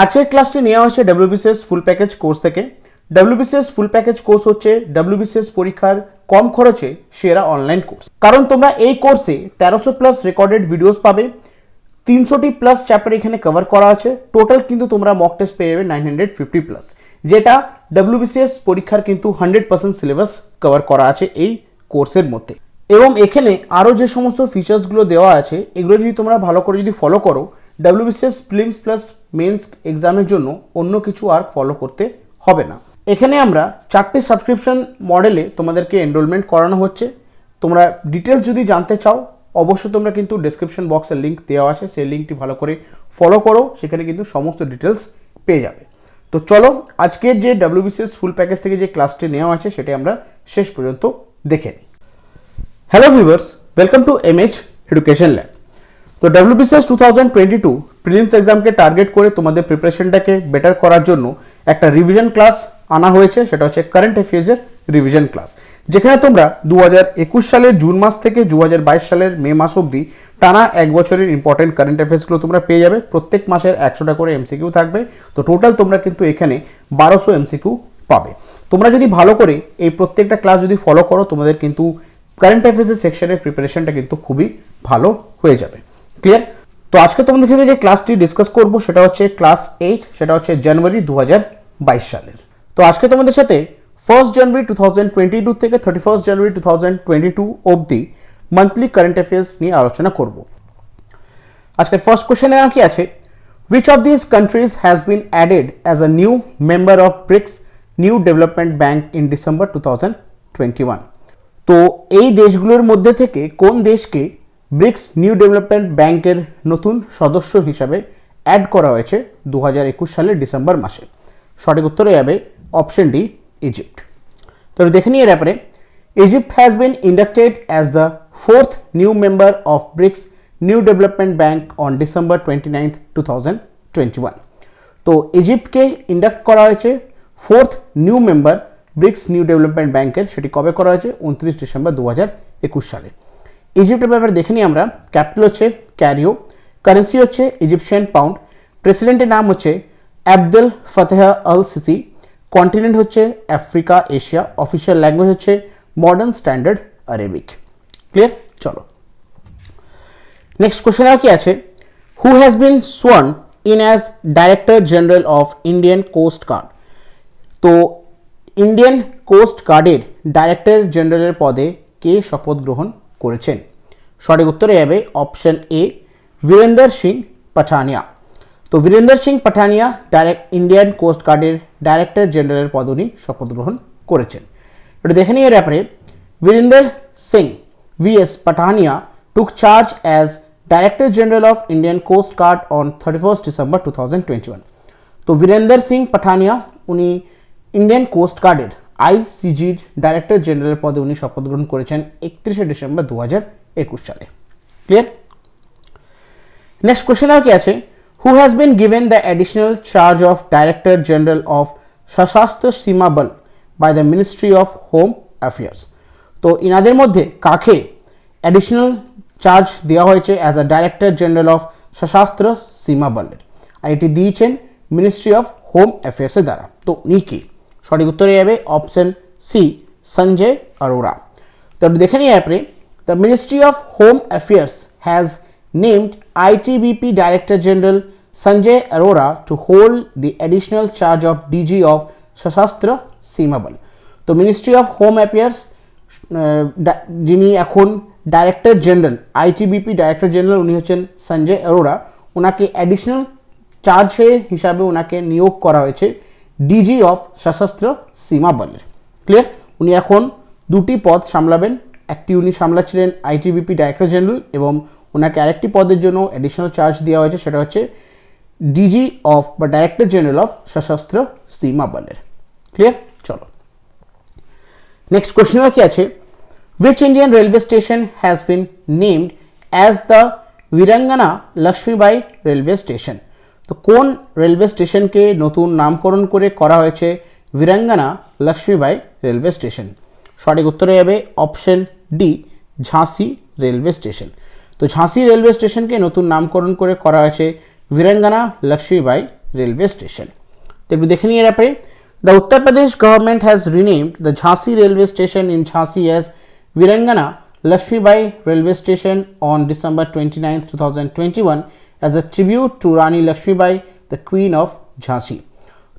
আজকের ক্লাসটি নেওয়া হয়েছে ডব্লিউবিসিএস ফুল প্যাকেজ কোর্স থেকে। ডব্লিউবিসিএস ফুল প্যাকেজ কোর্স হচ্ছে ডব্লিউবিসিএস পরীক্ষার কম খরচে সেরা অনলাইন কোর্স। কারণ তোমরা এই কোর্সে 1300+ রেকর্ডেড ভিডিওস পাবে, 300+ চ্যাপ্টার এখানে কভার করা আছে। টোটাল কিন্তু তোমরা মক টেস্ট পেয়ে যাবে 950+, যেটা ডব্লিউবিসিএস পরীক্ষার কিন্তু 100% সিলেবাস কভার করা আছে এই কোর্সের মধ্যে। এবং এখানে আরও যে সমস্ত ফিচার্সগুলো দেওয়া আছে এগুলো যদি তোমরা ভালো করে যদি ফলো করো, ডব্লিউবিসিএস প্রিলিমস প্লাস মেন্স এক্সামের জন্য অন্য কিছু আর ফলো করতে হবে না। এখানে আমরা 4টে সাবস্ক্রিপশন মডেলে তোমাদেরকে এনরোলমেন্ট করানো হচ্ছে। তোমরা ডিটেলস যদি জানতে চাও অবশ্যই তোমরা কিন্তু ডেসক্রিপশন বক্সের লিঙ্ক দেওয়া আছে, সেই লিঙ্কটি ভালো করে ফলো করো, সেখানে কিন্তু সমস্ত ডিটেলস পেয়ে যাবে। তো চলো আজকের যে ডব্লিউবিসিএস ফুল প্যাকেজ থেকে যে ক্লাসটি নেওয়া আছে সেটা আমরা শেষ পর্যন্ত দেখে নিই। Hello viewers, welcome to MH education lab. তো ডব্লিউবিসিএস 2022 প্রিলিমস এক্সামকে টার্গেট করে তোমাদের প্রিপারেশনটাকে বেটার করার জন্য একটা রিভিশন ক্লাস আনা হয়েছে, সেটা হচ্ছে কারেন্ট অ্যাফেয়ার্সের রিভিশন ক্লাস, যেখানে তোমরা 2021 সালের জুন মাস থেকে 2022 সালের মে মাস অবধি টানা এক বছরের ইম্পর্টেন্ট কারেন্ট অ্যাফেয়ার্সগুলো তোমরা পেয়ে যাবে। প্রত্যেক মাসের 100টা করে এমসিকিউ থাকবে। তো টোটাল তোমরা কিন্তু এখানে 1200 এমসিকিউ পাবে। তোমরা যদি ভালো করে এই প্রত্যেকটা ক্লাস যদি ফলো করো, তোমাদের কিন্তু কারেন্ট অ্যাফেয়ার্সের সেকশনের প্রিপারেশনটা কিন্তু খুবই ভালো হয়ে যাবে। ক্লিয়ার? তো আজকে তোমাদের সাথে যে ক্লাসটি ডিসকাস করব সেটা হচ্ছে ক্লাস 8, সেটা হচ্ছে জানুয়ারি 2022 সালের। তো আজকে তোমাদের সাথে 1 জানুয়ারি 2022 থেকে 31 জানুয়ারি 2022 অবধি মান্থলি কারেন্ট অ্যাফেয়ার্স নিয়ে আলোচনা করব। আজকের ফার্স্ট কোশ্চেনে কি আছে, which of these countries has been added as a new member of BRICS New Development Bank in December 2021? তো এই দেশগুলোর মধ্যে থেকে কোন দেশকে ব্রিক্স নিউ ডেভেলপমেন্ট ব্যাংকের নতুন সদস্য হিসাবে অ্যাড করা হয়েছে 2021 সালের ডিসেম্বর মাসে? সঠিক উত্তর হয়ে যাবে অপশন ডি, ইজিপ্ট। তো দেখে নিয়ে এর ব্যাপারে, Egypt has been inducted as the 4th new member of BRICS new development bank on December 29, 2021। তো ইজিপ্টকে ইন্ডাক্ট করা হয়েছে 4th new member BRICS new development ব্যাংকের। সেটি কবে করা হয়েছে? 29 ডিসেম্বর 2021 সালে। ইজিপ্টের ব্যাপারে দেখে নিই আমরা। ক্যাপিটাল হচ্ছে ক্যারিও, কারেন্সি হচ্ছে ইজিপশিয়ান পাউন্ড, প্রেসিডেন্টের নাম হচ্ছে Abdel Fattah al Sisi, continent হচ্ছে আফ্রিকা এশিয়া, অফিসিয়াল ল্যাঙ্গুয়েজ হচ্ছে মডার্ন স্ট্যান্ডার্ড আরবিক। ক্লিয়ার? চলো নেক্সট কোশ্চেন কি আছে, who has been sworn in as director general of Indian coast guard? তো ইন্ডিয়ান কোস্ট গার্ডের ডাইরেক্টর জেনারেলের পদে কে শপথ গ্রহণ করেছেন? সঠিক উত্তরে যাবে অপশন এ, বীরেন্দর সিং পাঠানিয়া। তো বীরেন্দর সিং পাঠানিয়া ইন্ডিয়ান কোস্ট গার্ডের ডাইরেক্টর জেনারেলের পদ উনি শপথ গ্রহণ করেছেন। এটা দেখে নিয়ে এর ব্যাপারে, Virender Singh VS Pathania took charge as director general of Indian coast guard on 31 December 2021। তো বীরেন্দর সিং পাঠানিয়া উনি ইন্ডিয়ান কোস্ট গার্ডের আইসিজির ডাইরেক্টর জেনারেল পদে উনি শপথ গ্রহণ করেছেন 31 ডিসেম্বর 2021 সালে। ক্লিয়ার? নেক্সট কোশ্চেন কি আছে, who has been given the additional charge of director general of Sashastra Seema Bal by the ministry of home affairs? তো ইনাদের মধ্যে কাকে অ্যাডিশনাল চার্জ দেওয়া হয়েছে as a director general of Sashastra Seema বলের? আর এটি দিয়েছেন মিনিস্ট্রি অফ হোম অ্যাফেয়ার্সের দ্বারা। তো উনি কি? সঠিক উত্তরে যাবে অপশন সি, সঞ্জয় অরোরা। তো দেখে নিয়ে আপনি, the ministry of home affairs has named ITBP director general Sanjay Arora to hold the additional charge of DG of Sashastra Seema বল। তো মিনিস্ট্রি অফ হোম অ্যাফেয়ার্স যিনি এখন director general, ITBP director general উনি হচ্ছেন সঞ্জয় অরোরা। ওনাকে অ্যাডিশনাল চার্জের হিসাবে ওনাকে নিয়োগ করা হয়েছে ডিজি অফ সশস্ত্র সীমা বলের। ক্লিয়ার? উনি এখন দুটি পদ সামলাবেন, একটি উনি সামলাচ্ছিলেন আইটিবিপি ডাইরেক্টর জেনারেল এবং ওনাকে আরেকটি পদের জন্য অ্যাডিশনাল চার্জ দেওয়া হয়েছে, সেটা হচ্ছে ডিজি অফ বা director general of Sashastra Seema বলের। ক্লিয়ার? চলো নেক্সট কোশ্চেন কি আছে, which Indian railway station has been named as the Virangana Lakshmibai railway station? তো কোন রেলওয়ে স্টেশনকে নতুন নামকরণ করে করা হয়েছে বীরাঙ্গনা লক্ষ্মীবাই রেলওয়ে স্টেশন? সঠিক উত্তরে যাবে অপশন ডি, ঝাঁসি রেলওয়ে স্টেশন। তো ঝাঁসি রেলওয়ে স্টেশনকে নতুন নামকরণ করে করা হয়েছে বীরাঙ্গনা লক্ষ্মীবাই रेलवे स्टेशन। तो একটু দেখে নিয়ে এর ব্যাপারে The Uttar Pradesh government has renamed the Jhansi railway station in Jhansi as Virangana Lakshmibai railway station on December 29, 2021 as a tribute to Rani Lakshmibai, the Queen of Jhansi।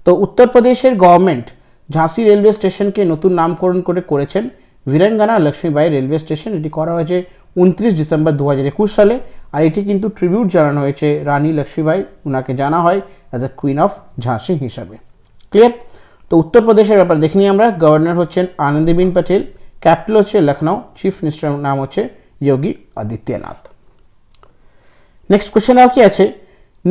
তো উত্তর প্রদেশের government ঝাঁসি railway স্টেশনকে নতুন নামকরণ করেছেন বীরাঙ্গনা Lakshmibai railway station. এটি করা হয়েছে 29 December 2021 সালে, আর এটি কিন্তু ট্রিবিউট জানানো হয়েছে রানী লক্ষ্মীবাই, ওনাকে জানা হয় অ্যাজ এ কুইন অফ ঝাঁসি হিসাবে। ক্লিয়ার? তো উত্তরপ্রদেশের ব্যাপারে দেখে নিই আমরা। গভর্নর হচ্ছেন আনন্দীবেন পটেল, ক্যাপিটাল হচ্ছে লখনউ, চিফ মিনিস্টার নাম হচ্ছে যোগী আদিত্যনাথ। নেক্সট কোয়েশ্চেন আর কি আছে,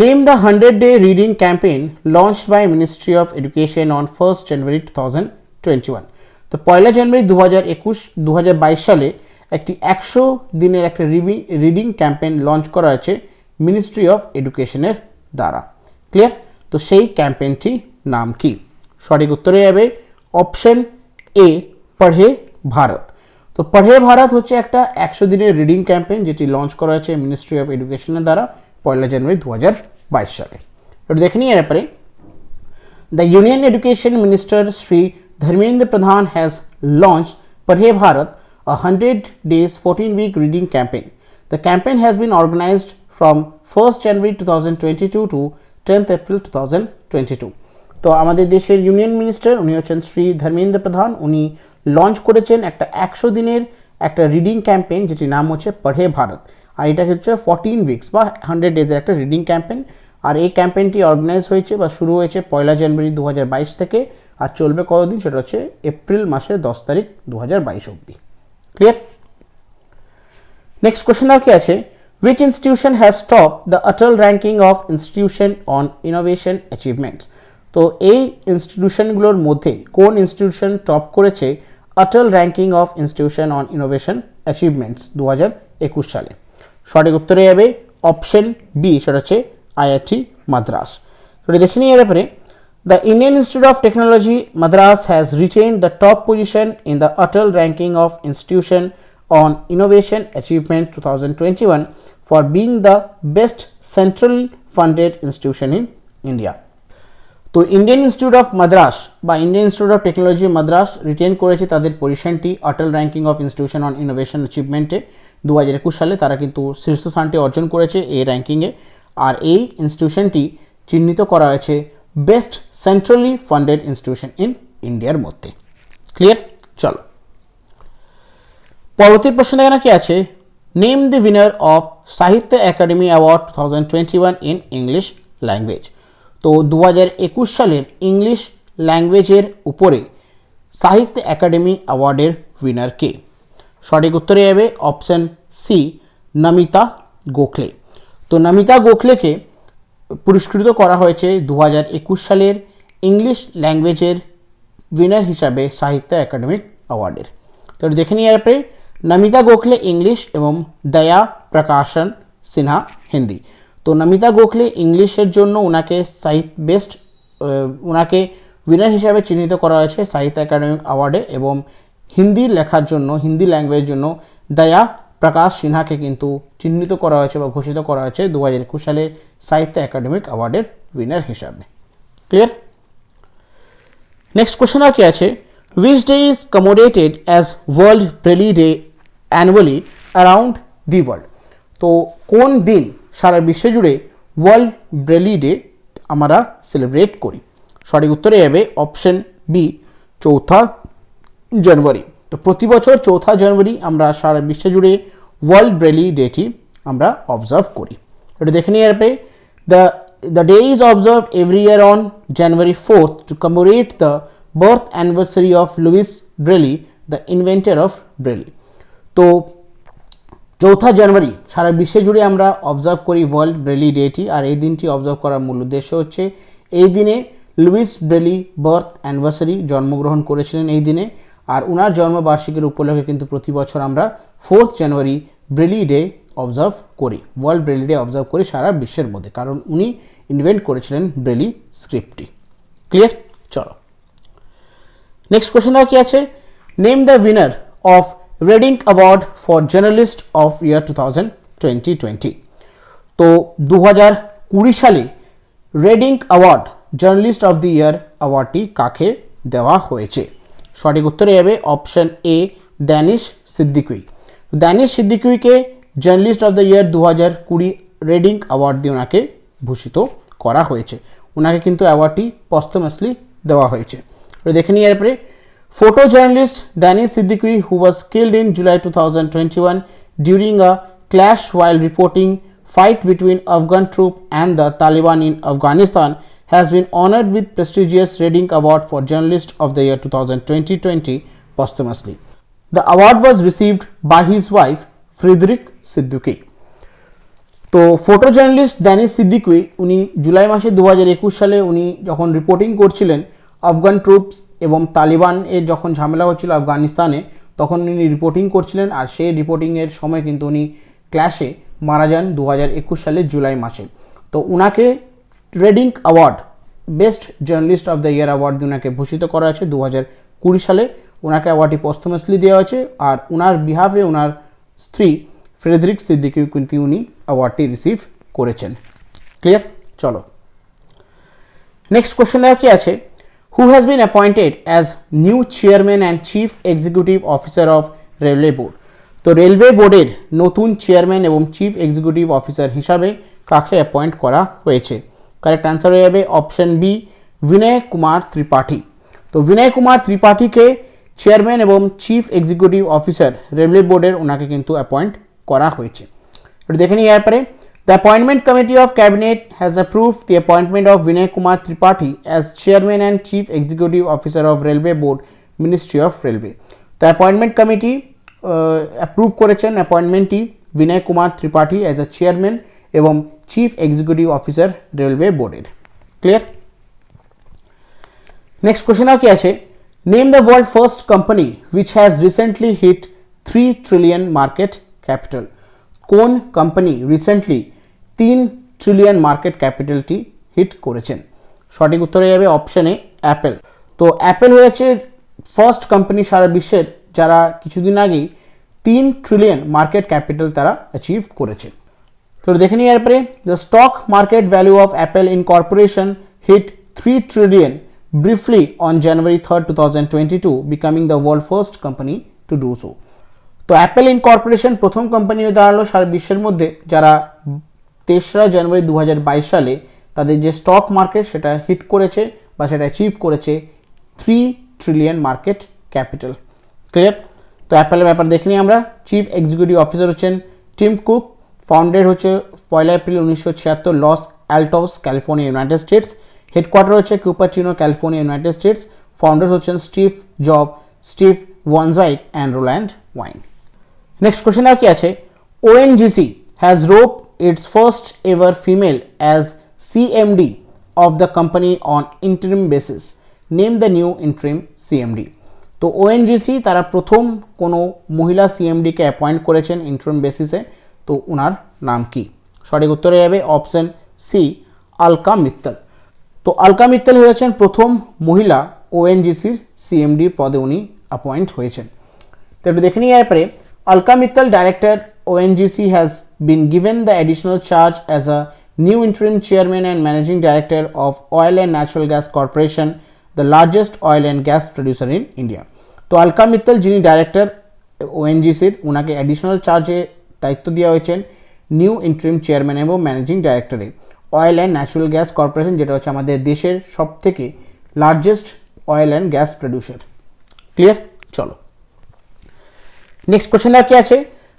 name the 100-day reading campaign launched by ministry of education on 1 January 2021। তো 1 জানুয়ারি 2022 সালে একটি 100 দিনের একটা রিডিং ক্যাম্পেইন লঞ্চ করা হয়েছে মিনিস্ট্রি অফ এডুকেশনের দ্বারা। ক্লিয়ার? তো সেই ক্যাম্পেইনটি নাম কি? সঠিক উত্তরে যাবে অপশন এ, পড়ে ভারত। তো পড়ে ভারত হচ্ছে একটা 100 দিনের রিডিং ক্যাম্পেইন যেটি লঞ্চ করা হয়েছে মিনিস্ট্রি অফ এডুকেশনের দ্বারা 1 জানুয়ারি 2022 সালে। এটা দেখে নিই এর ব্যাপারে। The Union Education Minister Sri Dharmendra Pradhan has launched Padhe Bharat, a 100 days 14-week reading campaign. The campaign has been organized from 1st January 2022 to 10th April 2022. তো আমাদের দেশের ইউনিয়ন মিনিস্টার উনি হচ্ছেন শ্রী ধর্মেন্দ্র প্রধান, উনি লঞ্চ করেছেন একটা 100 দিনের একটা রিডিং ক্যাম্পেইন যেটির নাম হচ্ছে পড়ে ভারত, আর এটা হচ্ছে 14 উইকস বা 100 ডেজের একটা রিডিং ক্যাম্পেইন। আর এই ক্যাম্পেইনটি অর্গানাইজ হয়েছে বা শুরু হয়েছে 1 জানুয়ারি 2022 থেকে, আর চলবে কতদিন, সেটা হচ্ছে এপ্রিল মাসের 10 তারিখ 2022 অবধি। ক্লিয়ার? নেক্সট কোয়েশ্চেন আর কি আছে, which institution has topped the Atal ranking of institution on innovation achievements? তো এই ইনস্টিটিউশনগুলোর মধ্যে কোন ইনস্টিটিউশন টপ করেছে Atal ranking of institution on innovation achievements 2021 সালে? সঠিক উত্তরে যাবে অপশন বি, সেটা হচ্ছে আইআইটি মাদ্রাস। তো দেখে নিই এর ব্যাপারে। The Indian Institute of Technology Madras has retained the top position in the Atal ranking of institution on innovation achievement 2021 for being the best central funded institution in India. তো ইন্ডিয়ান ইনস্টিটিউট অফ মাদ্রাস বা Indian Institute of Technology Madras retain করেছে তাদের পজিশনটি Atal ranking of institution on innovation অ্যাচিভমেন্টে 2021 সালে। তারা কিন্তু শীর্ষস্থানটি অর্জন করেছে এই র্যাঙ্কিংয়ে, আর এই ইনস্টিটিউশনটি চিহ্নিত করা হয়েছে best centrally funded institution in ইন্ডিয়ার মধ্যে। ক্লিয়ার? চলো পরবর্তী প্রশ্ন এখানে কি আছে, নেম দি উইনার অফ সাহিত্য academy award 2021 in English language. তো 2021 সালের ইংলিশ ল্যাঙ্গুয়েজের উপরে সাহিত্য একাডেমি অ্যাওয়ার্ডের উইনার কে? সঠিক উত্তরে যাবে অপশন সি, নমিতা গোখলে। তো নমিতা গোখলেকে পুরস্কৃত করা হয়েছে 2021 সালের ইংলিশ ল্যাঙ্গুয়েজের উইনার হিসাবে সাহিত্য একাডেমিক অ্যাওয়ার্ডের। তো দেখে নিয়ে পরে নমিতা গোখলে ইংলিশ এবং দয়া প্রকাশন সিনহা হিন্দি। তো নমিতা গোখলে ইংলিশের জন্য ওনাকে ওনাকে উইনার হিসাবে চিহ্নিত করা হয়েছে সাহিত্য একাডেমিক অ্যাওয়ার্ডে, এবং হিন্দি লেখার জন্য, হিন্দি ল্যাঙ্গুয়েজের জন্য দয়া প্রকাশ সিনহাকে কিন্তু চিহ্নিত করা হয়েছে বা ঘোষিত করা হয়েছে 2021 সালে সাহিত্য একাডেমিক অ্যাওয়ার্ডের উইনার হিসাবে। ক্লিয়ার? নেক্সট কোয়েশ্চেন আর কি আছে, which day is commemorated as World Braille Day annually around the world? তো কোন দিন সারা বিশ্ব জুড়ে ওয়ার্ল্ড ব্রেলি ডে আমরা সেলিব্রেট করি? সঠিক উত্তরে যাবে অপশন বি, 4 জানুয়ারি। তো প্রতি বছর 4 জানুয়ারি আমরা সারা বিশ্ব জুড়ে ওয়ার্ল্ড ব্রেলি ডেটি আমরা অবজার্ভ করি। এটা দেখে নিয়ে আসবে, the day is observed every year on January 4th to commemorate the birth anniversary of Louis Braille, the inventor of Braille. তো 4 জানুয়ারি সারা বিশ্ব জুড়ে আমরা অবজার্ভ করি ওয়ার্ল্ড ব্রেলি ডেটি, আর এই দিনটি অবজার্ভ করার মূল উদ্দেশ্য হচ্ছে এই দিনে লুইস ব্রেলি বার্থ অ্যানিভার্সারি জন্মগ্রহণ করেছিলেন এই দিনে, আর ওনার জন্মবার্ষিকীর উপলক্ষে কিন্তু প্রতি বছর আমরা 4 জানুয়ারি ব্রেলি ডে অবজার্ভ করি, ওয়ার্ল্ড ব্রেলি ডে অবজার্ভ করি সারা বিশ্বের মধ্যে, কারণ উনি ইনভেন্ট করেছিলেন ব্রেলি স্ক্রিপ্টটি। ক্লিয়ার? চলো নেক্সট কোয়েশ্চেন কি আছে, name the winner of red ink award for journalist of year 2020। তো 2020 সালে red ink award journalist of the year অ্যাওয়ার্ডটি কাকে দেওয়া হয়েছে? সঠিক উত্তরে যাবে অপশন এ, ড্যানিশ সিদ্দিকুই। ড্যানিশ সিদ্দিকুইকে journalist of the year 2020 red ink award দিয়ে ওনাকে ভূষিত করা হয়েছে। ওনাকে কিন্তু অ্যাওয়ার্ডটি পস্টমাসলি দেওয়া হয়েছে। দেখে নিই এরপরে, photo journalist Danish Siddiqui, who was killed in July 2021 during a clash while reporting fight between Afghan troops and the Taliban in Afghanistan, has been honored with prestigious Reading Award for Journalist of the Year 2020 posthumously. The award was received by his wife Friederike Siddiqui. তো photo journalist Danish সিদ্দিকুই উনি জুলাই মাসে 2021 সালে উনি যখন reporting করছিলেন Afghan troops এবং তালিবান এর যখন ঝামেলা হচ্ছিল আফগানিস্তানে, তখন উনি রিপোর্টিং করছিলেন। আর সেই রিপোর্টিংয়ের সময় কিন্তু উনি ক্ল্যাশে মারা যান 2021 সালের জুলাই মাসে। তো উনাকে red ink award best journalist of the year award দিয়ে ওনাকে ভূষিত করা হয়েছে 2020 সালে। ওনাকে অ্যাওয়ার্ডটি পস্টমাসলি দেওয়া হয়েছে। আর ওনার বিহাফে ওনার স্ত্রী ফ্রেডরিক সিদ্দিকি কিন্তু উনি অ্যাওয়ার্ডটি রিসিভ করেছেন। ক্লিয়ার? চলো নেক্সট কোশ্চেন দেওয়া কি আছে, who has been appointed as new chairman and chief executive officer of railway board? তো রেলওয়ে বোর্ডের নতুন চেয়ারম্যান এবং চিফ এক্সিকিউটিভ অফিসার হিসাবে কাকে অ্যাপয়েন্ট করা হয়েছে? কারেক্ট অ্যান্সার হয়ে যাবে অপশন বি, বিনয় কুমার ত্রিপাঠী। তো বিনয় কুমার ত্রিপাঠীকে চেয়ারম্যান এবং চিফ এক্সিকিউটিভ অফিসার রেলওয়ে বোর্ডের ওনাকে কিন্তু অ্যাপয়েন্ট করা হয়েছে। এটা দেখে নিই এরপরে, The appointment committee of cabinet has approved the appointment of Vinay Kumar Tripathi as chairman and chief executive officer of Railway Board, Ministry of Railway. The appointment committee approve করেছেন অ্যাপয়েন্টমেন্টটি Vinay Kumar Tripathi as a chairman এবং chief executive officer railway বোর্ডের। Clear? Next question কি আছে, name the world first company which has recently hit 3 trillion market capital? কোন company recently 3 trillion market ক্যাপিটালটি hit করেছেন? সঠিক উত্তরে যাবে অপশন এ, অ্যাপেল। তো অ্যাপেল হয়েছে ফার্স্ট কোম্পানি সারা বিশ্বের যারা কিছুদিন আগেই 3 ট্রিলিয়ন মার্কেট ক্যাপিটাল তারা অ্যাচিভ করেছে। তো দেখে নিই এরপরে, the stock market value of Apple incorporation hit 3 trillion briefly on January 3rd, 2022, becoming the world first company to do so. তো অ্যাপেল ইনকর্পোরেশন প্রথম কোম্পানি হয়ে দাঁড়ালো সারা বিশ্বের মধ্যে যারা 3রা জানুয়ারি 2022 সালে তাদের যে স্টক মার্কেট সেটা হিট করেছে বা সেটা অ্যাচিভ করেছে 3 ট্রিলিয়ন মার্কেট ক্যাপিটাল। ক্লিয়ার? তো অ্যাপেলের ব্যাপার দেখে নিই আমরা। চিফ এক্সিকিউটিভ অফিসার হচ্ছেন টিম কুক, ফাউন্ডেড হচ্ছে 1 April 1976 Los Altos, California, United States. Headquarter হচ্ছে Cupertino, California, United States. Founder হচ্ছেন স্টিভ জব, স্টিভ ওয়ানজাইক and Roland Wayne. Next question আর কি আছে, ONGC has roped its first ever female as CMD of the company on interim basis. Name the new interim CMD. তো ONGC তারা প্রথম কোনো মহিলা CMD কে অ্যাপয়েন্ট করেছেন ইন্টারিম বেসিসে। তো ওনার নাম কি? সঠিক উত্তরে যাবে অপশন সি, আলকা মিত্তল। তো আলকা মিত্তল হয়েছেন প্রথম মহিলা ONGCর CMDর পদে উনি অ্যাপয়েন্ট হয়েছেন। তো একটু দেখে নিই এরপরে, Alka Mittal, director ONGC, has been given the additional charge as a new interim chairman and managing director of Oil and Natural Gas Corporation, the largest oil and gas producer in India. তো আলকা মিত্তল যিনি director ONGCর ওনাকে additional চার্জে দায়িত্ব দেওয়া হয়েছেন new interim chairman এবং managing ডাইরেক্টরে oil and natural gas corporation, যেটা হচ্ছে আমাদের দেশের সবথেকে largest oil and gas producer. Clear? চলো নেক্সট কোশ্চেন আর কি আছে,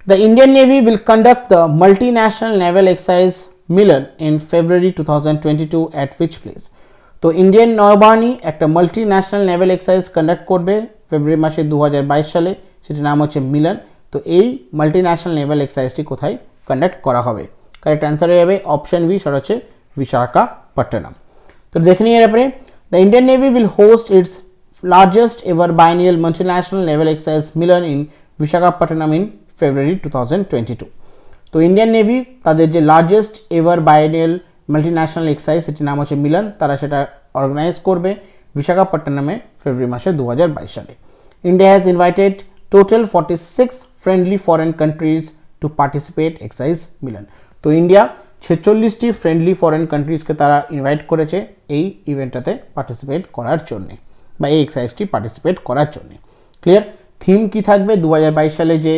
the Indian Navy will conduct the multinational naval exercise Milan in February 2022 at which place? তো ইন্ডিয়ান নৌবাহিনী একটা মাল্টিন্যাশনাল নেভাল এক্সারসাইজ কন্ডাক্ট করবে ফেব্রুয়ারি মাসে 2022 সালে, সেটির নাম হচ্ছে মিলন। তো এই মাল্টিন্যাশনাল নেভাল এক্সারসাইজটি কোথায় কন্ডাক্ট করা হবে? কারেক্ট অ্যান্সার হয়ে যাবে অপশন বি, সেটা হচ্ছে বিশাখাপট্টনম। তো দেখে নিয়ে এরপরে, the Indian Navy will host its largest ever biennial multinational naval exercise Milan in Visakhapatnam in February 2022। তো ইন্ডিয়ান নেভি তাদের যে largest ever biennial multinational exercise সেটির নাম হচ্ছে মিলন, তারা সেটা অর্গানাইজ করবে বিশাখাপট্টনমে ফেব্রুয়ারি মাসে 2022 সালে। India has invited total 46 friendly foreign countries to participate exercise Milan. তো ইন্ডিয়া ছেচল্লিশটি ফ্রেন্ডলি ফরেন কান্ট্রিজকে তারা ইনভাইট করেছে এই ইভেন্টটাতে পার্টিসিপেট করার জন্যে বা এই এক্সারসাইজটি পার্টিসিপেট করার জন্যে। ক্লিয়ার? থিম কি থাকবে 2022 সালে যে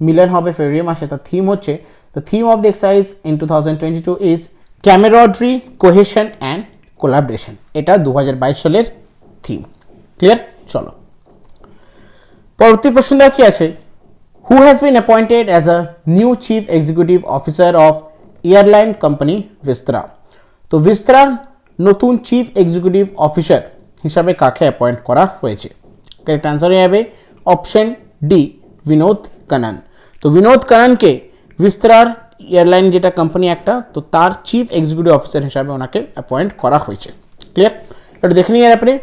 মিলন হবে ফেব্রুয়ারি মাসে, তার থিম হচ্ছে the theme of the exercise in 2022 is camaraderie cohesion and collaboration. এটা 2022 সালের থিম। ক্লিয়ার? চলো পরবর্তী প্রশ্নটা কি আছে, who has been appointed as a new chief executive officer of airline company Vistara. তো ভিস্তারার নতুন চিফ এক্সিকিউটিভ অফিসার হিসাবে কাকে অ্যাপয়েন্ট করা হয়েছে? কারেক্ট অ্যান্সার হবে অপশন ডি, বিনোদ কানান। তো বিনোদ কানানকে ভিস্তারার এয়ারলাইন যেটা কোম্পানি একটা, তো তার চিফ এক্সিকিউটিভ অফিসার হিসাবে ওনাকে অ্যাপয়েন্ট করা হয়েছে। ক্লিয়ার? এটা দেখে নিয়ে আপনি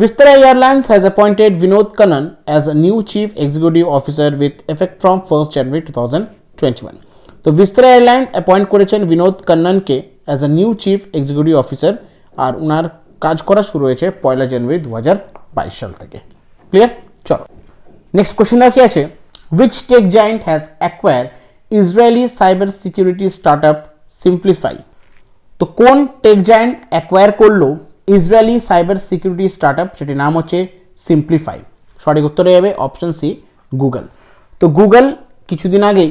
Vistara Airlines has appointed Vinod Kannan as a new chief executive officer with effect from 1st January 2021. তো Vistara Airlines অ্যাপয়েন্ট করেছেন বিনোদ কান্নানকে as a new chief executive officer, আর ওনার কাজ করা শুরু হয়েছে 1 জানুয়ারি 2022 সাল থেকে। ক্লিয়ার? চলো নেক্সট কোশ্চেনটা কি আছে, which tech giant has acquired Israeli cyber security startup Simplify? তো কোন টেক জায়ান্ট অ্যাকোয়ার করলো ইসরায়েলি সাইবার সিকিউরিটি স্টার্টআপ, সেটির নাম হচ্ছে সিম্পলিফাই? সঠিক উত্তর হবে অপশন সি, গুগল। তো গুগল কিছুদিন আগেই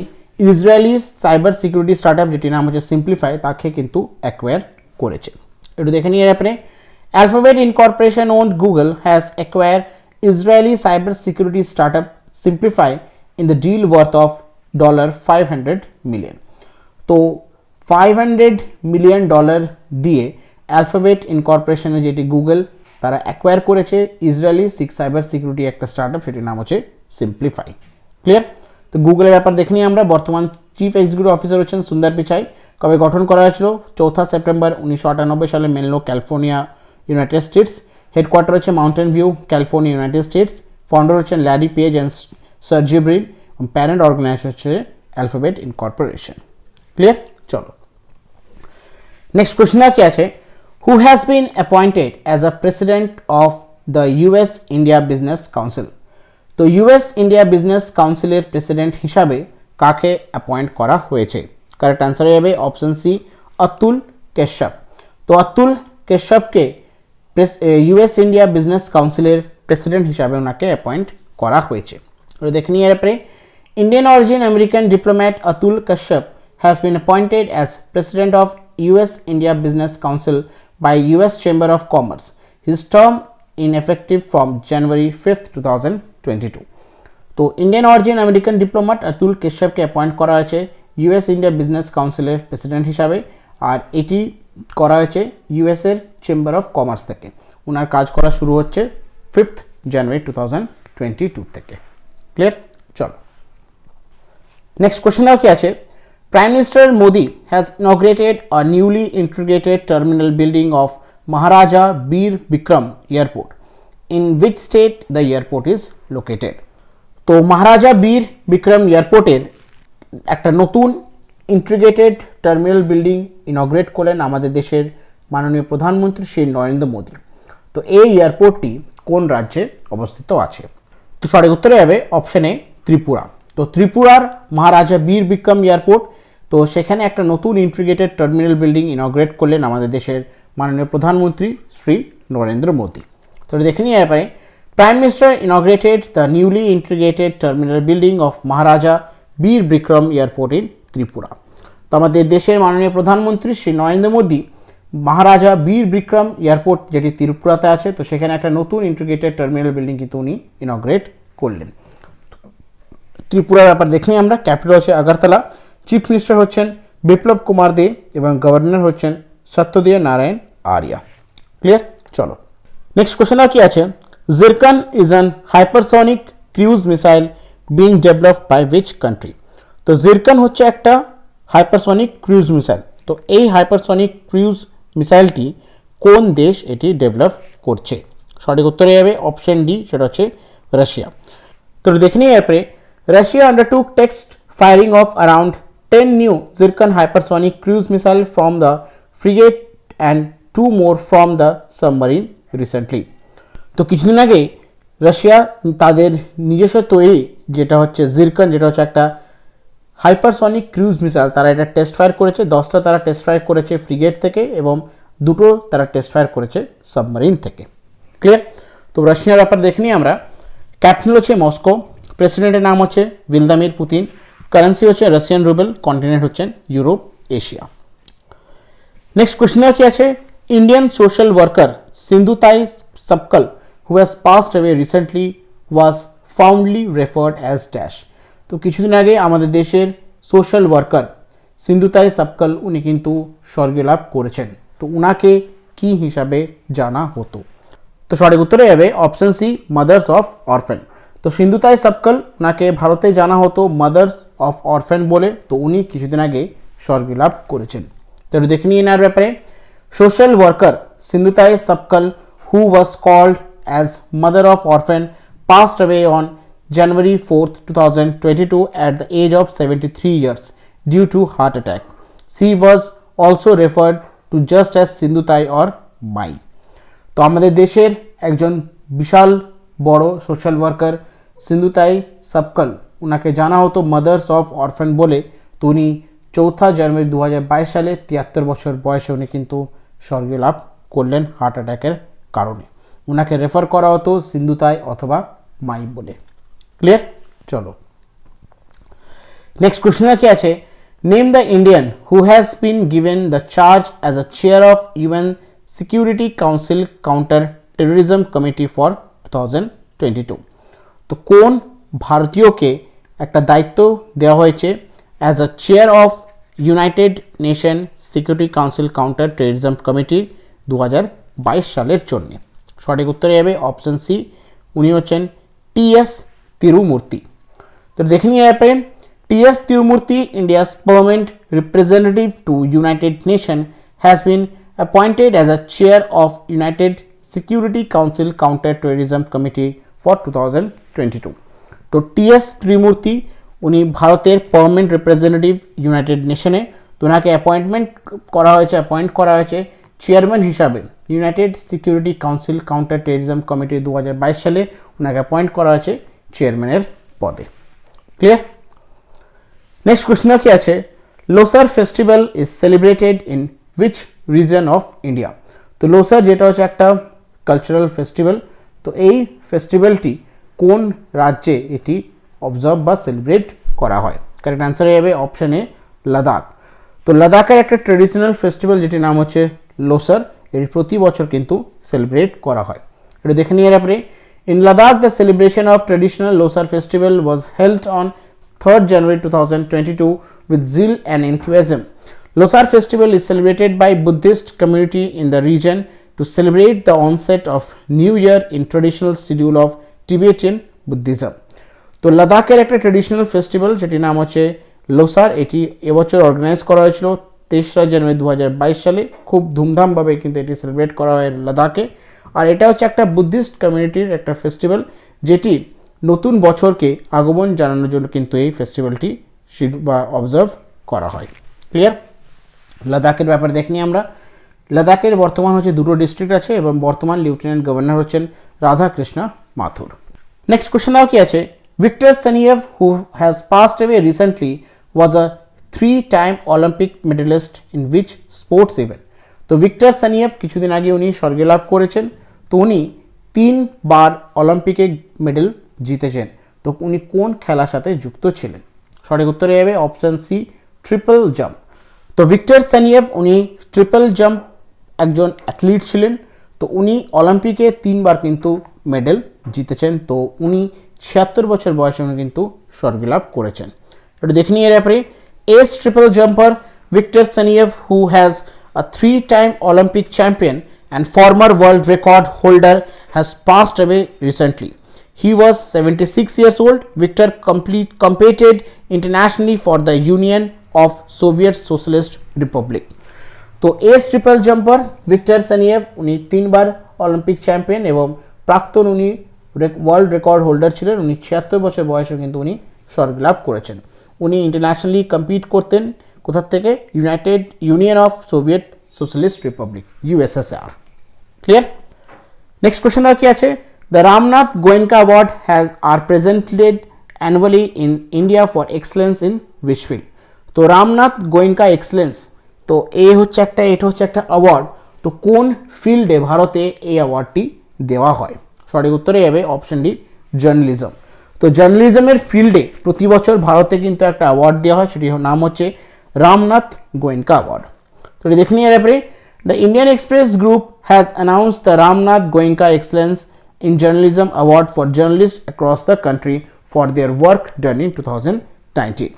ইসরায়েলি সাইবার সিকিউরিটি স্টার্টআপ যেটির নাম হচ্ছে সিম্পলিফাই তাকে কিন্তু অ্যাকোয়ার করেছে। একটু দেখে নিয়ে আপনি, Alphabet incorporation owned Google has acquire Israeli cyber security startup Siemplify in the deal worth of $500 million. তো $500 মিলিয়ন দিয়ে অ্যালফাবেট ইনকর্পোরেশনে যেটি গুগল তারা অ্যাকোয়ার করেছে ইসরায়েলি সাইবার সিকিউরিটি একটা স্টার্টআপ, সেটির নাম হচ্ছে সিম্পলিফাই। ক্লিয়ার? তো গুগলের ব্যাপার দেখে নিই আমরা। বর্তমান চিফ এক্সিকিউটিভ অফিসার হচ্ছেন সুন্দর পিচাই। কবে গঠন করা হয়েছিল? 4 সেপ্টেম্বর 1998 সালে Menlo, California, United States. Headquarter হচ্ছে Mountain View, California, United States. Founder হচ্ছেন Larry Page and Sergey Brin. Parent organisation হচ্ছে অ্যালফাবেট ইনকর্পোরেশন। ক্লিয়ার? চলো নেক্সট কোশ্চেন কি আছে, who has been appointed as a president of the US India Business Council? তো US India Business Council এর president হিসাবে কাকে appoint করা হয়েছে? কারেক্ট আনসার হবে অপশন সি, অতুল কেশব। তো অতুল কেশবকে US India Business Council এর প্রেসিডেন্ট হিসাবে ওনাকে অ্যাপয়েন্ট করা হয়েছে। দেখে নিয়ে এরপরে, Indian origin American diplomat Atul Kashyap has been appointed as president of US India Business Council by US Chamber of Commerce. His term in effective from January 5th, 2022. তো Indian origin American diplomat Atul কেশবকে appoint করা হয়েছে US India Business Council এর president হিসাবে, আর এটি করা হয়েছে US এর চেম্বার অফ কমার্স থেকে। ওনার কাজ করা শুরু হচ্ছে 5th জানুয়ারি 2022 থেকে। ক্লিয়ার? চলো নেক্সট কোশ্চেন কি আছে, Prime Minister Modi has inaugurated a newly integrated terminal building of Maharaja Bir Bikram Airport. In which state the airport is located? তো মহারাজা বীর বিক্রম এয়ারপোর্টের একটা নতুন ইন্টিগ্রেটেড টার্মিনাল বিল্ডিং ইনগ্রেট করলেন আমাদের দেশের মাননীয় প্রধানমন্ত্রী শ্রী নরেন্দ্র মোদী। তো এই এয়ারপোর্টটি কোন রাজ্যে অবস্থিত আছে? তো সঠিক উত্তরে হবে অপশন এ, ত্রিপুরা। তো ত্রিপুরার মহারাজা বীর বিক্রম এয়ারপোর্ট, তো সেখানে একটা নতুন ইন্টিগ্রেটেড টার্মিনাল বিল্ডিং ইনগ্রেট করলেন আমাদের দেশের মাননীয় প্রধানমন্ত্রী শ্রী নরেন্দ্র মোদী। তো দেখে নিয়ে ব্যাপারে, prime minister inaugurated the newly integrated terminal building of Maharaja Bir Bikram airport in Tripura. তো আমাদের দেশের মাননীয় প্রধানমন্ত্রী শ্রী নরেন্দ্র মোদী মহারাজা বীর বিক্রম এয়ারপোর্ট যেটি ত্রিপুরাতে আছে, তো সেখানে একটা নতুন ইন্টিগ্রেটেড টার্মিনাল বিল্ডিং কিন্তু উনি ইনগ্রেট করলেন। ত্রিপুরার ব্যাপার দেখে আমরা, ক্যাপিটাল হচ্ছে আগরতলা, চিফ মিনিস্টার হচ্ছেন বিপ্লব কুমার দে এবং গভর্নর হচ্ছেন সত্যদেব নারায়ণ আর্য। ক্লিয়ার? চলো নেক্সট কোশ্চেন কি আছে, Zircon is an hypersonic cruise missile being developed by which country? তো জিরকন হচ্ছে একটা হাইপারসনিক ক্রুজ মিসাইল। তো এই হাইপারসনিক ক্রুজ মিসাইলটি কোন দেশ এটি ডেভেলপ করছে? সঠিক উত্তরে হবে অপশন ডি, সেটা হচ্ছে রাশিয়া। তো দেখে নিয়ে এরপরে, Russia undertook test firing of around 10 new Zircon hypersonic cruise missiles from the frigate and 2 more from the submarine recently. তো কিছুদিন আগে রাশিয়া তাদের নিজস্ব তৈরি যেটা হচ্ছে জিরকন, যেটা হচ্ছে একটা হাইপারসনিক ক্রুজ মিসাইল তারা এটা টেস্ট ফায়ার করেছে, 10টা তারা টেস্ট ফায়ার করেছে ফ্রিগেট থেকে এবং 2টো তারা টেস্ট ফায়ার করেছে সাবমারিন থেকে। ক্লিয়ার? তো রাশিয়ার ব্যাপার দেখে নিই আমরা। ক্যাপিটাল হচ্ছে মস্কো, প্রেসিডেন্টের নাম হচ্ছে ভ্লাদিমির পুতিন, কারেন্সি হচ্ছে রাশিয়ান রুবেল, কন্টিনেন্ট হচ্ছেন ইউরোপ এশিয়া। নেক্সট কোশ্চেন কি আছে, Indian social worker Sindhutai Sapkal who has passed away recently was fondly referred as dash. তো কিছুদিন আগে আমাদের দেশের সোশ্যাল ওয়ার্কার সিন্ধুতাই সপকল উনি কিন্তু স্বর্গীয় লাভ করেছেন, তো উনাকে কি হিসাবে জানা হতো? তো সঠিক উত্তরে যাবে option C, mothers of orphan. তো সিন্ধুতাই সপকল ওনাকে ভারতে জানা হতো মাদার্স অফ অরফেন বলে, তো উনি কিছুদিন আগে স্বর্গীয় লাভ করেছেন। তো দেখে নিয়ে নেওয়ার ব্যাপারে, social worker Sindhutai Sapkal who was called as mother of orphan passed away on January 4th, 2022 at the age of 73 years due to heart attack. She was also referred to just as Sindhutai or Mai. তো আমাদের দেশের একজন বিশাল বড় social worker Sindhutai সপকল, ওনাকে জানা হতো mother's of orphan বলে, তো উনি 4 জানুয়ারি 2022 সালে 73 বছর বয়সে উনি কিন্তু স্বর্গীয় লাভ করলেন হার্ট অ্যাটাকের কারণে। ওনাকে রেফার করা হতো সিন্ধুতাই অথবা মাই বলে। ক্লিয়ার? চলো নেক্সট কোশ্চেন কি আছে, name the Indian who has been given the charge as a chair of UN security Council counter terrorism committee for 2022। তো কোন ভারতীয়কে একটা দায়িত্ব দেওয়া হয়েছে as a chair of United nation security Council counter terrorism committee 2022 সালের জন্য? সঠিক উত্তরে যাবে অপশন সি, উনি হচ্ছেন টি.এস. তিরুমূর্তি। তো দেখে নিয়ে যাবেন, T S. Tirumurti, India's permanent representative to United Nation, has been appointed as a chair of United Security Council counter terrorism committee for 2022। তো টি.এস. তিরুমূর্তি উনি ভারতের পার্মানেন্ট রিপ্রেজেন্টেটিভ ইউনাইটেড নেশনে, তো ওনাকে অ্যাপয়েন্ট করা হয়েছে চেয়ারম্যান হিসাবে United Security Council counter terrorism committee 2022 সালে ওনাকে অ্যাপয়েন্ট করা হয়েছে চেয়ারম্যানের পদে। ক্লিয়ার? নেক্সট কোশ্চেন কি আছে, Losar festival is celebrated in which reason of India? তো লোসার যেটা হচ্ছে একটা কালচারাল ফেস্টিভ্যাল, তো এই ফেস্টিভ্যালটি কোন রাজ্যে এটি অবজার্ভ বা সেলিব্রেট করা হয়? কারেক্ট অ্যান্সার হয়ে যাবে অপশন এ, লাদাখ। তো লাদাখের একটা ট্রেডিশনাল ফেস্টিভ্যাল যেটির নাম হচ্ছে লোসার, এটি প্রতি বছর কিন্তু সেলিব্রেট করা হয়। এটা দেখে নিয়ে আপনি, in Ladakh the celebration of traditional Losar festival was held on 3rd January 2022 with zeal and enthusiasm. Losar festival is celebrated by Buddhist community in the region to celebrate the onset of New Year in traditional schedule of Tibetan Buddhism. তো লাদাখের একটা traditional festival যেটির নাম হচ্ছে লোসার, এটি এবছর organise করা হয়েছিল 23 জানুয়ারি 2022 সালে। খুব ধুমধামভাবে কিন্তু এটি সেলিব্রেট করা হয় লাদাখে। আর এটা হচ্ছে একটা বুদ্ধিস্ট কমিউনিটির একটা ফেস্টিভ্যাল, যেটি নতুন বছরকে আগমন জানানোর জন্য কিন্তু এই ফেস্টিভ্যালটি বা অবজার্ভ করা হয়। ক্লিয়ার? লাদাখের ব্যাপারে দেখি আমরা। লাদাখের বর্তমান হচ্ছে 2টো ডিস্ট্রিক্ট আছে এবং বর্তমান লেফটেন্যান্ট গভর্নর হচ্ছেন রাধাকৃষ্ণ মাথুর। নেক্সট কোশ্চেন কি আছে, Viktor Saneyev who has passed away recently was a 3-time Olympic medallist in which sports event? তো ভিক্টর সানিয়েভ কিছুদিন আগে উনি স্বর্গীয় লাভ করেছেন, তো উনি 3 বার অলিম্পিকে মেডেল জিতেছেন, তো উনি কোন খেলার সাথে যুক্ত ছিলেন? সঠিক উত্তরে যাবে অপশন সি, ট্রিপল জাম্প। তো ভিক্টর সানিয়েভ উনি ট্রিপল জাম্প একজন অ্যাথলিট ছিলেন, তো উনি অলিম্পিকে 3 বার কিন্তু মেডেল জিতেছেন, তো উনি 76 বছর বয়সে উনি কিন্তু স্বর্গীয় লাভ করেছেন। এটা দেখে নিয়ে আপনি, ace triple jumper Viktor Saneyev who has a 3-time Olympic champion and former world record holder has passed away recently. He was 76 years old. Victor competed internationally for the Union of Soviet Socialist Republic. তো S triple jumper Viktor সানিয়েভ উনি 3 বার Olympic champion এবং প্রাক্তন উনি world record holder ছিলেন। উনি 76 বছর বয়সে কিন্তু উনি স্বর্গীয় লাভ করেছেন। উনি ইন্টারন্যাশনালি কম্পিট করতেন কোথা থেকে? United Union of Soviet Socialist Republic, USSR. Clear? Next question কি আছে, the Ramnath Goenka award are presented annually in India for excellence in which field. তো রামনাথ গোয়েঙ্কা এক্সেলেন্স, তো এটা হচ্ছে একটা অ্যাওয়ার্ড। তো কোন ফিল্ডে ভারতে এই অ্যাওয়ার্ডটি দেওয়া হয়? সঠিক উত্তরে যাবে অপশন ডি, জার্নালিজম। তো জার্নালিজমের ফিল্ডে প্রতি বছর ভারতে কিন্তু একটা অ্যাওয়ার্ড দেওয়া হয়, সেটির নাম হচ্ছে রামনাথ গোয়েঙ্কা অ্যাওয়ার্ড। তো দেখে নিয়ে ব্যাপারে the Indian express group has announced the Ramnath Goenka excellence in Journalism Award for journalists across the country for their work done in 2019.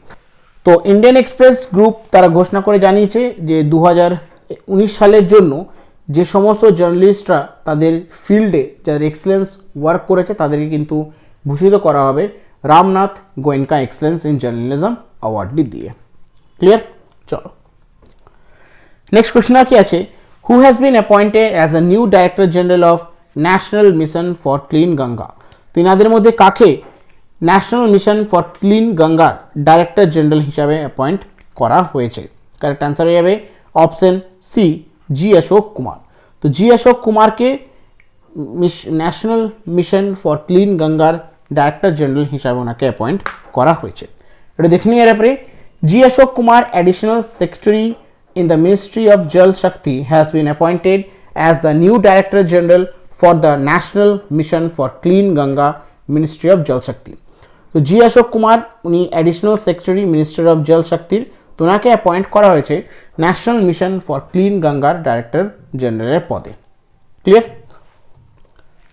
তো ইন্ডিয়ান এক্সপ্রেস গ্রুপ তারা ঘোষণা করে জানিয়েছে যে 2019 সালের জন্য যে সমস্ত জার্নালিস্টরা তাদের ফিল্ডে যাদের এক্সেলেন্স ওয়ার্ক করেছে তাদেরকে কিন্তু ভূষিত করা হবে Ramnath Goenka excellence in journalism অ্যাওয়ার্ডটি দিয়ে। ক্লিয়ার? চলো নেক্সট কোশ্চেন কি আছে, who has been appointed as a new director general of national mission for clean Ganga? তো এনাদের মধ্যে কাকে ন্যাশনাল মিশন ফর ক্লিন গঙ্গার ডাইরেক্টর জেনারেল হিসাবে অ্যাপয়েন্ট করা হয়েছে? কারেক্ট অ্যান্সার হয়ে যাবে অপশন সি, জি অশোক কুমার। তো জি অশোক কুমারকে ন্যাশনাল মিশন ফর ক্লিন গঙ্গার ডাইরেক্টর জেনারেল হিসাবে ওনাকে অ্যাপয়েন্ট করা হয়েছে। এটা দেখে নিয়ে ব্যাপারে G Ashok Kumar additional secretary in the Ministry of Jal Shakti has been appointed as the new Director General for the National Mission for Clean Ganga, Ministry of Jal Shakti. তো জি অশোক কুমার উনি অ্যাডিশনাল সেক্রেটারি মিনিস্টার অফ জল শক্তির, তো ওনাকে appoint করা হয়েছে national mission for clean গঙ্গার director জেনারেলের পদে। ক্লিয়ার?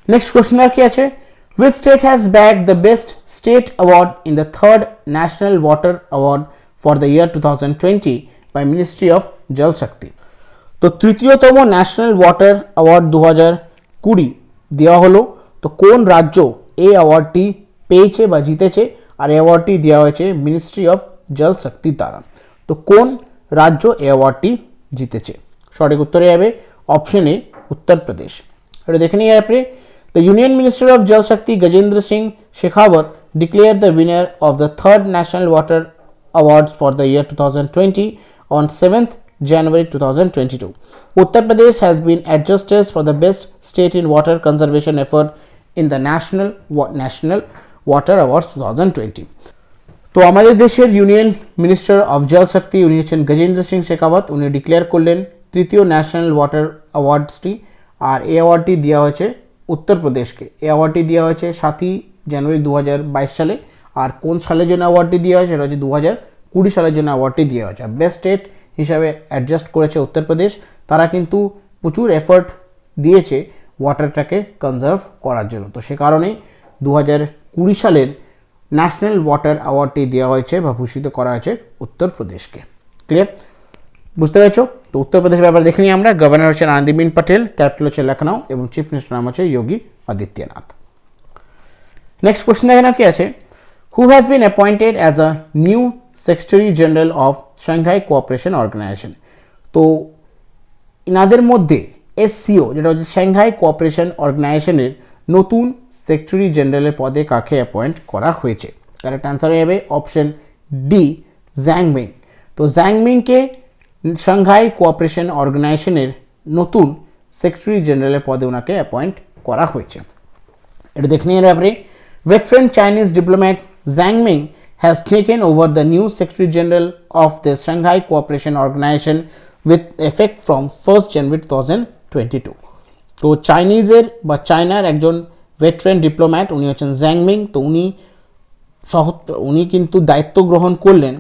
নেক্সট কোশ্চেন আর কি আছে, which state has bagged the best state award in the third National Water Award for the year 2020 by Ministry of Jal Shakti? তো তৃতীয়তম national water award 2020 দেওয়া হলো। তো কোন রাজ্য এই অ্যাওয়ার্ডটি পেয়েছে বা জিতেছে? আর এই অ্যাওয়ার্ডটি দেওয়া হয়েছে মিনিস্ট্রি অফ জল শক্তির দ্বারা। তো কোন রাজ্য এই অ্যাওয়ার্ডটি জিতেছে? সঠিক উত্তরে যাবে অপশন এ, উত্তরপ্রদেশ। এটা দেখে নিয়ে আপনি the union minister of Jal Shakti Gajendra Singh Shekhawat declare the winner of the third national water awards for the year 2020 on 7th January 2022. Uttar Pradesh has been adjudged for the best state in water conservation effort in the National Water Awards 2020. তো আমাদের দেশের union minister of Jal শক্তি উনি হচ্ছেন গজেন্দ্র সিং শেখাওয়াত, উনি declare করলেন তৃতীয় national water অ্যাওয়ার্ডসটি। আর এই অ্যাওয়ার্ডটি দেওয়া হয়েছে উত্তরপ্রদেশকে। এই অ্যাওয়ার্ডটি দেওয়া হয়েছে 7ই জানুয়ারি 2022 সালে। আর কোন সালের জন্য অ্যাওয়ার্ডটি দেওয়া হয়েছে? সেটা হচ্ছে 2020 সালের জন্য অ্যাওয়ার্ডটি দেওয়া হয়েছে। বেস্ট স্টেট হিসাবে অ্যাডজাস্ট করেছে উত্তরপ্রদেশ। তারা কিন্তু প্রচুর এফর্ট দিয়েছে ওয়াটারটাকে কনজার্ভ করার জন্য। তো সে কারণেই 2020 সালের ন্যাশনাল ওয়াটার অ্যাওয়ার্ডটি দেওয়া হয়েছে বা ভূষিত করা হয়েছে উত্তরপ্রদেশকে। ক্লিয়ার? বুঝতে পেরেছো? তো উত্তরপ্রদেশের ব্যাপারে দেখে নিই আমরা। গভর্নর হচ্ছেন আনন্দীবেন পটেল, ক্যাপিটাল হচ্ছে লখনৌ এবং চিফ মিনিস্টার নাম হচ্ছে যোগী আদিত্যনাথ। নেক্সট কোশ্চেন দেখে কি আছে, who has been appointed as a new Secretary General of Shanghai Cooperation Organization? তো ইনাদের মধ্যে SCO যেটা হচ্ছে সাংহাই কোঅপারেশন অর্গানাইজেশনের নতুন সেক্রেটারি জেনারেলের পদে কাকে অ্যাপয়েন্ট করা হয়েছে? কারেক্ট অ্যান্সার হয়ে যাবে অপশন ডি, জ্যাংমিং। তো জ্যাংমিংকে সাংহাই কোঅপারেশন অর্গানাইজেশনের নতুন সেক্রেটারি জেনারেলের পদে ওনাকে অ্যাপয়েন্ট করা হয়েছে। এটা দেখে নিয়ে ব্যাপারে veteran Chinese diplomat Zhang Ming has taken over the new Secretary General of the Shanghai Cooperation Organization with effect from 1st January 2022. তো চাইনিজের বা চায়নার একজন ভেটারেন ডিপ্লোম্যাট উনি হচ্ছেন জ্যাং মিং। তো উনি কিন্তু দায়িত্ব গ্রহণ করলেন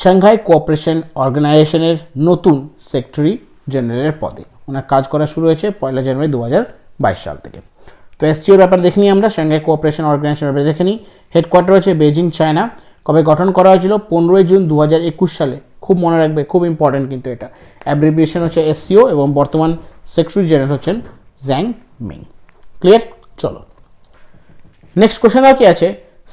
সাংহাই কোঅপারেশন অর্গানাইজেশনের নতুন সেক্রেটারি জেনারেলের পদে। ওনার কাজ করা শুরু হয়েছে 1 জানুয়ারি 2022 সাল থেকে। তো এসসিওর ব্যাপার দেখে নিই আমরা, সাংহাই কোঅপারেশন অর্গানাইজেশন ব্যাপারে দেখে নিই। হেডকোয়ার্টার হচ্ছে বেজিং, চায়না। কবে গঠন করা হয়েছিল? 15 জুন 2021 সালে। খুব মনে রাখবে, খুব ইম্পর্টেন্ট কিন্তু এটা। অ্যাব্রিভিয়েশন হচ্ছে এসসিও এবং বর্তমান সেক্রেটারি জেনারেল হচ্ছেন জ্যাং মিং। ক্লিয়ার? চলো নেক্সট কোশ্চেন আর কি আছে,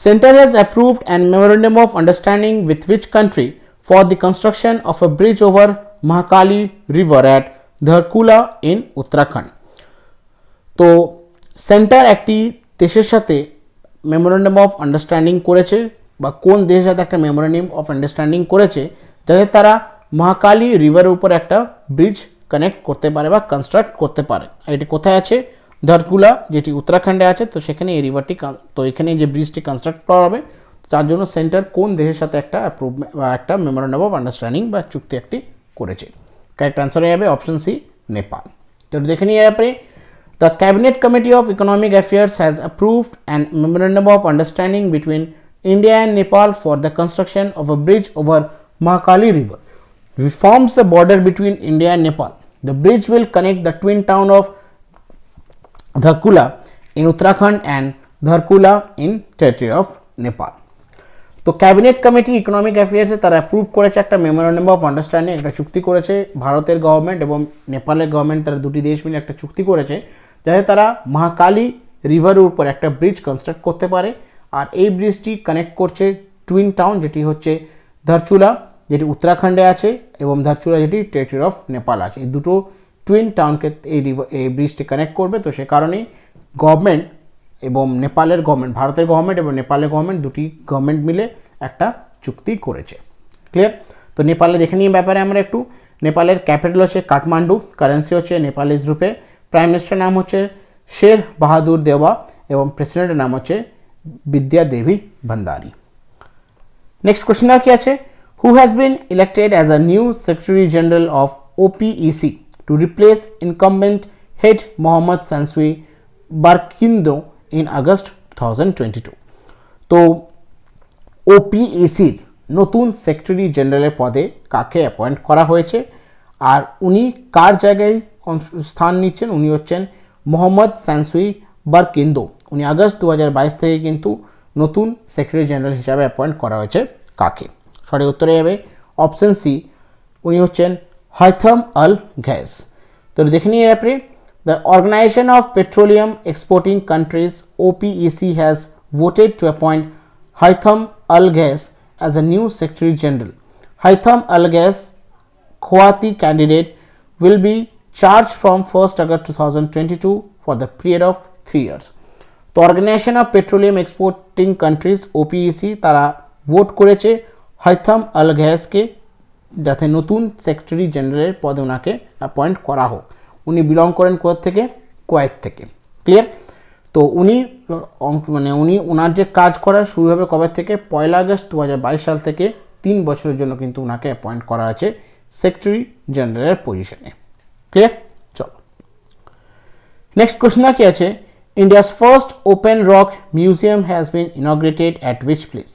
centre has approved an memorandum of understanding with which country for the construction of a bridge over Mahakali river at Dharchula in Uttarakhand? তো সেন্টার একটি দেশের সাথে মেমোরেন্ডাম অফ আন্ডারস্ট্যান্ডিং করেছে বা কোন দেশের সাথে একটা মেমোরেন্ডাম অফ আন্ডারস্ট্যান্ডিং করেছে যাতে তারা মহাকালী রিভারের উপর একটা ব্রিজ কানেক্ট করতে পারে বা কনস্ট্রাক্ট করতে পারে। আর এটি কোথায় আছে? ধরকুলা, যেটি উত্তরাখণ্ডে আছে। তো সেখানে এই রিভারটি, তো এখানে যে ব্রিজটি কনস্ট্রাক্ট করা হবে তার জন্য সেন্টার কোন দেশের সাথে একটা একটা মেমোরেন্ডাম অফ আন্ডারস্ট্যান্ডিং বা চুক্তি একটি করেছে? কারেক্ট অ্যান্সার হয়ে যাবে অপশন সি, নেপাল। তো দেখে নিয়ে পরে the cabinet committee of economic affairs has approved an memorandum of understanding between India and Nepal for the construction of a bridge over Mahakali River, which forms the border between India and Nepal. The bridge will connect the twin town of Dharkula in Uttarakhand and Dharkula in territory of Nepal. তো cabinet committee economic অ্যাফেয়ার্সে তারা approve করেছে একটা memorandum of understanding, একটা চুক্তি করেছে ভারতের government এবং নেপালের গভর্নমেন্ট, তারা দুটি দেশ মিলে একটা চুক্তি করেছে যাতে তারা মহাকালী রিভারের উপর একটা ব্রিজ কনস্ট্রাক্ট করতে পারে। আর এই ব্রিজটি কানেক্ট করছে টুইন টাউন, যেটি হচ্ছে ধারচুলা, যেটি উত্তরাখণ্ডে আছে, এবং ধারচুলা যেটি টেরিটরি অফ নেপাল আছে। এই দুটো টুইন টাউনকে এই ব্রিজটি কানেক্ট করবে। তো সে কারণেই গভর্নমেন্ট এবং নেপালের গভর্নমেন্ট, ভারতের গভর্নমেন্ট এবং নেপালের গভর্নমেন্ট, দুটি গভর্নমেন্ট মিলে একটা চুক্তি করেছে। ক্লিয়ার? তো নেপালে দেখে নিয়ে ব্যাপারে আমরা একটু। নেপালের ক্যাপিটাল হচ্ছে কাঠমান্ডু, কারেন্সি হচ্ছে নেপালিজ রুপে, প্রাইম মিনিস্টার নাম হচ্ছে শের বাহাদুর দেওয়া এবং প্রেসিডেন্টের নাম হচ্ছে বিদ্যা দেবী ভান্ডারী। নেক্সট কোশ্চেন আর কি আছে? Who has been elected as a new secretary general of OPEC to replace incumbent head Mohammad Sanusi Barkindo in August 2022? তো ওপিইসির নতুন সেক্রেটারি জেনারেলের পদে কাকে অ্যাপয়েন্ট করা হয়েছে আর উনি কার জায়গায় স্থান নিচ্ছেন? উনি হচ্ছেন মোহাম্মদ সানসুই বারকিন্দো। উনি আগস্ট 2022 থেকে কিন্তু নতুন সেক্রেটারি জেনারেল হিসাবে অ্যাপয়েন্ট করা হয়েছে। কাকে? সঠিক উত্তরে যাবে অপশন সি, উনি হচ্ছেন হাইথাম আল ঘায়েস। তো দেখে নিয়ে আপনি the organisation of petroleum exporting countries OPEC has voted to appoint Haitham Al Ghais as a new Secretary General. Haitham Al Ghais, Khawati candidate, will be charged from 1st August 2022 for the period of 3 years. তো organisation of petroleum exporting countries OPEC তারা vote করেছে Haitham al ঘায়েসকে যাতে নতুন secretary জেনারেলের পদে ওনাকে appoint করা হোক। উনি বিলং করেন কোথা থেকে? কুয়েত থেকে। ক্লিয়ার? তো উনি ওনার যে কাজ করার শুরু হবে কবে থেকে? 1 আগস্ট 2022 সাল থেকে 3 বছরের জন্য কিন্তু ওনাকে অ্যাপয়েন্ট করা আছে সেক্রেটারি জেনারেলের পজিশনে। ক্লিয়ার? চলো নেক্সট কোশ্চেন কি আছে? India's first open rock museum has been ইনগ্রেটেড at which place?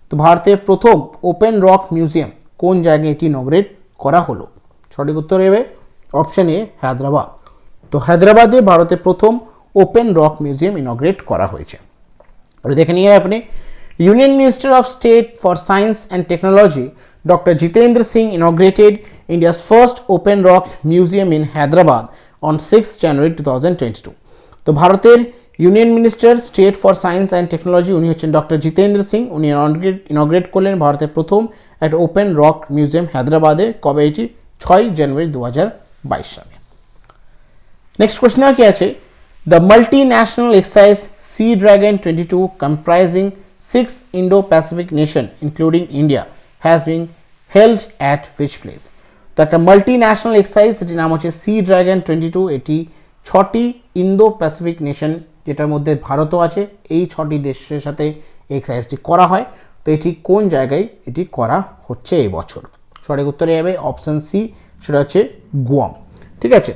তো ভারতের প্রথম ওপেন রক মিউজিয়াম কোন জায়গায় এটি ইনগ্রেট করা হলো? সঠিক উত্তর হবে অপশন এ, হায়দ্রাবাদ। তো হায়দ্রাবাদে ভারতের প্রথম ওপেন রক মিউজিয়াম ইনগ্রেট করা হয়েছে। আর দেখে নিয়ে আপনি union minister of state for science and technology doctor Jitendra Singh ইনগ্রেটেড India's first open rock museum in Hyderabad on 6 জানুয়ারি 2022। তো ভারতের union minister state for science and technology উনি হচ্ছেন ডক্টর জিতেন্দ্র সিং। উনি ইনগ্রেট করলেন ভারতের প্রথম একটা ওপেন রক মিউজিয়াম হায়দ্রাবাদে। কবে? এটি 6 জানুয়ারি 2022 সালে। নেক্সট কোশ্চেন কি আছে? The multinational exercise sea dragon 22 comprising 6 Indo-Pacific nations including India has been held at which place? তো একটা মাল্টিন্যাশনাল এক্সারসাইজ, এটির নাম হচ্ছে সি ড্রাগন 22। এটি 6টি ইন্দো প্যাসিফিক নেশন, যেটার মধ্যে ভারতও আছে, এই 6টি দেশের সাথে এক্সারসাইজটি করা হয়। তো এটি কোন জায়গায় এটি করা হচ্ছে এই বছর? সঠিক উত্তরে যাবে অপশন সি, সেটা হচ্ছে গুয়াম। ঠিক আছে?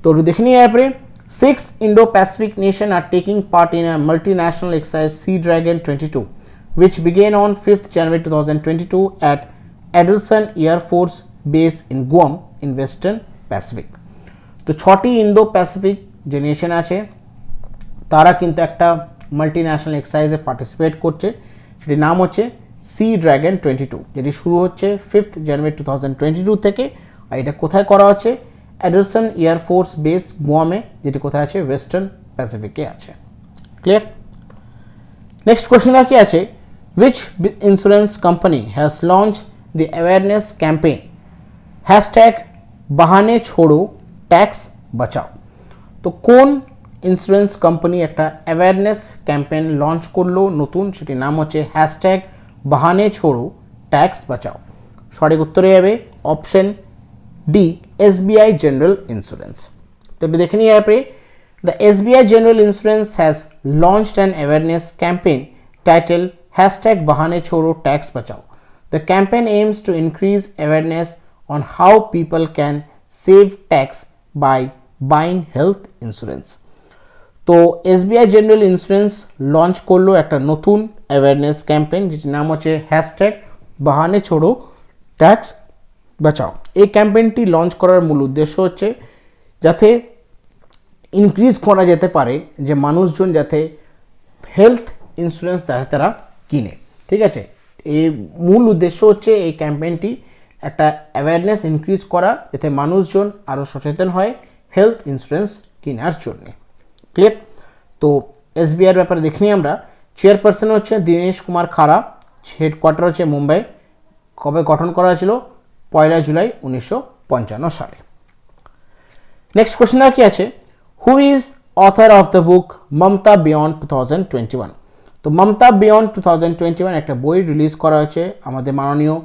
তো দেখে নিয়ে আপনি 6 Indo-Pacific nations are taking part in a multinational exercise Sea Dragon 22, which began on 5th January 2022 at Andersen Air Force Base in Guam in Western Pacific. তো 6টি ইন্দো প্যাসিফিক যে নেশন আছে তারা কিন্তু একটা মাল্টিন্যাশনাল এক্সারসাইজে পার্টিসিপেট করছে, সেটির নাম হচ্ছে সি ড্রাগন 22, যেটি শুরু হচ্ছে 5th জানুয়ারি 2022 থেকে। আর এটা কোথায় করা হচ্ছে? অ্যান্ডারসন এয়ার ফোর্স বেস গুয়ামে, যেটি কোথায় আছে? ওয়েস্টার্ন প্যাসিফিকে আছে। ক্লিয়ার? নেক্সট কোশ্চেন কি আছে? Which insurance company has launch the awareness campaign hashtag Bahane Chhodo tax Bachao? তো কোন ইন্স্যুরেন্স কোম্পানি একটা অ্যাওয়ারনেস ক্যাম্পেইন লঞ্চ করলো নতুন, সেটির নাম হচ্ছে হ্যাশট্যাগ বাহানে ছোড়ো ট্যাক্স বাঁচাও? সঠিক উত্তরে যাবে option D, SBI General Insurance। তো দেখে নিয়ে আপনি the SBI General Insurance has launched an awareness campaign titled #bahane chhoro tax bachao. The campaign aims to increase awareness on how people can save tax by buying health insurance. তো SBI general insurance launch করলো একটা নতুন awareness campaign যেটির নাম হচ্ছে #বাহানে Chhodo tax বাঁচাও। এই ক্যাম্পেইনটি লঞ্চ করার মূল উদ্দেশ্য হচ্ছে যাতে ইনক্রিজ করা যেতে পারে যে মানুষজন যাতে হেলথ ইন্স্যুরেন্স তারা কিনে, ঠিক আছে। এই মূল উদ্দেশ্য হচ্ছে এই ক্যাম্পেইনটি একটা অ্যাওয়ারনেস ইনক্রিজ করা যাতে মানুষজন আরও সচেতন হয় হেলথ ইন্স্যুরেন্স কেনার জন্যে। ক্লিয়ার? তো SBIর ব্যাপারে দেখিনি আমরা। চেয়ারপারসন হচ্ছে দীনেশ কুমার খাড়া, হেডকোয়ার্টার হচ্ছে মুম্বাই। কবে গঠন করা হয়েছিল? 1 জুলাই 1955 সালে। নেক্সট কোশ্চেন কি আছে, who is author of the book Mamata beyond 2021? তো মমতা বিয়ন্ড 2021 একটা বই রিলিজ করা হয়েছে আমাদের মাননীয়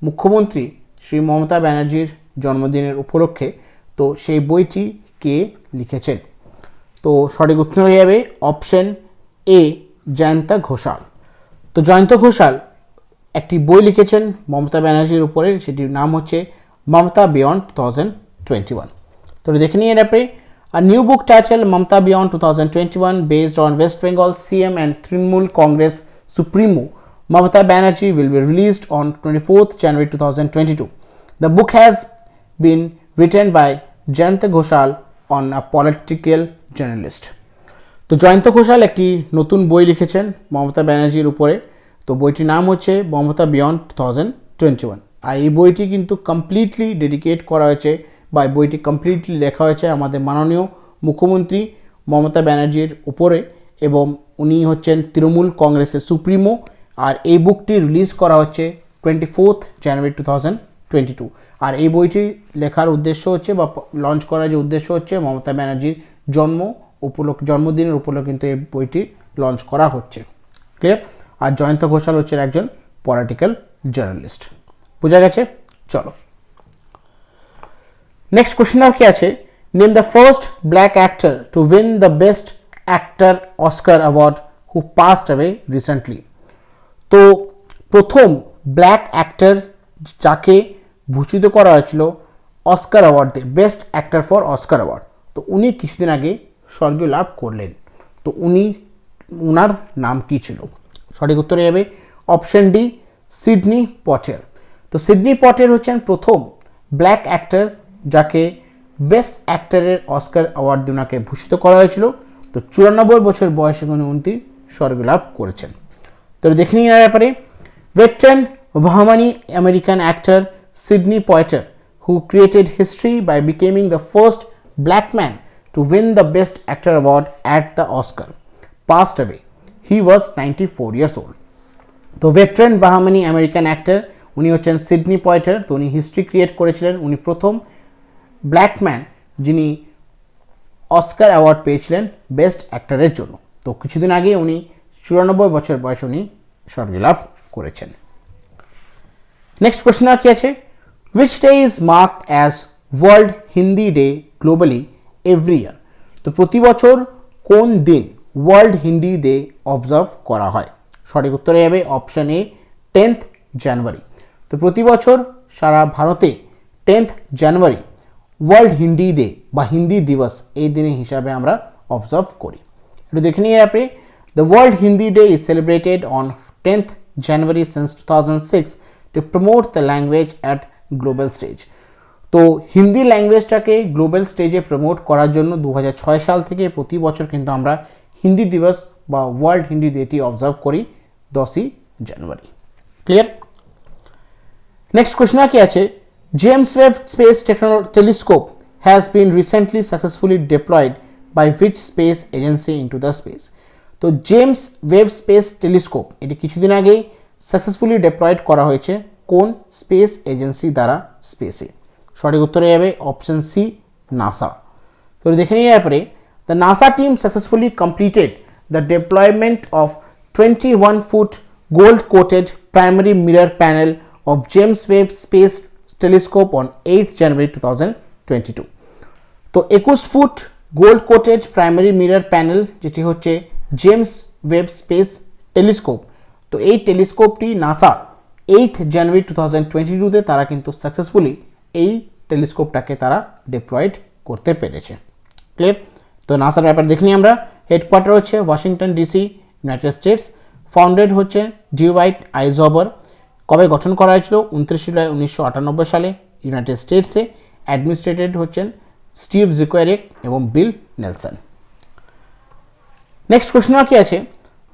মুখ্যমন্ত্রী শ্রী মমতা ব্যানার্জির জন্মদিনের উপলক্ষে। তো সেই বইটি কে লিখেছেন? তো সঠিক উত্তর হয়ে যাবে অপশন এ, জয়ন্তা ঘোষাল। তো জয়ন্ত ঘোষাল একটি বই লিখেছেন মমতা ব্যানার্জির উপরে, সেটির নাম হচ্ছে মমতা বিয়ন্ড 2021। তো দেখে নিয়ে এরপরে A new book titled Mamata Beyond 2021 based on West Bengal CM and Trinamool Congress Supremo Mamata Banerjee will be released on 24th January 2022. The book has been written by Jayanta Ghoshal on a political journalist. তো জয়ন্ত ঘোষাল একটি নতুন বই লিখেছেন মমতা ব্যানার্জির উপরে। তো বইটির নাম হচ্ছে মমতা বিয়ন্ড 2021। আর এই বইটি কিন্তু কমপ্লিটলি ডেডিকেট করা হয়েছে বা বইটি কমপ্লিটলি লেখা হয়েছে আমাদের মাননীয় মুখ্যমন্ত্রী মমতা ব্যানার্জির উপরে, এবং উনি হচ্ছেন তৃণমূল কংগ্রেসের সুপ্রিমো। আর এই বুকটি রিলিজ করা হচ্ছে 24th জানুয়ারি 2022। আর এই বইটি লেখার উদ্দেশ্য হচ্ছে বা লঞ্চ করার যে উদ্দেশ্য হচ্ছে মমতা ব্যানার্জির জন্মদিনের উপলক্ষে কিন্তু এই বইটি লঞ্চ করা হচ্ছে। ক্লিয়ার? আর জয়ন্ত ঘোষাল হচ্ছেন একজন পলিটিক্যাল জার্নালিস্ট। বোঝা গেছে? চলো নেক্সট কোশ্চেন আর কি আছে, name the first black actor to win the best actor Oscar award who passed away recently. তো প্রথম ব্ল্যাক অ্যাক্টর যাকে ভূষিত করা হয়েছিল অস্কার অ্যাওয়ার্ড দিয়ে, best actor for Oscar award, তো উনি কিছুদিন আগে স্বর্গীয় লাভ করলেন। তো উনার নাম কি ছিল? সঠিক উত্তরে যাবে অপশন ডি, সিডনি পটের। তো সিডনি পটের হচ্ছেন প্রথম ব্ল্যাক অ্যাক্টর যাকে বেস্ট অ্যাক্টরের অস্কার অ্যাওয়ার্ড দিয়ে ওনাকে ভূষিত করা হয়েছিল। তো 94 বছর বয়সে উনি স্বর্গীয় লাভ করেছেন। তো দেখে নিন ব্যাপারে, veteran Bahmani American actor Sidney Poitier, who created history by becoming the first black man to win the Best Actor award at the Oscar, passed away. He was 94 years old. তো veteran Bahmani American actor উনি হচ্ছেন Sydney পয়েটার। তো উনি history create করেছিলেন, উনি প্রথম black man যিনি Oscar award পেয়েছিলেন বেস্ট অ্যাক্টরের জন্য। তো কিছুদিন আগে উনি 94 বছর বয়সে উনি স্বর্গীয় লাভ করেছেন। নেক্সট কোশ্চেন আর কি আছে, which day is marked as world Hindi day globally every year? তো প্রতি বছর কোন দিন ওয়ার্ল্ড হিন্দি ডে অবজার্ভ করা হয়? সঠিক উত্তরে যাবে অপশন এ, 10th জানুয়ারি। তো প্রতি বছর সারা ভারতে 10th জানুয়ারি ওয়ার্ল্ড হিন্দি ডে বা হিন্দি দিবস এই দিনের হিসাবে আমরা অবজার্ভ করি। একটু দেখে নিয়ে আপনি, the world Hindi day is celebrated on 10th January since 2006 to promote the language at global stage. তো হিন্দি ল্যাঙ্গুয়েজটাকে গ্লোবাল স্টেজে প্রমোট করার জন্য 2006 সাল থেকে প্রতি বছর কিন্তু আমরা হিন্দি দিবস বা ওয়ার্ল্ড হিন্দি ডেটি অবজার্ভ করি 10ই জানুয়ারি। ক্লিয়ার? নেক্সট কোশ্চেন কি আছে, James Webb Space Telescope has been recently successfully deployed by which space agency into the space? তো জেমস ওয়েব স্পেস টেলিস্কোপ এটি কিছুদিন আগেই সাকসেসফুলি ডিপ্লয়েড করা হয়েছে কোন স্পেস এজেন্সি দ্বারা স্পেসে? সঠিক উত্তরে যাবে অপশন সি, নাসা। তো দেখে নিয়ে পরে, the NASA team successfully completed the deployment of 21-foot gold coated primary mirror panel of James Webb Space Telescope on 8th January 2022. তো 21 foot gold coated primary mirror panel যেটি হচ্ছে James Webb space telescope তো এই টেলিস্কোপটি NASA 8 জানুয়ারি 2022-তে তারা কিন্তু successfully এই টেলিস্কোপটাকে তারা diploid করতে পেরেছে। ক্লিয়ার? তো নাসার ব্যাপারে দেখি আমরা। হেডকোয়ার্টার হচ্ছে Washington DC, United states. Founded হচ্ছে ডিওয়াইট আইজোবার। কবে গঠন করা হয়েছিল? 29 জুলাই 1998 সালে ইউনাইটেড স্টেটসে। অ্যাডমিনিস্ট্রেটেড হচ্ছেন স্টিভ জিকোয়ারেক এবং বিল নেলসন। নেক্সট কোশ্চেন কি আছে,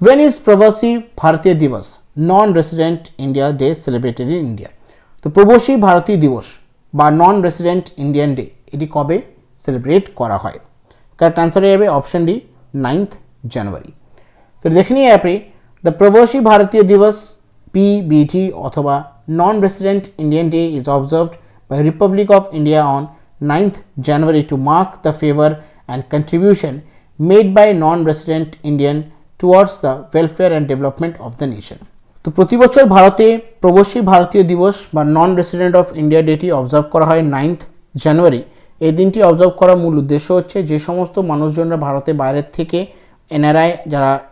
when is প্রবাসী ভারতীয় দিবস non resident India day celebrated in India? তো প্রবাসী ভারতীয় দিবস বা নন রেসিডেন্ট ইন্ডিয়ান ডে এটি কবে সেলিব্রেট করা হয়? কারেক্ট আনসার হয়ে যাবে অপশন ডি, 9 জানুয়ারি। তো দেখে নিয়ে আপনি দ্য প্রবাসী ভারতীয় দিবস পিবিটি অথবা non resident Indian day is observed by republic of India on 9th January to mark the favor and contribution made by non-resident Indian towards the welfare and development of the nation. তো প্রতি বছর ভারতে প্রবাসী ভারতীয় দিবস বা non resident of India ডেটি observe করা হয় 9th জানুয়ারি। এই দিনটি অবজার্ভ করার মূল উদ্দেশ্য হচ্ছে যে সমস্ত মানুষজনরা ভারতে বাইরের থেকে এনআরআই,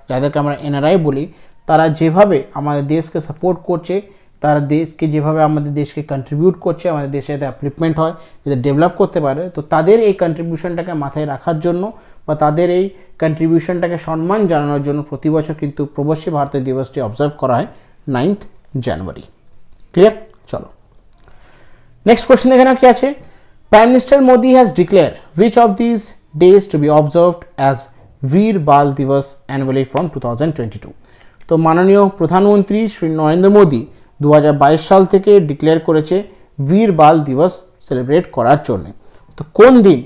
যাদেরকে আমরা এনআরআই বলি, তারা যেভাবে আমাদের দেশকে সাপোর্ট করছে, তারা দেশকে যেভাবে আমাদের দেশকে কন্ট্রিবিউট করছে, আমাদের দেশে যাতে আপলিফমেন্ট হয়, যাতে ডেভেলপ করতে পারে, তো তাদের এই কন্ট্রিবিউশনটাকে মাথায় রাখার জন্য বা তাদের এই কন্ট্রিবিউশনটাকে সম্মান জানানোর জন্য প্রতি বছর কিন্তু প্রবাসী ভারতীয় দিবসটি অবজার্ভ করা হয় 9th জানুয়ারি। ক্লিয়ার? চলো নেক্সট কোশ্চেন এখানে কি আছে, prime minister Modi has declare which of this days to be observed as Veer Baal দিবস অ্যানুয়ালি ফ্রম 2022? তো মাননীয় প্রধানমন্ত্রী শ্রী নরেন্দ্র মোদী 2022 সাল থেকে ডিক্লেয়ার করেছে বীর বাল দিবস সেলিব্রেট করার জন্য। তো কোন দিন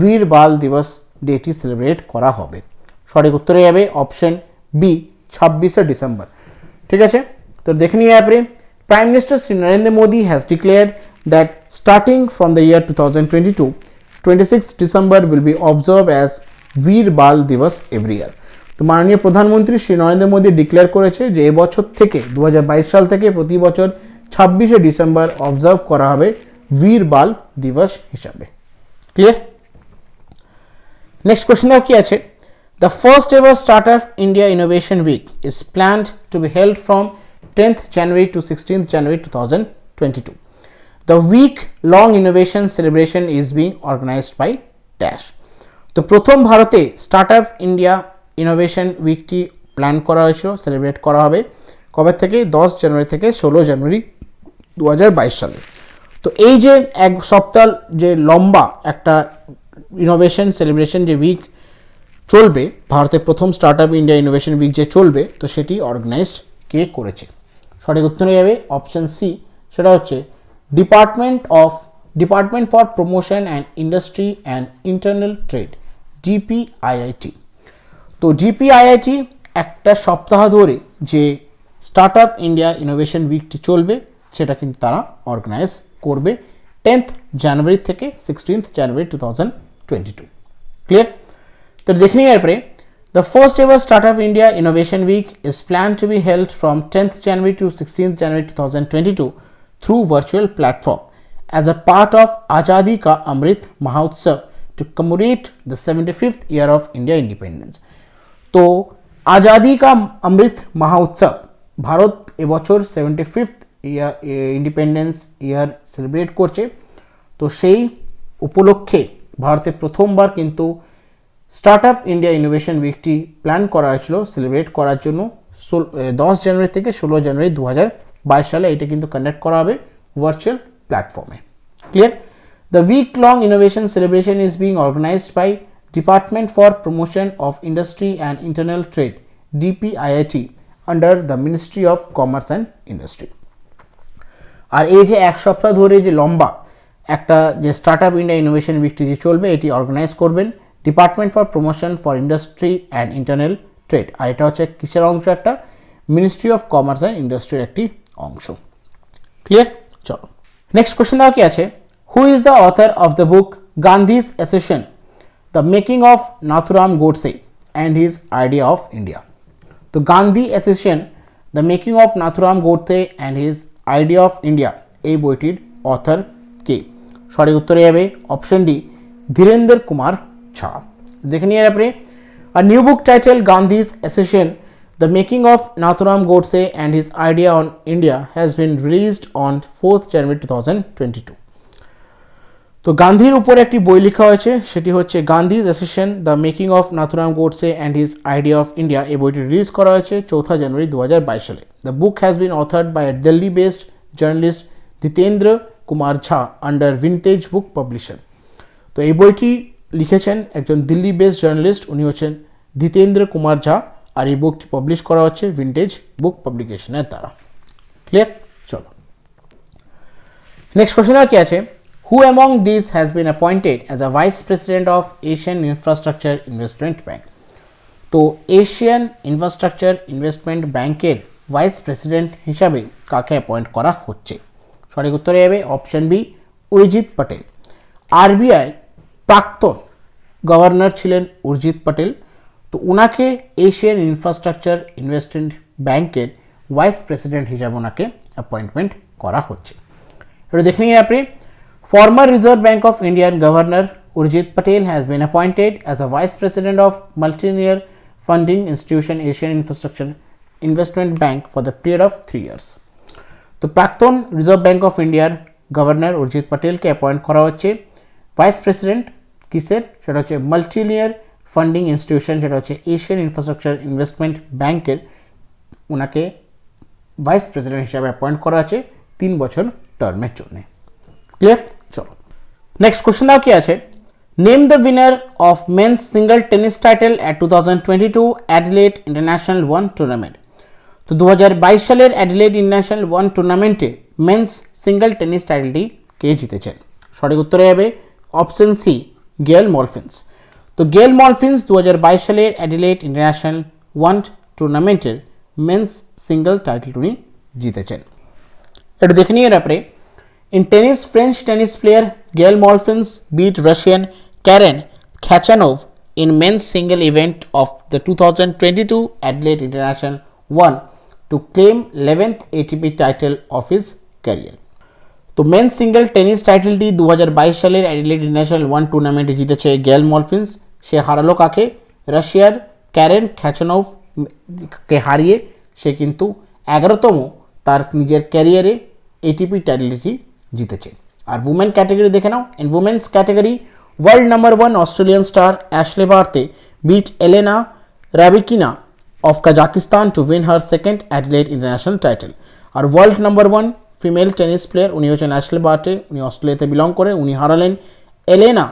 বীর বাল দিবস ডেটি সেলিব্রেট করা হবে? সঠিক উত্তরে যাবে অপশন বি, 26শে ডিসেম্বর। ঠিক আছে, তো দেখে নিয়ে আপনি prime minister Shri Narendra Modi has declared that starting from the year 2022, 26 December will be observe as Veer Baal দিবস এভরি ইয়ার। তো মাননীয় প্রধানমন্ত্রী শ্রী নরেন্দ্র মোদী ডিক্লেয়ার করেছে যে এবছর থেকে 2022 সাল থেকে প্রতি বছর 26শে ডিসেম্বর অবজার্ভ করা হবে বীর বাল দিবস হিসাবে। ক্লিয়ার? নেক্সট কোশ্চেন কি আছে, the first ever startup India innovation week is planned to be held from 10th January to 16th January 2022. The week-long innovation celebration is being organized by Dash. তো প্রথম ভারতে স্টার্টআপ ইন্ডিয়া ইনোভেশন উইকটি প্ল্যান করা হয়েছিল, celebrate করা হবে কবে থেকে? 10 জানুয়ারি থেকে 16 জানুয়ারি 2022 সালে। তো এই যে এক সপ্তাহ যে লম্বা একটা ইনোভেশন সেলিব্রেশন যে উইক চলবে, ভারতের প্রথম স্টার্টআপ ইন্ডিয়া ইনোভেশন উইক যে চলবে, তো সেটি অর্গানাইজড কে করেছে? সঠিক উত্তর হয়ে যাবে অপশন সি, সেটা হচ্ছে department for promotion and industry and internal trade, DPIIT. তো ডিপিআইআইটি একটা সপ্তাহ ধরে যে স্টার্টআপ ইন্ডিয়া ইনোভেশন উইকটি চলবে সেটা কিন্তু তারা অর্গানাইজ করবে 10th জানুয়ারি থেকে 16th জানুয়ারি 2022। ক্লিয়ার? তো দেখে নিয়ে এরপরে the first ever Startup India Innovation Week is planned to be held from 10th January to 16th January 2022 through virtual platform as a part of Azadi Ka Amrit Mahotsav to commemorate the 75th year of India independence. তো আজাদি কা অমৃত মহোৎসব, ভারত এবছর 75th ইয়ার independence year celebrate করছে। তো সেই উপলক্ষে ভারতে প্রথমবার কিন্তু স্টার্টআপ ইন্ডিয়া ইনোভেশন উইকটি প্ল্যান করা হয়েছিল সেলিব্রেট করার জন্য 10 জানুয়ারি থেকে 16 জানুয়ারি 2022 সালে। এটা কিন্তু কন্ডাক্ট করা হবে ভার্চুয়াল প্ল্যাটফর্মে। Clear? The week long innovation celebration is being organised by department for promotion of industry and internal trade, DPIIT, under the ministry of commerce and industry. আর এই যে এক সপ্তাহ ধরে যে লম্বা একটা যে স্টার্টআপ ইন্ডিয়া ইনোভেশন উইকটি যে চলবে, এটি অর্গানাইজ করবেন department for promotion for industry and internal trade. আর এটা হচ্ছে কিসের অংশ? একটা মিনিস্ট্রি অফ কমার্স অ্যান্ড ইন্ডাস্ট্রির একটি অংশ। ক্লিয়ার? চলো নেক্সট কোশ্চেন দেওয়া কি আছে, who is the author of the book Gandhi's assassin, the making of Nathuram Godse and his idea of India? তো Gandhi assassin, the making of Nathuram Godse and his idea of India, এই বইটির অথর কে? সঠিক উত্তরে যাবে অপশন ডি, ধীরেন্দ্র কুমার ঝা। দেখে নিয়ে আপনি, a new book titled Gandhi's Accession, The Making of Nathuram Godse and His Idea on India has been released on 4th January 2022. তো গান্ধীর উপর একটি বই লেখা হয়েছে, সেটি হচ্ছে Gandhi assassin the making of Nathuram Godse and his idea of India. এই বইটি রিলিজ করা হয়েছে 4 জানুয়ারি 2022 সালে। The book has been authored by a Delhi based journalist Jitendra Kumar Jha under vintage book publisher. তো এই বইটি লিখেছেন একজন দিল্লি বেসড জার্নালিস্ট, উনি হচ্ছেন জিতেন্দ্র কুমার ঝা, আর এই বুকটি পাবলিশ করা হচ্ছে ভিনটেজ বুক পাবলিকেশনের দ্বারা। ক্লিয়ার? চলো নেক্সট কোশ্চেন আর কি আছে, who among this has been appointed as a vice president of Asian infrastructure investment bank. তো এশিয়ান ইনফ্রাস্ট্রাকচার ইনভেস্টমেন্ট ব্যাংকের ভাইস প্রেসিডেন্ট হিসাবে কাকে অ্যাপয়েন্ট করা হচ্ছে? সঠিক উত্তরে যাবে option B, Urjit Patel. RBI প্রাক্তন গভর্নর ছিলেন উর্জিত পটেল, তো ওনাকে এশিয়ান ইনফ্রাস্ট্রাকচার ইনভেস্টমেন্ট ব্যাংকের ভাইস প্রেসিডেন্ট হিসাবে ওনাকে অ্যাপয়েন্টমেন্ট করা হচ্ছে। এটা দেখে নিয়ে আপনি, former reserve bank of Indian governor Urjit Patel has been appointed as a vice president of multilateral funding institution Asian infrastructure investment bank for the period of 3 years। তো প্রাক্তন রিজার্ভ ব্যাংক অফ ইন্ডিয়ার গভর্নর উর্জিত পটেলকে অ্যাপয়েন্ট করা হচ্ছে vice president কিসের? সেটা হচ্ছে মাল্টিনিয়ার funding institution, যেটা হচ্ছে এশিয়ান ইনফ্রাস্ট্রাকচার ইনভেস্টমেন্ট ব্যাংকের, ওনাকে ভাইস প্রেসিডেন্ট হিসাবে অ্যাপয়েন্ট করা আছে 3 বছর টার্মের জন্য। ক্লিয়ার? চলো নেক্সট কোশ্চেন দাও কি আছে, name the winner of men's single tennis title at 2022 Adelaide international one tournament. তো 2022 সালের অ্যাডিলেড ইন্টারন্যাশনাল ওয়ান টুর্নামেন্টে মেন্স সিঙ্গল টেনিস টাইটেলটি কে জিতেছেন? সঠিক উত্তরে যাবে অপশন সি, গেল মলফিন্স। তো গেল মলফিন্স 2022 সালের অ্যাডিলেড ইন্টারন্যাশনাল ওয়ান টুর্নামেন্টের মেন্স সিঙ্গল টাইটেল উনি জিতেছেন। একটু দেখে নিয়ে আপনি, in tennis French tennis player Gael Monfils beat Russian Karen Khachanov in men's single event of the 2022 Adelaide international one to claim 11th ATP title of his career. তো men's single tennis টাইটেলটি 2022 সালের Adelaide international one টুর্নামেন্টে জিতেছে গেল মলফিন্স। সে হারালো কাকে? রাশিয়ার Karen খ্যাচানোভকে হারিয়ে সে কিন্তু 11তম তার নিজের ক্যারিয়ারে ATP টাইটেলটি জিতেছে। আর উমেন ক্যাটাগরি দেখে নাও, in women's category world number 1 Australian star Ashleigh Barty beat Elena Rybakina of Kazakhstan to win her second Adelaide international title. আর world number 1 female tennis player উনি হচ্ছেন অ্যাশলে বার্টে, উনি অস্ট্রেলিয়াতে বিলং করে, উনি হারালেন এলেনা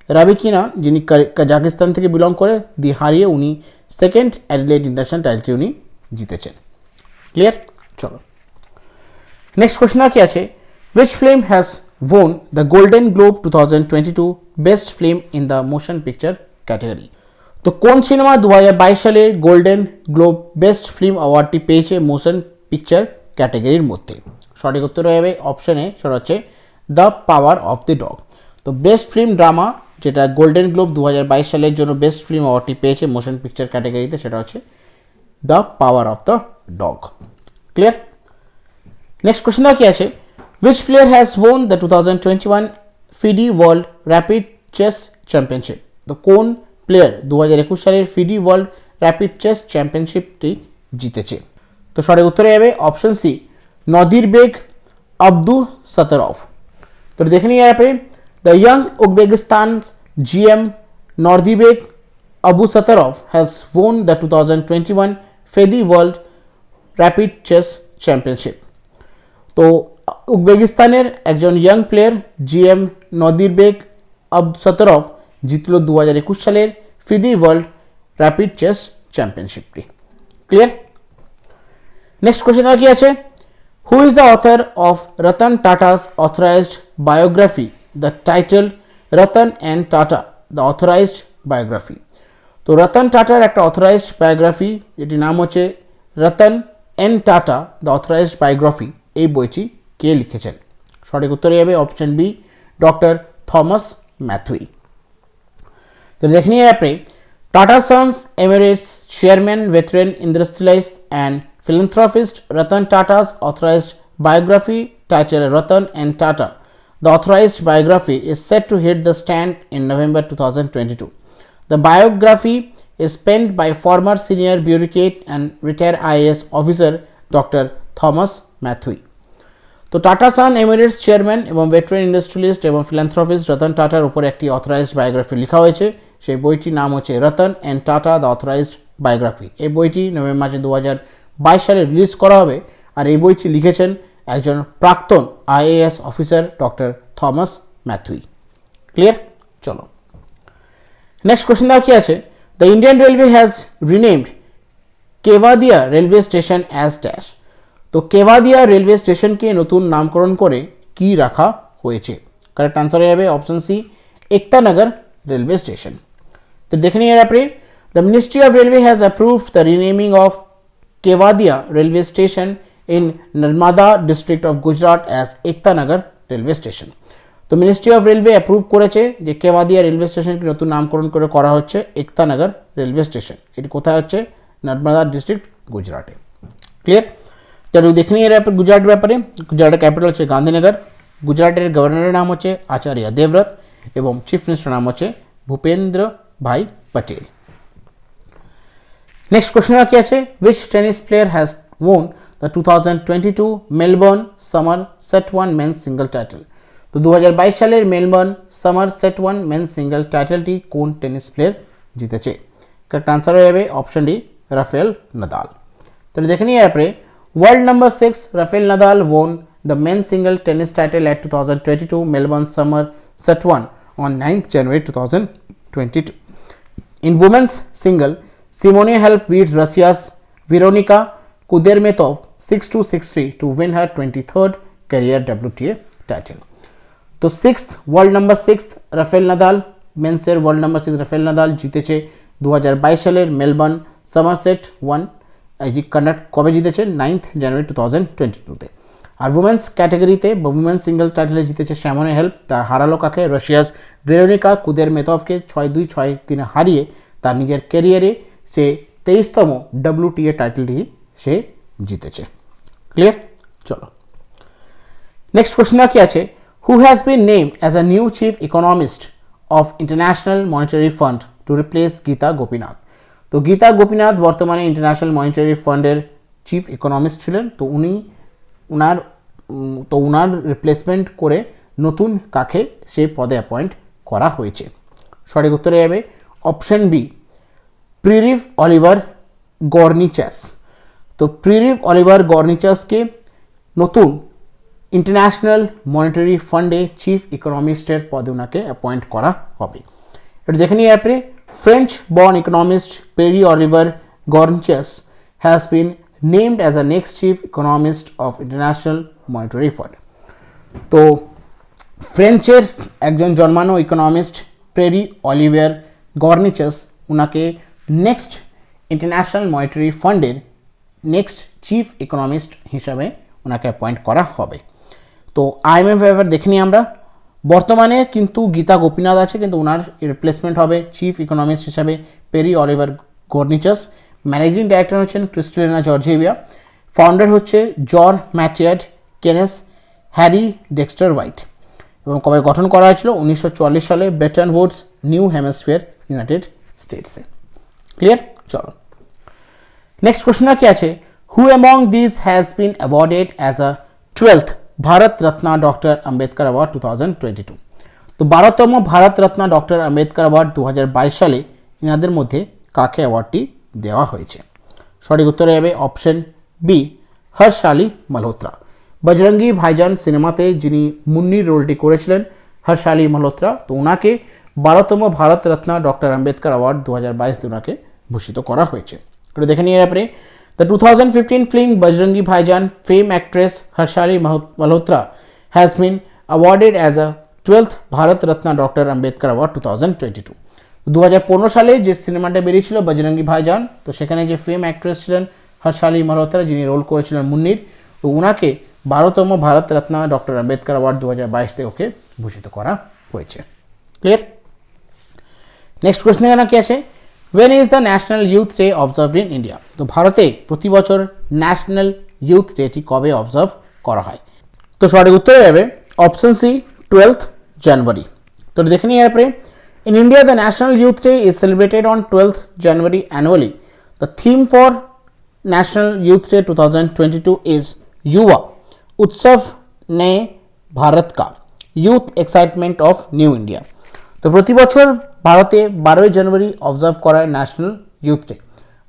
রাবিকিনা যিনি কাজাকিস্তান থেকে বিলং করে, দিয়ে হারিয়ে উনি সেকেন্ড অ্যাডিলেড ইন্টারন্যাশনাল টাইটেলটি উনি জিতেছেন। ক্লিয়ার? চলো নেক্সট কোশ্চেন আর কি আছে, which film has won the Golden Globe 2022 Best Film in the Motion Picture category? তো কোন সিনেমা 2022 সালের গোল্ডেন গ্লোব বেস্ট ফিল্ম অ্যাওয়ার্ডটি পেয়েছে মোশন পিকচার ক্যাটাগরির মধ্যে? সঠিক উত্তর হবে অপশন এ, সেটা হচ্ছে the power of the dog. তো বেস্ট ফিল্ম ড্রামা যেটা গোল্ডেন গ্লোব 2022 সালের জন্য বেস্ট ফিল্ম অ্যাওয়ার্ডটি পেয়েছে মোশন পিকচার ক্যাটাগরিতে, সেটা হচ্ছে the power of the dog. Clear? Next question কি আছে, which player has won the 2021 FIDE World Rapid Chess Championship? তো কোন প্লেয়ার 2021 সালের ফিডি ওয়ার্ল্ড র্যাপিড চেস চ্যাম্পিয়নশিপটি জিতেছে? তো সঠিক উত্তরে যাবে অপশন সি, নদিরবেগ আবদুসাতারভ। তো দেখে নিয়ে আপনি, the young Uzbekistan GM Nodirbek Abdusattorov has won the 2021 FIDE World Rapid Chess Championship। তো উজবেকিস্তানের একজন young player GM Nodirbek Abdusattorov জিতল 2021 সালের ফিডি ওয়ার্ল্ড র্যাপিড চেস চ্যাম্পিয়নশিপটি। ক্লিয়ার? নেক্সট কোশ্চেন আর কি আছে, who is the author of Ratan Tata's authorised biography? The title Ratan and Tata the authorised biography. তো রতন টাটার একটা অথরাইজড বায়োগ্রাফি, যেটির নাম হচ্ছে Ratan and Tata the authorised biography, এই বইটি কে লিখেছেন? সঠিক উত্তরে যাবে option B, doctor Thomas Mathew. তো দেখে নিয়ে আপনি, tata sons Emirates chairman veteran industrialist and philanthropist Ratan Tata's authorized biography titled Ratan and Tata. The authorized biography is set to hit the stand in November 2022. The biography is penned by former senior bureaucrat and retired IAS officer Dr. Thomas Mathew. তো tata সান Emirates chairman এবং veteran industrialist এবং philanthropist Ratan টাটার উপর একটি authorised biography লেখা হয়েছে। সেই বইটির নাম হচ্ছে Ratan and tata the authorised biography. এই বইটি নভেম্বর মাসে 2022 সালে রিলিজ করা হবে। আর এই বইটি লিখেছেন একজন প্রাক্তন IAS officer doctor Thomas Mathew. Clear? চলো নেক্সট কোশ্চেন দেওয়া কি আছে, the Indian railway has renamed Kevadia railway station as dash. তো কেভাদিয়া রেলওয়ে স্টেশনকে নতুন নামকরণ করে কি রাখা হয়েছে? কারেক্ট আনসার হয়ে যাবে option C, Ektanagar railway station. তো দেখে নিয়ে আপনি, the ministry of railway has approved the renaming of Kevadia railway station in Narmada district of Gujarat as Ektanagar railway station. তো মিনিস্ট্রি অফ রেলওয়ে অ্যাপ্রুভ করেছে যে কেভাদিয়া রেলওয়ে স্টেশনকে নতুন নামকরণ করে করা হচ্ছে একতানগর রেলওয়ে স্টেশন। এটি কোথায় হচ্ছে? নর্মাদা ডিস্ট্রিক্ট গুজরাটে। ক্লিয়ার? চলো দেখে নিয়ে গুজরাটের ব্যাপারে। গুজরাটের ক্যাপিটাল হচ্ছে গান্ধীনগর। গুজরাটের গভর্নরের নাম হচ্ছে আচার্য দেবব্রত এবং চিফ মিনিস্টার নাম হচ্ছে ভূপেন্দ্র ভাই পটেল। নেক্সট কোশ্চেন কি আছে, which tennis player has won the 2022 Melbourne summer set 1 men's single title? তো 2022 সালের Melbourne summer set 1 men's single টাইটেলটি কোন টেনিস প্লেয়ার জিতেছে? কারেক্ট আনসার হয়ে যাবে অপশন ডি, রাফেল নাদাল। তাহলে দেখে নিয়ে আপনি, world number 6 Rafael Nadal won the men's single tennis title at 2022 Melbourne Summer Set 1 on 9th January 2022. In women's single, Simone Halep beat Russia's Veronika Kudermetov 6-2, 6-3 to win her 23rd career WTA title. তো world number 6 Rafael Nadal, men's world number 6 Rafael Nadal জিতেছে 2022 সালের Melbourne summer set 1 conduct কবে জিতেছে? 9th জানুয়ারি 2022-তে। আর women's ক্যাটাগরিতে বা women's single টাইটেলে জিতেছে স্যামনে help. তা হারালো কাকে? রাশিয়াস ভেরোনিকা কুদেরমেতভকে 6-2, 6-3 হারিয়ে তার নিজের ক্যারিয়ারে সে 23তম WTA টাইটেলটি সে জিতেছে। ক্লিয়ার? চলো নেক্সট কোশ্চেন কি আছে, who has bin named as a new chief economist of international monetary fund to replace Gita Gopinath? তো গীতা গোপীনাথ বর্তমানে ইন্টারন্যাশনাল মনিটারি ফান্ডের চিফ ইকোনমিস্ট ছিলেন। তো উনার রিপ্লেসমেন্ট করে নতুন কাকে সেই পদে অ্যাপয়েন্ট করা হয়েছে? সঠিক উত্তরে যাবে অপশন বি, প্রিরিভ অলিভার গর্নিচাস। তো প্রিরিভ অলিভার গর্নিচাসকে নতুন ইন্টারন্যাশনাল মনিটারি ফান্ডে চিফ ইকোনমিস্টের পদে ওনাকে অ্যাপয়েন্ট করা হবে। এটা দেখে নিয়ে আপনি, French-born economist Perry Oliver Gornichas has been named as the next chief economist of International Monetary Fund. তো ফ্রেঞ্চের একজন জন্মানো ইকোনমিস্ট পেরি অলিভার গর্নিচাস ওনাকে নেক্সট ইন্টারন্যাশনাল মনিটারি ফান্ডের নেক্সট চিফ ইকোনমিস্ট হিসাবে ওনাকে অ্যাপয়েন্ট করা হবে। তো IMF এবার দেখে নিই আমরা। বর্তমানে কিন্তু গীতা গোপীনাথ আছে, কিন্তু ওনার রিপ্লেসমেন্ট হবে চিফ ইকোনমিস্ট হিসাবে Pierre Olivier Gourinchas. Managing director হচ্ছেন ক্রিস্টালিনা জর্জিভিয়া। ফাউন্ডার হচ্ছে John Maynard Keynes Harry Dexter White. এবং কবে গঠন করা হয়েছিল? 1944 সালে Bretton Woods, New Hampshire, United স্টেটসে। ক্লিয়ার? চলো নেক্সট কোশ্চেন কি আছে, who among this has been awarded as a 12th Bharat Ratna doctor Ambedkar award 2022? তো 12তম ভারত রত্ন ডক্টর আম্বেদকর অ্যাওয়ার্ড 2022 সালে ইনাদের মধ্যে কাকে অ্যাওয়ার্ডটি দেওয়া হয়েছে? সঠিক উত্তরে যাবে অপশন বি, হর্ষালি মালহোত্রা। বজরঙ্গি ভাইজান সিনেমাতে যিনি মুন্নির রোলটি করেছিলেন হর্ষালি মালহোত্রা, তো ওনাকে 12তম ভারত রত্ন ডক্টর আম্বেদকর অ্যাওয়ার্ড 2022 ওনাকে ভূষিত করা হয়েছে। এটা দেখে নিয়ে আপনি, The 2015 film Bajrangi Bhaijaan fame actress Harshali Malhotra has been awarded as a 12th Bharat Ratna Dr. Ambedkar Award 2022. 2015 সালে যে সিনেমাটা বেরিয়েছিল বজরঙ্গি ভাইজান, তো সেখানে যে ফেম অ্যাক্ট্রেস ছিলেন হর্ষালি মালহোত্রা, যিনি রোল করেছিলেন মুন্নির, তো ওনাকে 12তম ভারত রত্ন ডক্টর আম্বেদকর অ্যাওয়ার্ড 2022-তে ওকে ভূষিত করা হয়েছে। ক্লিয়ার? নেক্সট কোশ্চেন এখানে কি আছে, When is the National Youth Day observed in India? তো ভারতে প্রতি বছর ন্যাশনাল ইউথ ডেটি কবে অবজার্ভ করা হয়? তো সঠিক উত্তর যাবে অপশন সি, 12th জানুয়ারি। তো দেখে নিয়ে এরপরে In India, the National Youth Day is celebrated on 12th January annually. The theme for National Youth Day 2022 is Yuva Utsav Naye Bharat Ka Youth Excitement of New India. তো প্রতি বছর ভারতে 12ই জানুয়ারি observe করা national youth day.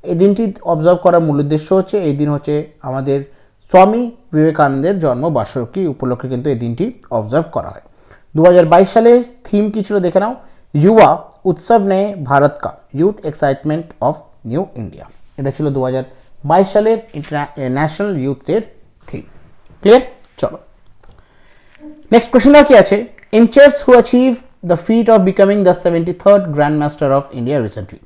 এই দিনটি observe করার মূল উদ্দেশ্য হচ্ছে এই দিন হচ্ছে আমাদের স্বামী বিবেকানন্দের জন্মবার্ষিকী উপলক্ষে কিন্তু এই দিনটি অবজার্ভ করা হয়। 2022 সালের থিম কি ছিল দেখে নাও, युवा उत्सव ने भारत का youth excitement of new India. এটা ছিল 2022 সালের national youth day theme. Clear? চলো নেক্সট কোশ্চেন কি আছে, in chess who achieve the feat of becoming the 73rd grand master of India recently.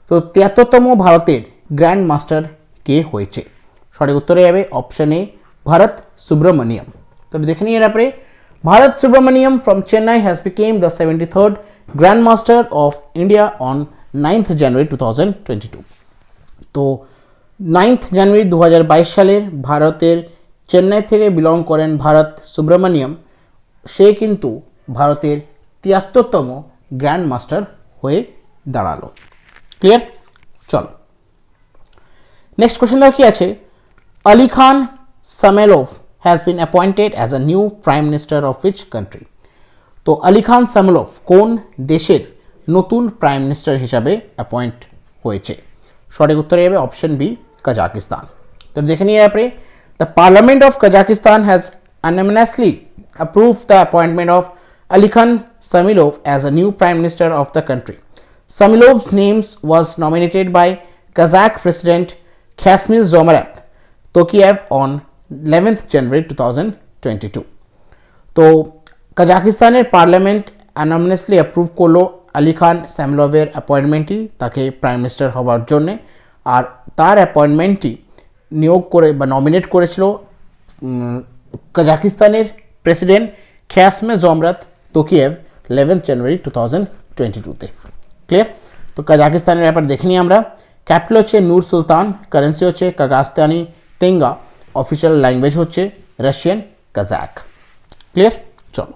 তো 73তম ভারতের গ্র্যান্ড মাস্টার কে হয়েছে? সঠিক উত্তরে যাবে অপশন এ ভরত সুব্রমণিয়াম। তো দেখে নিয়ে এরপরে Bharat Subramaniam from Chennai has become the 73rd Grandmaster of India on 9th January 2022. তো 9th জানুয়ারি 2022 সালের ভারতের চেন্নাই থেকে বিলং করেন ভারত সুব্রমণিয়াম। সে কিন্তু ভারতের 73তম গ্র্যান্ড মাস্টার হয়ে দাঁড়ালো। ক্লিয়ার? চলো নেক্সট কোশ্চেন কি আছে, Ali Khan সামেলোভ has been appointed as a new prime minister of which country? তো আলী খান সামেলোভ কোন দেশের নতুন প্রাইম মিনিস্টার হিসাবে অ্যাপয়েন্ট হয়েছে? সঠিক উত্তরে যাবে অপশন বি কাজাকিস্তান। তো দেখে নিয়ে আপনি the parliament of Kazakhstan has unanimously approved the appointment of Ali Khan Samilov as a new prime minister of the country. Samilov's name was nominated by Kazakh president Kasmir Zomarat Tokayev on 11th January 2022. তো কাজাকিস্তানের parliament অ্যানমনেসলি approve করলো আলী খান সামলোভের অ্যাপয়েন্টমেন্টটি তাকে prime minister হওয়ার জন্যে, আর তার অ্যাপয়েন্টমেন্টটি নিয়োগ করে বা nominate করেছিল কাজাকিস্তানের প্রেসিডেন্ট খ্যাসমে জমরাত তোকিয়েভ 11th জানুয়ারি 2022-তে। ক্লিয়ার? তো কাজাকিস্তানের ব্যাপার দেখে নিই আমরা। ক্যাপিটাল হচ্ছে নূর সুলতান, কারেন্সি হচ্ছে কাজাখস্তানি তেঙ্গা, অফিসিয়াল ল্যাঙ্গুয়েজ হচ্ছে রাশিয়ান কাজাক। ক্লিয়ার? চলো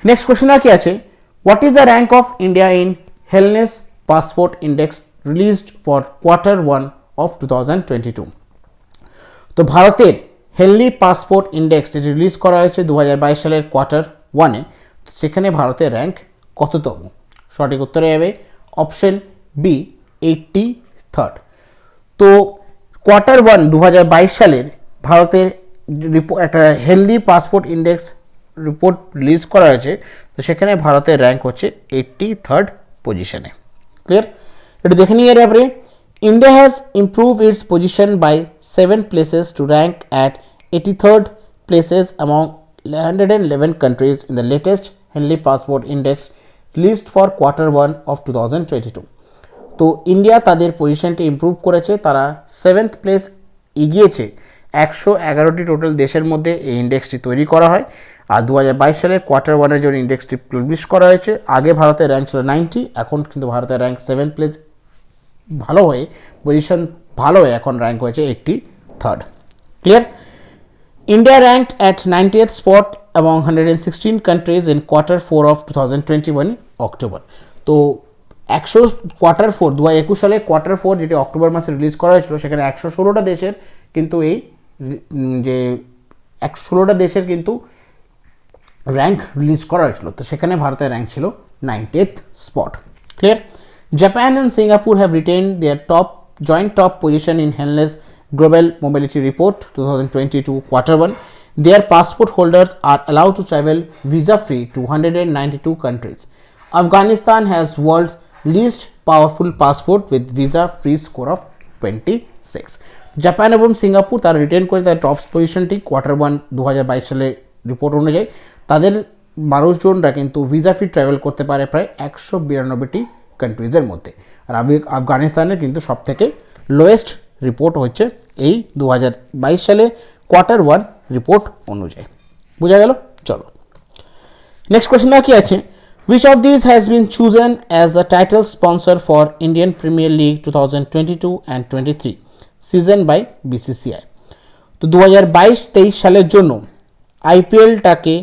নেক্সট কোশ্চেন কি আছে, what is the rank of India in হেলনেস passport index released for Q1 of 2022? তো ভারতের হেলদি পাসপোর্ট ইন্ডেক্স যেটি রিলিজ করা হয়েছে 2022 সালের Q1-এ, সেখানে ভারতের র্যাঙ্ক কততম? সঠিক উত্তরে যাবে অপশন বি 83rd। তো Q1 2022 সালের ভারতের একটা healthy passport index report release করা হয়েছে, তো সেখানে ভারতের র্যাঙ্ক হচ্ছে 83rd পজিশনে। ক্লিয়ার? এটা দেখে নিয়ে এর India has improve its position by 7 places to rank at 83rd places among 111 countries in the latest healthy passport index released for Q1 of 2022. তো ইন্ডিয়া তাদের পজিশনটি ইমপ্রুভ করেছে, তারা 7th প্লেস এগিয়েছে। 111টি টোটাল দেশের মধ্যে এই ইন্ডেক্সটি তৈরি করা হয়, আর 2022 সালের Q1-এর জন্য ইন্ডেক্সটি পাবলিশ করা হয়েছে। আগে ভারতের র্যাঙ্ক ছিল 90, এখন কিন্তু ভারতের র্যাঙ্ক 7th প্লেস ভালো হয়ে পজিশন ভালো হয়ে এখন র্যাঙ্ক হয়েছে 83rd। Clear? India ranked at 90th spot among 116 countries in Q4 of 2021 October. তো Q4 2021 সালে Q4 যেটি অক্টোবর মাসে রিলিজ করা হয়েছিল, সেখানে 116টা দেশের কিন্তু এই যে 116টা দেশের কিন্তু র্যাঙ্ক রিলিজ করা হয়েছিল, তো সেখানে ভারতের র্যাঙ্ক ছিল 90th spot. Clear? Japan and Singapore have retained their joint top position in Helne's Global Mobility Report 2022 Q1. Their passport holders are allowed to travel visa-free to 192 countries. Afghanistan has world's least powerful passport with visa-free score of 26. Japan এবং Singapore তারা written করে তার top পজিশনটি Q1 2022 সালের report অনুযায়ী। তাদের 12 genre কিন্তু visa free travel করতে পারে প্রায় 192টি কান্ট্রিজের মধ্যে, আর আফগানিস্তানের কিন্তু সব থেকে লোয়েস্ট রিপোর্ট হচ্ছে এই 2022 সালের Q1 রিপোর্ট অনুযায়ী। বোঝা গেল? চলো নেক্সট কোশ্চেন কি আছে, which of these has been chosen as the title sponsor for Indian Premier League 2022 and 23 season by BCCI? তো 2022-23 সালের জন্য আইপিএলটাকে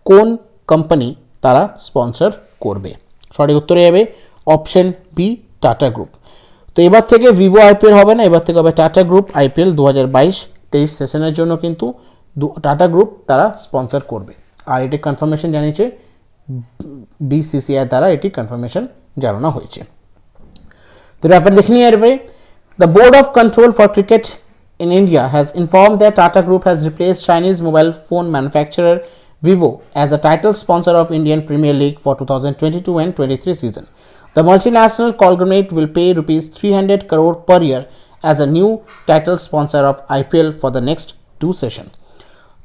কোন কোম্পানি তারা স্পন্সর করবে? সঠিক উত্তরে যাবে অপশন বি টাটা গ্রুপ। তো এবার থেকে ভিভো আইপিএল হবে না, এবার থেকে হবে টাটা গ্রুপ আইপিএল 2022-23 সেশনের জন্য কিন্তু টাটা গ্রুপ তারা স্পন্সর করবে। আর এটি কনফার্মেশন জানিয়েছে বিসিসিআই দ্বারা, এটি কনফার্মেশন জানানো হয়েছে। তো ব্যাপার দেখে নিয়ে এরপরে the board of control for cricket in India has informed that Tata Group has replaced Chinese mobile phone manufacturer Vivo as the title sponsor of Indian Premier League for 2022 and 23 season. The multinational conglomerate will pay rupees 300 crore per year as a new title sponsor of IPL for the next 2 session.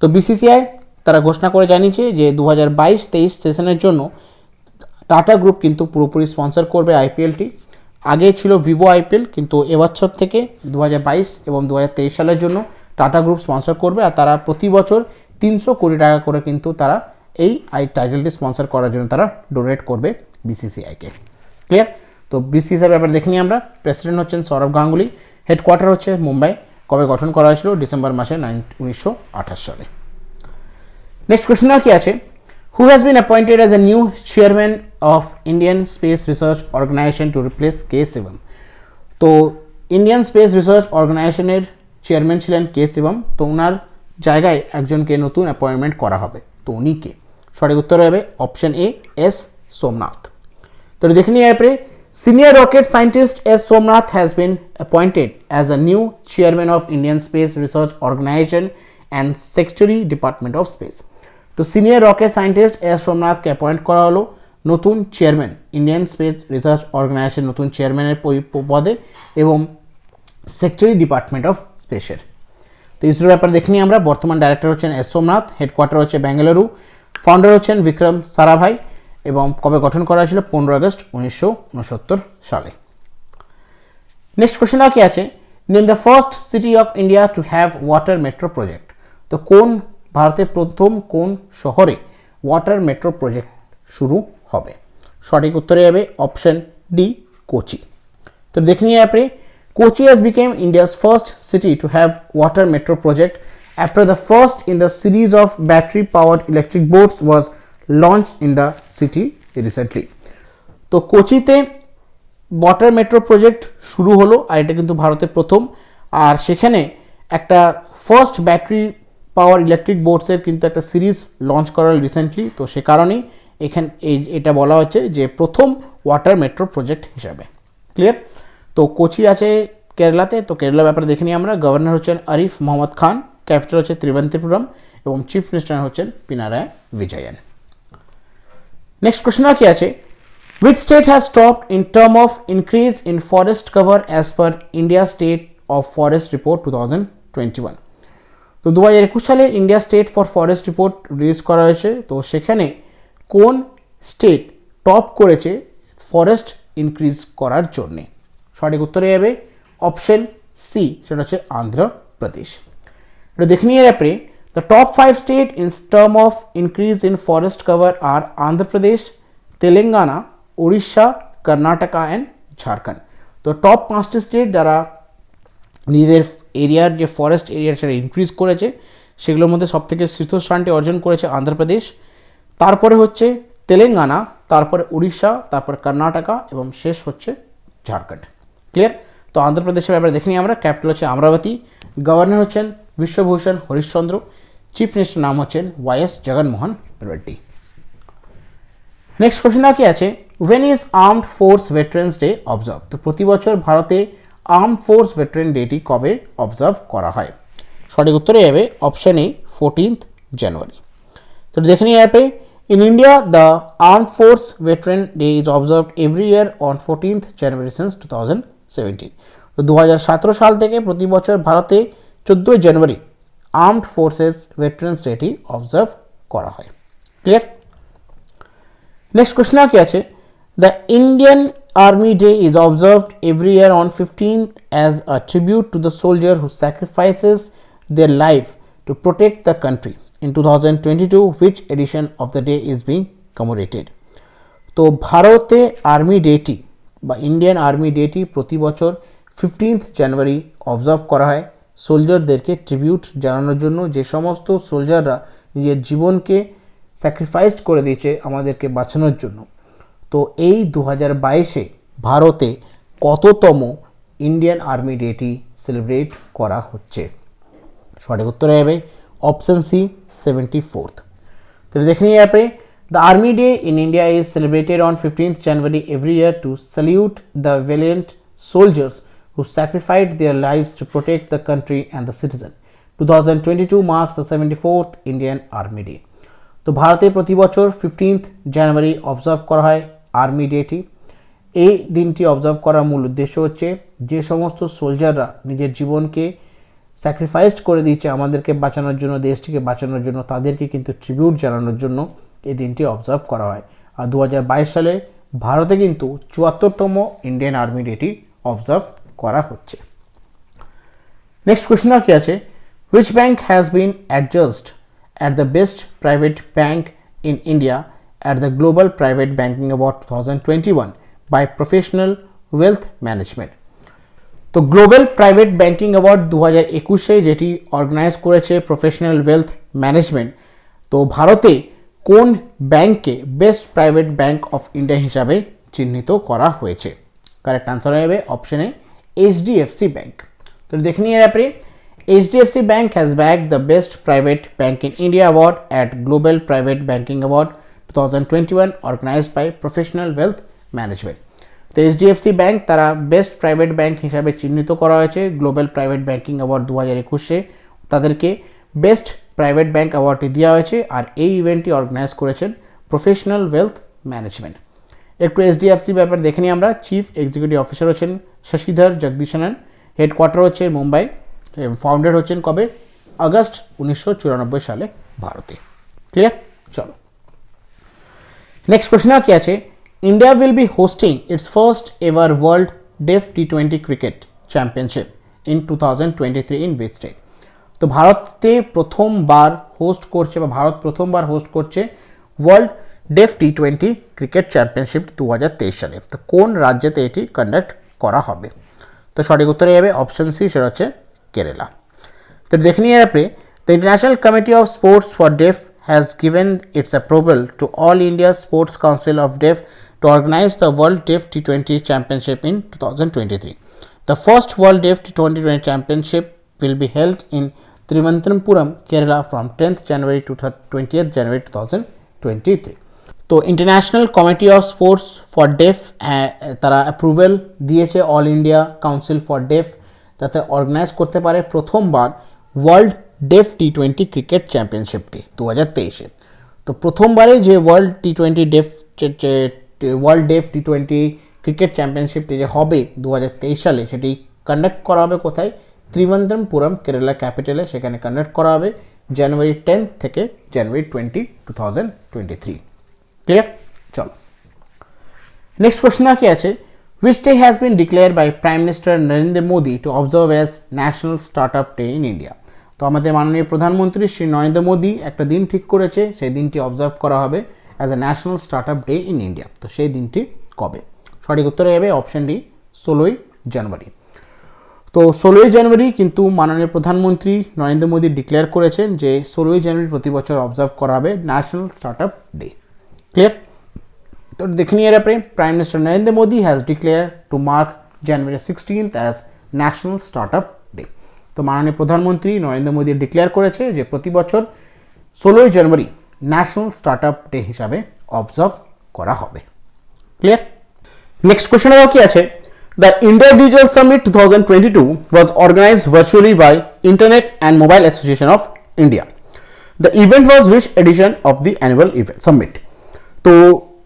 তো BCCI তারা ঘোষণা করে জানিয়েছে যে 2022-23 সেশনের জন্য tata group কিন্তু পুরোপুরি স্পন্সর করবে আইপিএলটি। আগে ছিল ভিভো আইপিএল, কিন্তু এবছর থেকে 2022 এবং 2023 সালের জন্য টাটা গ্রুপ স্পন্সর করবে। আর তারা প্রতি বছর 300 কোটি টাকা করে কিন্তু তারা এই টাইটেলটি স্পন্সর করার জন্য তারা ডোনেট করবে বিসিসিআইকে। ক্লিয়ার? তো বিসিসিআই ব্যাপারে দেখে নিই আমরা। প্রেসিডেন্ট হচ্ছেন সৌরভ গাঙ্গুলি, হেডকোয়ার্টার হচ্ছে মুম্বাই। কবে গঠন করা হয়েছিল? ডিসেম্বর মাসে 1928 সালে। নেক্সট কোয়েশ্চেন কি আছে? Who has been appointed as a new chairman of Indian Space Research Organization to replace K. Sivam? তো ইন্ডিয়ান স্পেস রিসার্চ অর্গানাইজেশনের চেয়ারম্যান ছিলেন কে শিবম। তো ওনার জায়গায় একজনকে নতুন অ্যাপয়েন্টমেন্ট করা হবে। তো উনি কে? সঠিক উত্তর হবে অপশন এ এস সোমনাথ। তো দেখে নিয়ে এরপরে senior rocket scientist S Somanath has been appointed as a new chairman of Indian space research organisation and secretary department of space. তো সিনিয়র রকেট সায়েন্টিস্ট এস সোমনাথকে অ্যাপয়েন্ট করা হলো নতুন chairman Indian space research organisation নতুন চেয়ারম্যানের পদে এবং secretary department of স্পেসের। তো ইসরোর ব্যাপারে দেখে নিই আমরা। বর্তমান ডাইরেক্টর হচ্ছেন এস সোমনাথ, হেডকোয়ার্টার হচ্ছে বেঙ্গালুরু, ফাউন্ডার হচ্ছেন বিক্রম সারাভাই এবং কবে গঠন করা হয়েছিল? 15 আগস্ট 1969 সালে। নেক্সট কোয়েশ্চেন কি আছে? Name the first city of India to have water metro project. তো কোন ভারতের প্রথম কোন শহরে ওয়াটার মেট্রো প্রজেক্ট শুরু হবে? সঠিক উত্তরে যাবে অপশন ডি কোচি। তো দেখে নিয়ে আপনি Kochi has become India's first city to have water metro project after the first in the series of battery-powered electric boats was launched in the city recently. তো কোচিতে ওয়াটার মেট্রো প্রজেক্ট শুরু হলো, আর এটা কিন্তু ভারতের প্রথম। আর সেখানে একটা ফার্স্ট ব্যাটারি পাওয়ার ইলেকট্রিক বোটসের কিন্তু একটা সিরিজ লঞ্চ করা রিসেন্টলি। তো সে কারণেই এখানে এটা বলা হচ্ছে যে প্রথম ওয়াটার মেট্রো প্রজেক্ট হিসাবে। ক্লিয়ার? তো কোচি আছে কেরালাতে। তো কেরালার ব্যাপারে দেখে নিই আমরা। গভর্নর হচ্ছেন আরিফ মোহাম্মদ খান, ক্যাপিটাল হচ্ছে ত্রিভন্তপুরম এবং চিফ মিনিস্টার হচ্ছেন পিনারায় বিজয়ন। নেক্সট কোয়েশ্চেন কি আছে? Which state has topped in term of increase in forest cover as per India State of Forest Report 2021? তো 2021 সালের India state for forest report release করা হয়েছে। তো সেখানে কোন স্টেট টপ করেছে ফরেস্ট ইনক্রিজ করার জন্যে? সঠিক উত্তরে যাবে অপশন সি, সেটা হচ্ছে আন্ধ্রপ্রদেশ। এটা দেখে নিয়ে আপনি the top 5 state in term of increase in forest cover আর অন্ধ্রপ্রদেশ, তেলেঙ্গানা, উড়িষ্যা, কর্ণাটকা অ্যান্ড ঝাড়খণ্ড। তো টপ 5টি স্টেট যারা নিজেদের এরিয়ার যে ফরেস্ট এরিয়া সেটা ইনক্রিজ করেছে, সেগুলোর মধ্যে সবথেকে শীর্ষস্থানটি অর্জন করেছে আন্ধ্রপ্রদেশ, তারপরে হচ্ছে তেলেঙ্গানা, তারপরে উড়িষ্যা, তারপরে কর্ণাটকা এবং শেষ হচ্ছে ঝাড়খণ্ড। ক্লিয়ার? তো অন্ধ্রপ্রদেশের ব্যাপারে দেখে নিই আমরা। ক্যাপিটাল হচ্ছে অমরাবতী, গভর্নর হচ্ছেন বিশ্বভূষণ হরিশ্চন্দ্র, চিফ মিনিস্টার নাম হচ্ছেন YS Jaganmohan Reddy. Next question কি আছে? When is armed force veterans day observe? তো প্রতি বছর ভারতে আর্ম ফোর্স ভেটারেন ডেটি কবে অবজার্ভ করা হয়? সঠিক উত্তরে যাবে অপশন এ 14 জানুয়ারি। তো দেখে নিই অ্যাপে in India the arm force veteran day is observed every year on 14 January since 2017। তো 2017 সাল থেকে প্রতি বছর ভারতে 14 জানুয়ারি আর্মড ফোর্সেস ভেটারেন্স ডেটি অবজার্ভ করা হয়। ক্লিয়ার? নেক্সট কোয়েশ্চেন কি আছে? The Indian Army Day is observed every year on 15th as a tribute to the soldier who sacrifices their life to protect the country. In 2022, which edition of the day is being commemorated? তো ভারতে army ডেটি বা Indian army ডেটি প্রতি বছর 15th জানুয়ারি observe করা হয় সোলজারদেরকে tribute জানানোর জন্য, যে সমস্ত সোলজাররা নিজের জীবনকে স্যাক্রিফাইস করে দিয়েছে আমাদেরকে বাঁচানোর জন্য। তো এই 2022-এ ভারতে কততম ইন্ডিয়ান আর্মি ডেটি সেলিব্রেট করা হচ্ছে? সঠিক উত্তর হবে অপশন সি 74th। তো দেখে নিয়ে यहाँ पे The Army Day in India is celebrated on 15th January every year to salute the valiant soldiers who sacrificed their lives to protect the country and the citizen. 2022 marks the 74th Indian Army Day. তো ভারতে প্রতি বছর 15th জানুয়ারি observe করা হয় army ডেটি। এই দিনটি observe করার মূল উদ্দেশ্য হচ্ছে যে সমস্ত সোলজাররা নিজের জীবনকে স্যাক্রিফাইসড করে দিয়েছে আমাদেরকে বাঁচানোর জন্য, দেশটিকে বাঁচানোর জন্য, তাদেরকে কিন্তু ট্রিবিউট জানানোর জন্য এই দিনটি অবজার্ভ করা হয়। আর 2022 সালে ভারতে কিন্তু 74তম ইন্ডিয়ান আর্মি ডেটি অবজার্ভ করা হচ্ছে। নেক্সট কোয়েশ্চন কি আছে, which bank has been adjust at the best private bank in India at the Global Private Banking Award 2021 by Professional Wealth Management। তো গ্লোবাল প্রাইভেট ব্যাংকিং অ্যাওয়ার্ড 2021-এ যেটি organise করেছে professional wealth management, তো ভারতে কোন ব্যাংককে best private bank of India হিসাবে চিহ্নিত করা হয়েছে? কারেক্ট আনসার হবে অপশন এ HDFC ব্যাংক। তো দেখে নিয়ে আপনি HDFC Bank has bagged the Best Private Bank in India Award at Global Private Banking Award 2021 organized by Professional Wealth Management। তো HDFC Bank তারা বেস্ট প্রাইভেট ব্যাংক হিসাবে চিহ্নিত করা হয়েছে গ্লোবাল প্রাইভেট ব্যাংকিং অ্যাওয়ার্ড 2021-এ। তাদেরকে বেস্ট প্রাইভেট ব্যাংক অ্যাওয়ার্ডটি দেওয়া হয়েছে আর এই ইভেন্টটি অর্গানাইজ করেছেন প্রফেশনাল ওয়েলথ ম্যানেজমেন্ট। একটু HDFC ব্যাপার দেখে নিই আমরা। চিফ এক্সিকিউটিভ অফিসার হচ্ছেন শশীধর জগদীশনন, হেডকোয়ার্টার হচ্ছে মুম্বাই, ফাউন্ডেড হচ্ছেন কবে? আগস্ট 1994 সালে ভারতে। ক্লিয়ার? চলো নেক্সট কোয়েশ্চন কি আছে, India will be hosting its first ever world deaf টি20 cricket championship in 2023 in which state? তো ভারতে প্রথমবার হোস্ট করছে বা ভারত প্রথমবার হোস্ট করছে ওয়ার্ল্ড ডেফ টি20 ক্রিকেট চ্যাম্পিয়নশিপ 2023 সালে। তো কোন রাজ্যেতে এটি কন্ডাক্ট করা হবে? তো সঠিক উত্তরে যাবে অপশন সি, সেটা হচ্ছে কেরালা। তো দেখে নিয়ে আপনি the international committee of sports for deaf has given its approval to all India sports council of deaf to organize the world deaf টি20 championship in 2023। The first world deaf টি20 championship will be held in Thiruvananthapuram, Kerala from 10th January to 20th January 2023। তো international committee of sports for deaf তারা approval দিয়েছে all India council for deaf যাতে organize করতে পারে প্রথমবার world deaf টি20 cricket চ্যাম্পিয়নশিপটি 2023-এ। তো প্রথমবারে যে ওয়ার্ল্ড ডেফ টি20 ক্রিকেট চ্যাম্পিয়নশিপটি যে হবে 2023 সালে, সেটি কন্ডাক্ট করা হবে কোথায়? ত্রিভন্তপুরম, কেরালা ক্যাপিটালে। সেখানে কন্ডাক্ট করা হবে জানুয়ারি 10 থেকে জানুয়ারি 20, 2023। ক্লিয়ার? চলো নেক্সট কোয়েশ্চন কি আছে, which day has been declared by Prime Minister Narendra Modi to observe as National Startup Day in India? তো আমাদের মাননীয় প্রধানমন্ত্রী শ্রী নরেন্দ্র মোদী একটা দিন ঠিক করেছে, সেই দিনটি অবজার্ভ করা হবে as a national startup day in India. তো সেই দিনটি কবে? সঠিক উত্তরে হবে অপশন ডি 16ই জানুয়ারি। তো 16ই জানুয়ারি কিন্তু মাননীয় প্রধানমন্ত্রী নরেন্দ্র মোদী ডিক্লেয়ার করেছেন যে 16ই জানুয়ারি প্রতি বছর অবজার্ভ করা হবে ন্যাশনাল স্টার্টআপ ডে। ক্লিয়ার? তো দেখে নিয়ে আপনি prime minister Narendra Modi has declare to mark January 16th as national startup day. তো মাননীয় প্রধানমন্ত্রী নরেন্দ্র মোদী ডিক্লেয়ার করেছে যে প্রতি বছর 16ই জানুয়ারি ন্যাশনাল স্টার্টআপ ডে হিসাবে অবজার্ভ করা হবে। ক্লিয়ার? নেক্সট কোয়েশ্চন কি আছে, The India Digital Summit 2022 was organized virtually by Internet and Mobile Association of India. The event was which edition of the annual event summit? তো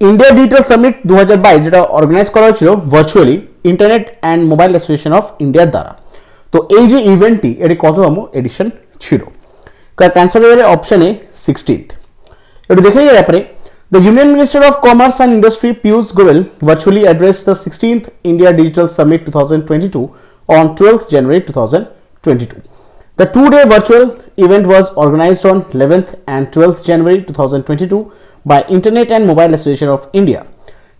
India digital summit 2022 যেটা organise করা হয়েছিল virtually internet and mobile association of ইন্ডিয়ার দ্বারা। তো এই যে ইভেন্টটি এটি কততম এডিশন ছিল? কারেক্ট অ্যান্সার হবে অপশন এ 16th। একটু দেখে নিয়ে ব্যাপারে The Union Minister of Commerce and Industry Piyush Goyal virtually addressed the 16th India Digital Summit 2022 on 12th January 2022. The two-day virtual event was organized on 11th and 12th January 2022 by Internet and Mobile Association of India.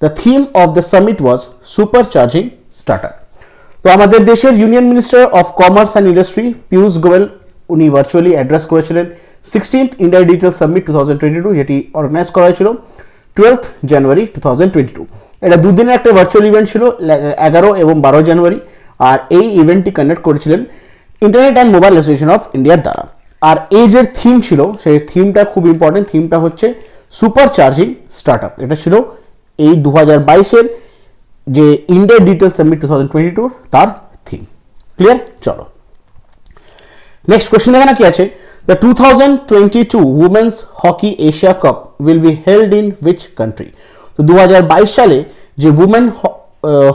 The theme of the summit was Supercharging Startup. তো আমাদের দেশের union minister of commerce and industry Piyush Goyal উনি virtually address করেছিলেন 16th India digital summit 2022 যেটি organise করা হয়েছিল 12th জানুয়ারি 2022। এটা দুদিনের একটা ভার্চুয়াল ইভেন্ট ছিল 11 এবং 12 জানুয়ারি। আর এই ইভেন্টটি কন্ডাক্ট করেছিলেন internet and mobile association of ইন্ডিয়ার দ্বারা। আর এই যে থিম ছিল, সেই থিমটা খুব ইম্পর্টেন্ট। থিমটা হচ্ছে সুপার চার্জিং স্টার্টআপ। এটা ছিল এই 2022-এর যে ইন্ডিয়া ডিটেল সামিট 2022 তার থিম। ক্লিয়ার? চলো নেক্সট কোশ্চেন দেখে না কি আছে। The 2022 women's hockey Asia cup will be held in which country? তো 2022 সালে যে উমেন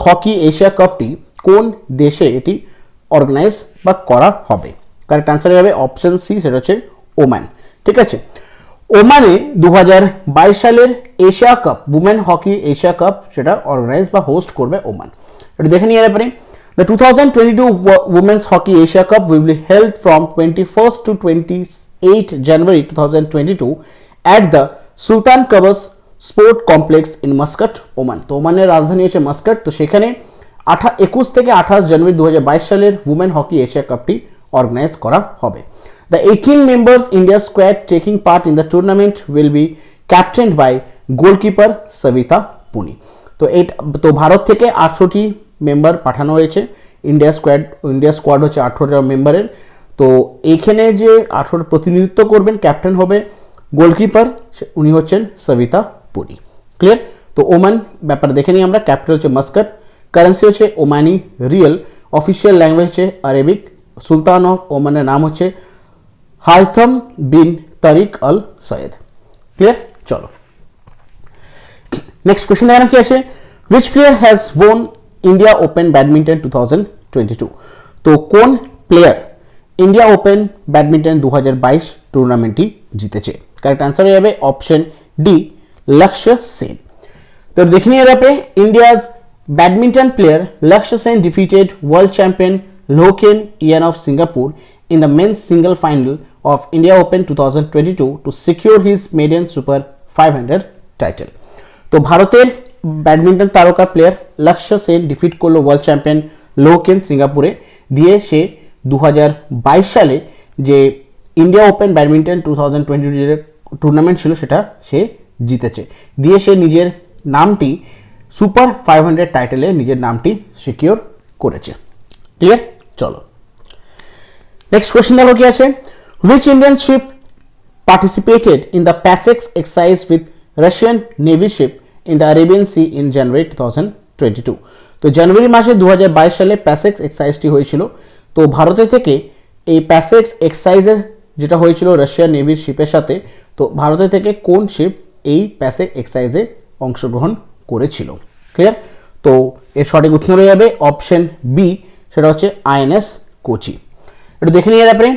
হকি এশিয়া কাপটি কোন দেশে এটি অর্গানাইজ বা করা হবে? কারেক্ট আনসার হবে অপশন সি, সেটা হচ্ছে ওমান। ঠিক আছে, ওমানে 2022 সালের Asia cup, women hockey Asia cup, সেটা অর্গানাইজ বা হোস্ট করবে ওমান। এটা দেখে নিয়ে ব্যাপারে The 2022 Women's Hockey Asia Cup will be held from 21st to 28 January 2022 at the Sultan Qaboos Sport Complex in Muscat, Oman। তো ওমানের রাজধানী হচ্ছে মাস্কাট। তো সেখানে 21 থেকে 28 জানুয়ারি 2022 সালের উমেন হকি এশিয়া কাপটি অর্গানাইজ করা হবে। The 18 members India squad taking part in the tournament will be captained by goalkeeper Savita Puni। তো ভারত থেকে 18টি মেম্বার পাঠানো হয়েছে। ইন্ডিয়া স্কোয়াড হচ্ছে 18টা মেম্বারের। তো এইখানে যে 18 প্রতিনিধিত্ব করবেন, ক্যাপ্টেন হবে গোলকিপার, উনি হচ্ছেন সবিতা পুরি। ক্লিয়ার? তো ওমান ব্যাপার দেখে নিই আমরা। ক্যাপিটাল হচ্ছে মাস্কাট, কারেন্সি হচ্ছে ওমানি রিয়েল, অফিসিয়াল ল্যাঙ্গুয়েজ হচ্ছে আরবিক, সুলতান অফ ওমানের নাম হচ্ছে হাইথম বিন তারিক আল সৈয়দ। ক্লিয়ার? চলো নেক্সট কোয়েশ্চেন দেখানো কি আছে। Which player has on India open badminton 2022? তো কোন প্লেয়ার ইন্ডিয়া ওপেন ব্যাডমিন্টন 2022 টুর্নামেন্টটি জিতেছে? কারেক্ট আনসার হয়ে যাবে অপশন ডি, লক্ষ্য সেন। তো দেখে নিয়ে যাবে India's badminton player Lakshya Sen defeated world champion Loh Kean Yew of Singapore in the men's single final of India Open 2022 to secure his maiden Super 500 title। তো ভারতের ব্যাডমিন্টন তারকা প্লেয়ার লক্ষ্য সেন ডিফিট করলো ওয়ার্ল্ড চ্যাম্পিয়ন লোকেন সিঙ্গাপুরে, দিয়ে সে 2022 সালে যে ইন্ডিয়া ওপেন ব্যাডমিন্টন 2022 টুর্নামেন্ট ছিল সেটা সে জিতেছে, দিয়ে সে নিজের নামটি সুপার 500 টাইটেলে নিজের নামটি সিকিউর করেছে। ক্লিয়ার? চলো নেক্সট কোয়েশ্চেন দেখো কি আছে। Which Indian ship participated in the PASEX exercise with Russian Navy ship in the Arabian Sea in January 2022? তো জানুয়ারি মাসে 2022 সালে প্যাসেক্স এক্সারসাইজটি হয়েছিল। তো ভারতের থেকে এই প্যাসেক্স এক্সারসাইজের যেটা হয়েছিল রাশিয়ান নেভির শিপের সাথে, তো ভারতের থেকে কোন শিপ এই প্যাসেক্স এক্সারসাইজে অংশগ্রহণ করেছিল? ক্লিয়ার? তো এর সঠিক উত্তর হয়ে যাবে অপশন বি, সেটা হচ্ছে আইএনএস কোচি। এটা দেখে নিয়ে যাবে।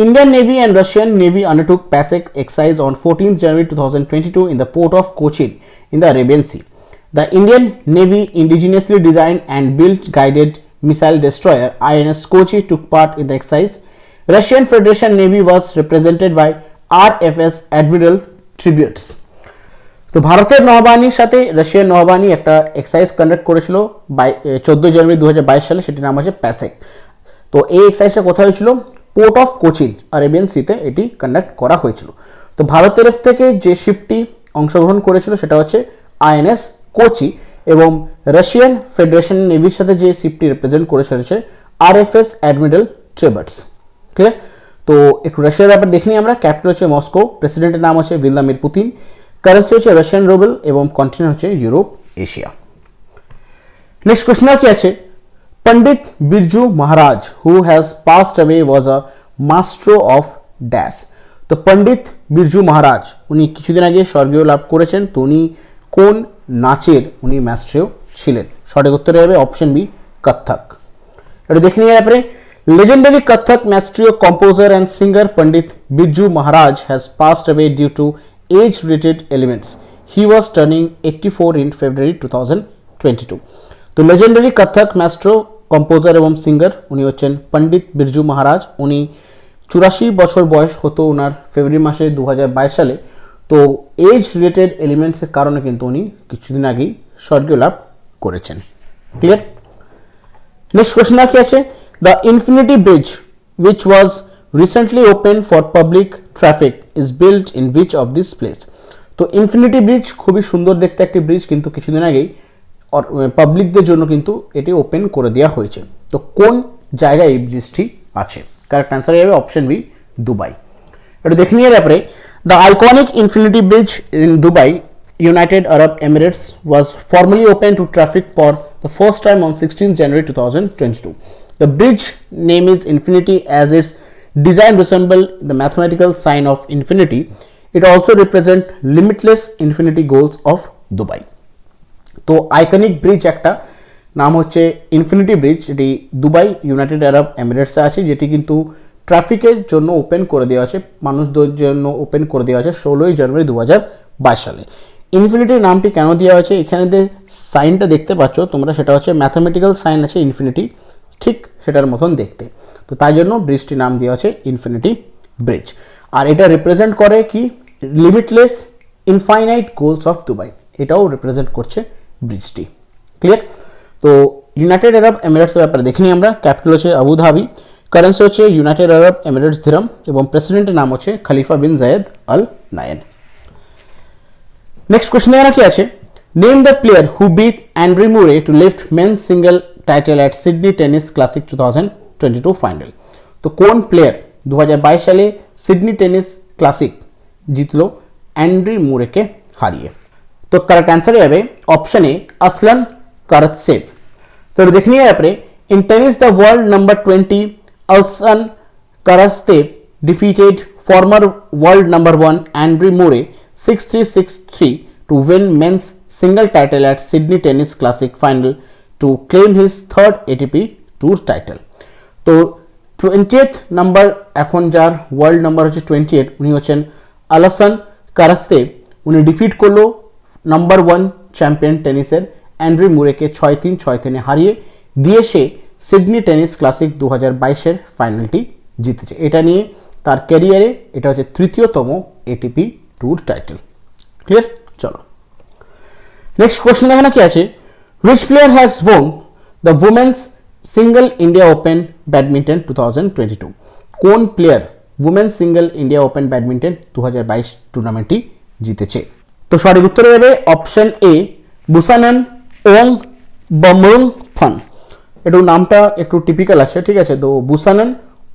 Indian Navy and Russian Navy undertook PASEX exercise on 14th January 2022 in the port of Cochin in the Arabian Sea. The Indian Navy indigenously designed and built guided missile destroyer INS Kochi took part in the exercise. Russian Federation Navy was represented by RFS Admiral Tributes। তো ভারতের নৌবাহিনীর সাথে রাশিয়ার নৌবাহিনী একটা exercise conduct করেছিল 14 জানুয়ারি 2022 সালে, সেটির নাম হচ্ছে প্যাসেক। তো এই এক্সারসাইজটা কোথায় হয়েছিল? পোর্ট অফ কোচিন আরেবিয়ান সিতে এটি কন্ডাক্ট করা হয়েছিল। তো ভারতের তরফ থেকে যে শিপটি অংশগ্রহণ করেছিল সেটা হচ্ছে আইএনএস কোচি, এবং রাশিয়ান ফেডারেশন নেভির সাথে যে শিপটি রিপ্রেজেন্ট করেছে হচ্ছে আরএফএস অ্যাডমিরাল ট্রেবার্টস। ক্লিয়ার? তো একটু রাশিয়ার ব্যাপার দেখে নিই আমরা। ক্যাপিটাল হচ্ছে মস্কো, প্রেসিডেন্টের নাম হচ্ছে ভ্লাদিমির পুতিন, কারেন্সি হচ্ছে রাশিয়ান রুবেল এবং কন্টিনেন্ট হচ্ছে ইউরোপ এশিয়া। নেক্সট কোয়েশ্চন কি আছে। Pandit Birju Maharaj, who has passed away, was a maestro of dash। তো পণ্ডিত বিরজু মহারাজ উনি কিছুদিন আগে স্বর্গীয় লাভ করেছেন। তো উনি কোন নাচের উনি মাস্ট্রো ছিলেন? সঠিক উত্তর হবে অপশন বি, কত্থক। এটা দেখে নিয়ে ব্যাপারে legendary Kathak maestro, composer and singer Pandit Birju Maharaj has passed away due to age-related elements. He was turning 84 in February 2022। তো legendary Kathak maestro, কম্পোজার এবং সিঙ্গার উনি হচ্ছেন পণ্ডিত বিরজু মহারাজ। উনি 84 বছর বয়স হতো ওনার ফেব্রুয়ারি মাসে 2022 সালে। তো এজ রিলেটেড এলিমেন্টসের কারণে কিন্তু উনি কিছুদিন আগেই স্বর্গীয় লাভ করেছেন। ক্লিয়ার? নেক্সট কোয়েশ্চেন কি আছে। The infinity bridge which was recently opened for public traffic is built in which of this place? তো ইনফিনিটি ব্রিজ খুবই সুন্দর দেখতে একটি ব্রিজ, কিন্তু কিছুদিন আগেই পাবলিকদের জন্য কিন্তু এটি ওপেন করে দেওয়া হয়েছে। তো কোন জায়গায় এই ব্রিজটি আছে? কারেক্ট অ্যান্সার হবে অপশন বি, দুবাই। এটা দেখে নিয়ে ব্যাপারে the iconic infinity bridge in Dubai, United Arab Emirates was formally opened to traffic for the first time on 16 January 2022. The bridge name is Infinity as its design resembles the mathematical sign of infinity. It also represents limitless infinity goals of Dubai. তো iconic bridge একটা নাম হচ্ছে infinity bridge, এটি Dubai United আরব এমিরেটসে আছে, যেটি কিন্তু ট্রাফিকের জন্য ওপেন করে দেওয়া আছে, মানুষদের জন্য ওপেন করে দেওয়া আছে 16 জানুয়ারি 2022 সালে। ইনফিনিটি নামটি কেন দেওয়া হয়েছে, এখানে যে সাইনটা দেখতে পাচ্ছ তোমরা, সেটা হচ্ছে ম্যাথামেটিক্যাল সাইন আছে ইনফিনিটি, ঠিক সেটার মতন দেখতে, তো তাই জন্য ব্রিজটির নাম দেওয়া আছে ইনফিনিটি ব্রিজ। আর এটা রিপ্রেজেন্ট করে কি, limitless infinite goals of Dubai, এটাও রিপ্রেজেন্ট করছে ব্রিজটি। ক্লিয়ার? তো ইউনাইটেড আরব এমিরেটসের ব্যাপারে দেখিনি আমরা। ক্যাপিটাল হচ্ছে আবুধাবি, কারেন্সি হচ্ছে ইউনাইটেড আরব এমিরেটস দিরহাম, এবং প্রেসিডেন্টের নাম হচ্ছে খলিফা বিন জায়েদ আল নায়ান। নেক্সট কোশ্চেন এখানে কি আছে, name the player who beat Andy Murray to lift men's single title at Sydney tennis classic 2022 final. তো কোন প্লেয়ার 2022 সালে সিডনি টেনিস ক্লাসিক জিতলো অ্যান্ড্রি মুরেকে হারিয়ে? তো কারেক্ট অ্যান্সার হবে অপশন এ, আসলান কারাতসেভ। তো দেখে নিয়ে ব্যাপারে in tennis the world number 20 Aslan Karatsev defeated former world number 1 Andy Murray 6-3, 6-3 to win men's single title at Sydney Tennis Classic final to claim his third ATP Tour title. তো 20th number এখন যার world number হচ্ছে 28, উনি হচ্ছেন আলাসান কারাতসেভ। উনি defeat করলো number 1 champion টেনিসের Andrea মুরেকে 6-3, 6-3 হারিয়ে দিয়ে সে সিডনি টেনিস ক্লাসিক 2022-এর ফাইনালটি জিতেছে। এটা নিয়ে তার ক্যারিয়ারে এটা হচ্ছে তৃতীয়তম এটিপি ট্যুর টাইটেল। ক্লিয়ার? চলো নেক্সট কোশ্চেন এখানে কি আছে, which player has won the women's single India open badminton 2022? কোন player women's single India open badminton 2022 টুর্নামেন্টটি জিতেছে? তো সঠিক উত্তর হবে অপশন এ, বুসানান ওং বামরুংফান। একটু নামটা একটু টিপিক্যাল আছে, ঠিক আছে। তো বুসানান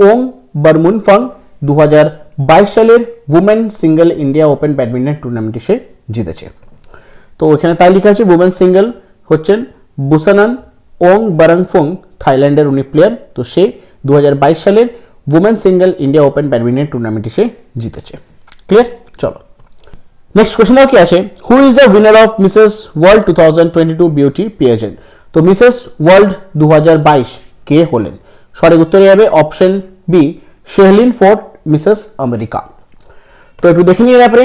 ওং বামরুংফান 2022 সালের women single India open badminton টুর্নামেন্টে সে জিতেছে। তো এখানে তাই লেখা আছে উমেন সিঙ্গেল হচ্ছেন বুসানান ওং বারাংফুং, থাইল্যান্ডের উনি প্লেয়ার। তো সে 2022 সালের women single India open badminton টুর্নামেন্টে সে জিতেছে। ক্লিয়ার? চলো নেক্সট কোশ্চেন কি আছে, who is the winner of Mrs world 2022 beauty pageant? তো মিসেস ওয়ার্ল্ড 2022 কে হলেন? সঠিক উত্তর হবে option B, Shaylyn Ford, Mrs America. তো একটু দেখে নিয়ে ব্যাপারে,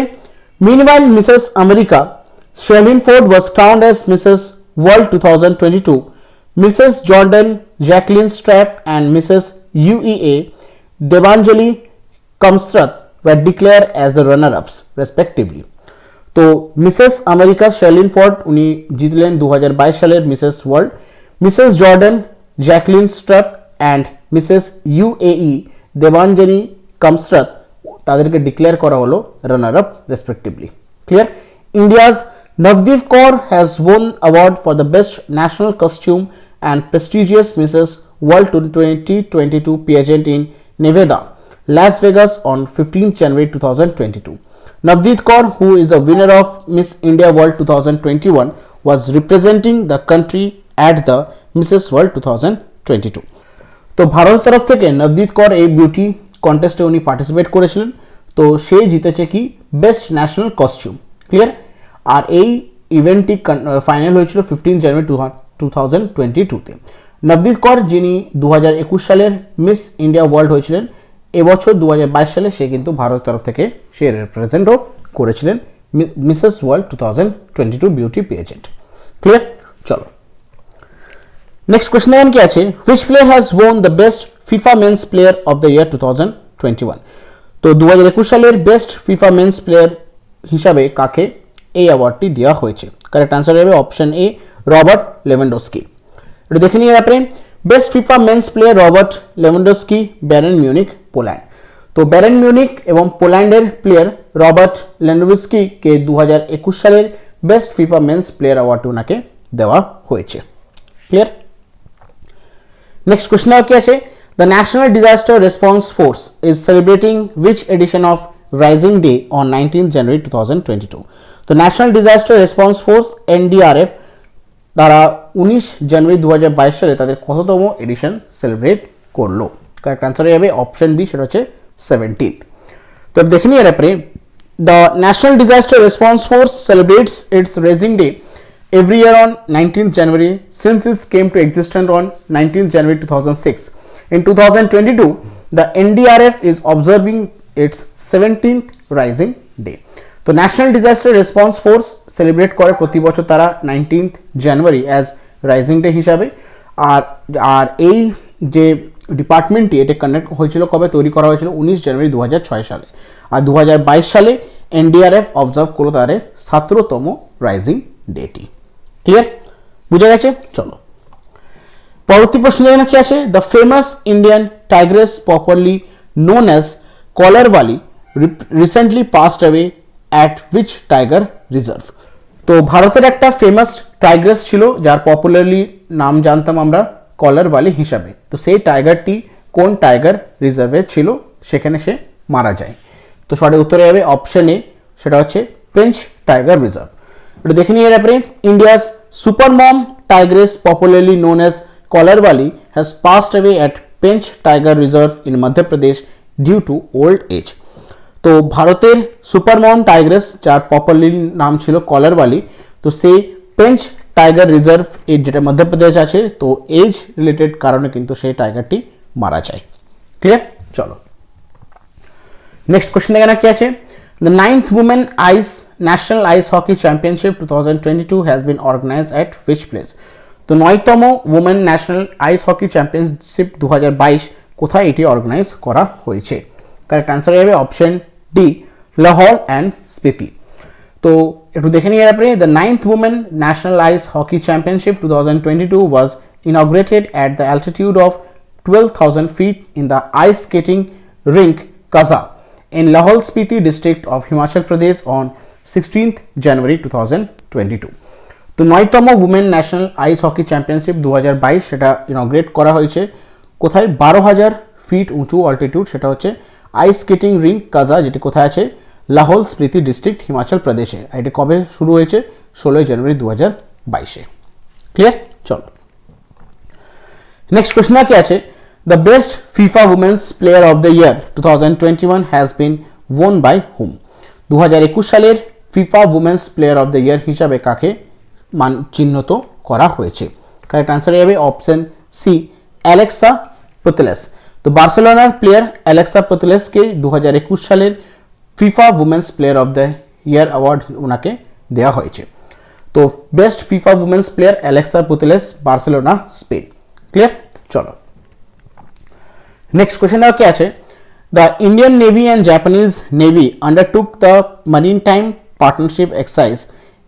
meanwhile Mrs America Shaylyn Ford was crowned as Mrs world 2022. Mrs Jordan Jacqueline Strapp and Mrs. UEA Devanjali Kamsrat were declared as the runner-ups respectively. তো Mrs America Shaylyn Ford উনি জিতলেন 2022 সালের Mrs World. Mrs Jordan Jacqueline Strapp and Mrs UAE Debanjali Kamstra তাদেরকে declare করা হলো runner up respectively. Clear? India's Navdeep Kaur has won award for the best national costume and prestigious Mrs. World 2022 pageant in Nevada, Las Vegas on 15th January 2022. Navdeep Kaur, who is the winner of Miss India World 2021, was representing the country at the Mrs. World 2022. তো ভারতের তরফ থেকে নবদীপ কৌর এই beauty কন্টেস্টে উনি participate করেছিলেন। তো সে জিতেছে কি বেস্ট ন্যাশনাল কস্টিউম। ক্লিয়ার? আর এই ইভেন্টটি ফাইনাল হয়েছিল 15 জানুয়ারি 2022-তে। নবদীপ কৌর যিনি 2021 সালের মিস ইন্ডিয়া ওয়ার্ল্ড হয়েছিলেন, এবছর 2022 সালে সে কিন্তু ভারতের তরফ থেকে সে রিপ্রেজেন্টও করেছিলেন Mrs world 2022 beauty pageant. Clear? চলো নেক্সট কোয়েশ্চন এমন কি আছে, which player has won the best FIFA men's player of the year 2021? তো 2021 সালের বেস্ট ফিফা মেন্স প্লেয়ার হিসাবে কাকে এই অ্যাওয়ার্ডটি দেওয়া হয়েছে? কারেক্ট আনসার হবে অপশন এ, রবার্ট লেভানডস্কি। এটা দেখে নিয়ে আপনি best FIFA men's player Robert Lewandowski, Bayern Munich, Poland. তো ব্যারেন মিউনিক এবং পোল্যান্ডের প্লেয়ার রবার্ট লেন্ডোভস্কিকে 2021 সালের best FIFA men's player award ওনাকে দেওয়া হয়েছে। ক্লিয়ার? নেক্সট কোশ্চেন কি আছে, the national disaster response force is celebrating which edition of raising day on 19 January 2022? তো national disaster response force NDRF তারা 19 জানুয়ারি 2022 সালে তাদের কততম এডিশন সেলিব্রেট করলো? কারেক্ট আনসার হয়ে যাবে অপশন বি, সেটা হচ্ছে 17th। তো দেখে নিয়ে এরপরে, the national disaster response force celebrates it's rising day every year on 19th January since it came to existence on 19th January 2006. In 2022, the NDRF is observing its 17th rising day. তো national disaster response force celebrate করে প্রতি বছর তারা 19th জানুয়ারি as rising day হিসাবে। আর এই যে ডিপার্টমেন্টটি এটা conduct হয়েছিল কবে, তৈরি করা হয়েছিল 19 জানুয়ারি 2006 সালে। আর 2022 সালে এনডিআরএফ অবজার্ভ করলো তাদের 17তম রাইজিং ডেটি। ক্লিয়ার? বুঝা গেছে? চলো পরবর্তী প্রশ্ন এখানে কি আছে, the famous Indian tigress popularly known as Collarwali recently passed away at which tiger reserve? তো ভারতের একটা ফেমাস টাইগ্রেস ছিল যার পপুলারলি নাম জানতাম আমরা কলারওয়ালি হিসাবে। তো সেই টাইগারটি কোন টাইগার রিজার্ভে ছিল, সেখানে সে মারা যায়? তো সঠিক উত্তরে যাবে অপশন এ, সেটা হচ্ছে পেঞ্চ টাইগার রিজার্ভ। এটা দেখে নিয়ে এরপরে, India's supermom tigress popularly known as Collarwali has passed away at Pench tiger reserve in Madhya Pradesh due to old age. তো ভারতের সুপারমম টাইগ্রেস যার পপুলারলি নাম ছিল কলারওয়ালি, তো সেই পেঞ্চ টাইগার রিজার্ভ এর যেটা মধ্যপ্রদেশ আছে, তো এজ রিলেটেড কারণে কিন্তু সেই টাইগারটি মারা যায়। ক্লিয়ার? চলো নেক্সট কোশ্চেন দেখে না কি আছে, the 9th Women Ice National Ice Hockey Championship 2022 has been organized at which place? তো 9তম women national ice hockey championship 2022 কোথায় এটি অর্গানাইজ করা হয়েছে? কারেক্ট আনসার হবে option D, Lahaul and Spiti. তো একটু দেখে নিয়ে আপনি, দ্য 9th Women National Ice Hockey Championship 2022 was inaugurated at the altitude of 12,000 feet in the ice skating rink Kaza in Lahore Spiti district of Himachal Pradesh on 16th January 2022. তো 9তম women national ice hockey championship 2022 সেটা ইনগ্রেট করা হয়েছে কোথায়? 12,000 fit উঁচু altitude, সেটা হচ্ছে ice skating rink কাজা, যেটি কোথায় আছে? লাহোর স্পিতি ডিস্ট্রিক্ট, হিমাচল প্রদেশে। এটি কবে শুরু হয়েছে? 16 জানুয়ারি 2022। ক্লিয়ার? চলো নেক্সট কোশ্চেন কি আছে, the best FIFA Women's Player of the Year 2021 has been won by whom? 2021 সালের FIFA Women's Player of the Year হিসাবে কাকে চিহ্নিত করা হয়েছে? কারেক্ট আনসার হবে অপশন সি, অ্যালেক্সা পুতেলেস। তো বার্সেলোনার প্লেয়ার অ্যালেক্সা পুতেলেসকে 2021 সালের FIFA Women's Player of the Year award ওনাকে দেওয়া হয়েছে। তো বেস্ট FIFA Women's Player Alexia Putellas, Barcelona, Spain. Clear? চলো নেক্সট কোশ্চেন কি আছে, the Indian navy and Japanese navy undertook the maritime partnership exercise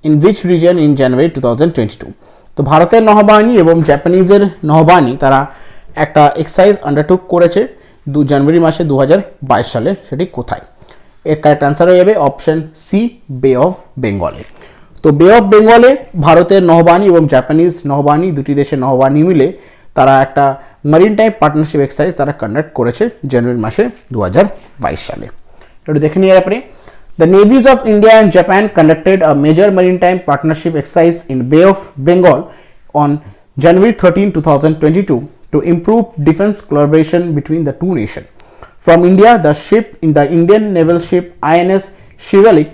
in which region in January 2022? তো ভারতের নৌবাহিনী এবং জাপানিজের নৌবাহিনী তারা একটা এক্সারসাইজ আন্ডারটুক করেছে জানুয়ারি মাসে 2022 সালে, সেটি কোথায়? এর কারেক্ট আনসার হয়ে যাবে অপশন সি, বে অফ বেঙ্গলে। তো বে অফ বেঙ্গলে ভারতের নৌবাহিনী এবং জাপানিজ নৌবাহিনী, দুটি দেশের নৌবাহিনী মিলে তারা একটা মারিটাইম পার্টনারশিপ এক্সারসাইজ তারা কন্ডাক্ট করেছে জানুয়ারি মাসে 2022 সালে। একটু দেখে নিয়ে আপনি, the navies of India and Japan conducted a major maritime partnership exercise in Bay of Bengal on January 13, 2022 to improve defense collaboration between the two nations. From India, the ship in the Indian naval ship INS Shivalik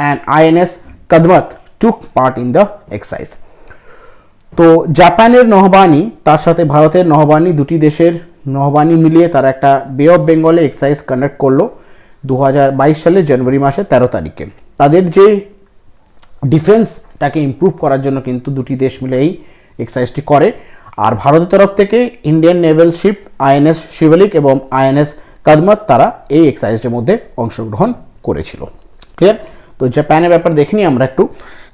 and INS Kadmat took part in the exercise. তো জাপানের নৌবাহিনী তার সাথে ভারতের নৌবাহিনী, দুটি দেশের নৌবাহিনী মিলিয়ে তারা একটা বে অফ বেঙ্গলে এক্সারসাইজ কন্ডাক্ট করলো 2022 সালের জানুয়ারি মাসে 13 তারিখে। তাদের যে ডিফেন্সটাকে ইমপ্রুভ করার জন্য কিন্তু দুটি দেশ মিলে এই এক্সারসাইজটি করে। আর ভারতের তরফ থেকে ইন্ডিয়ান নেভাল শিপ আইএনএস শিবলিক এবং আইএনএস কাদমাত তারা এই এক্সারসাইজের মধ্যে অংশগ্রহণ করেছিল। ক্লিয়ার? তো জাপানের ব্যাপার দেখে নিই আমরা একটু।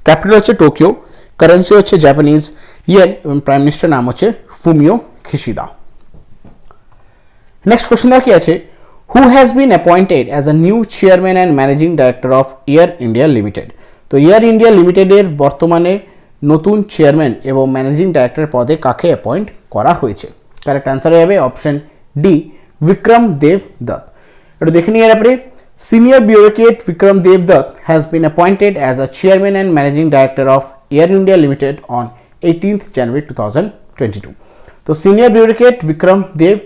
ক্যাপিটাল হচ্ছে টোকিও, কারেন্সি হচ্ছে জাপানিজ ইয়েন এবং প্রাইম মিনিস্টার নাম হচ্ছে ফুমিও কিশিদা। নেক্সট কোশ্চেন কি আছে, who has been appointed as a new chairman and managing director of air India limited. তো এয়ার ইন্ডিয়া লিমিটেডের বর্তমানে নতুন চেয়ারম্যান এবং ম্যানেজিং ডাইরেক্টর পদে কাকে অ্যাপয়েন্ট করা হয়েছে? কারেক্ট অ্যান্সার হবে অপশন ডি, বিক্রম দেব দত্ত। এটা দেখে নিয়ে আপনি senior bureaucrat Vikram Dev Dutt has been appointed as a chairman and managing director of Air India Limited on 18th January 2022. তো সিনিয়র bureaucrat বিক্রম দেব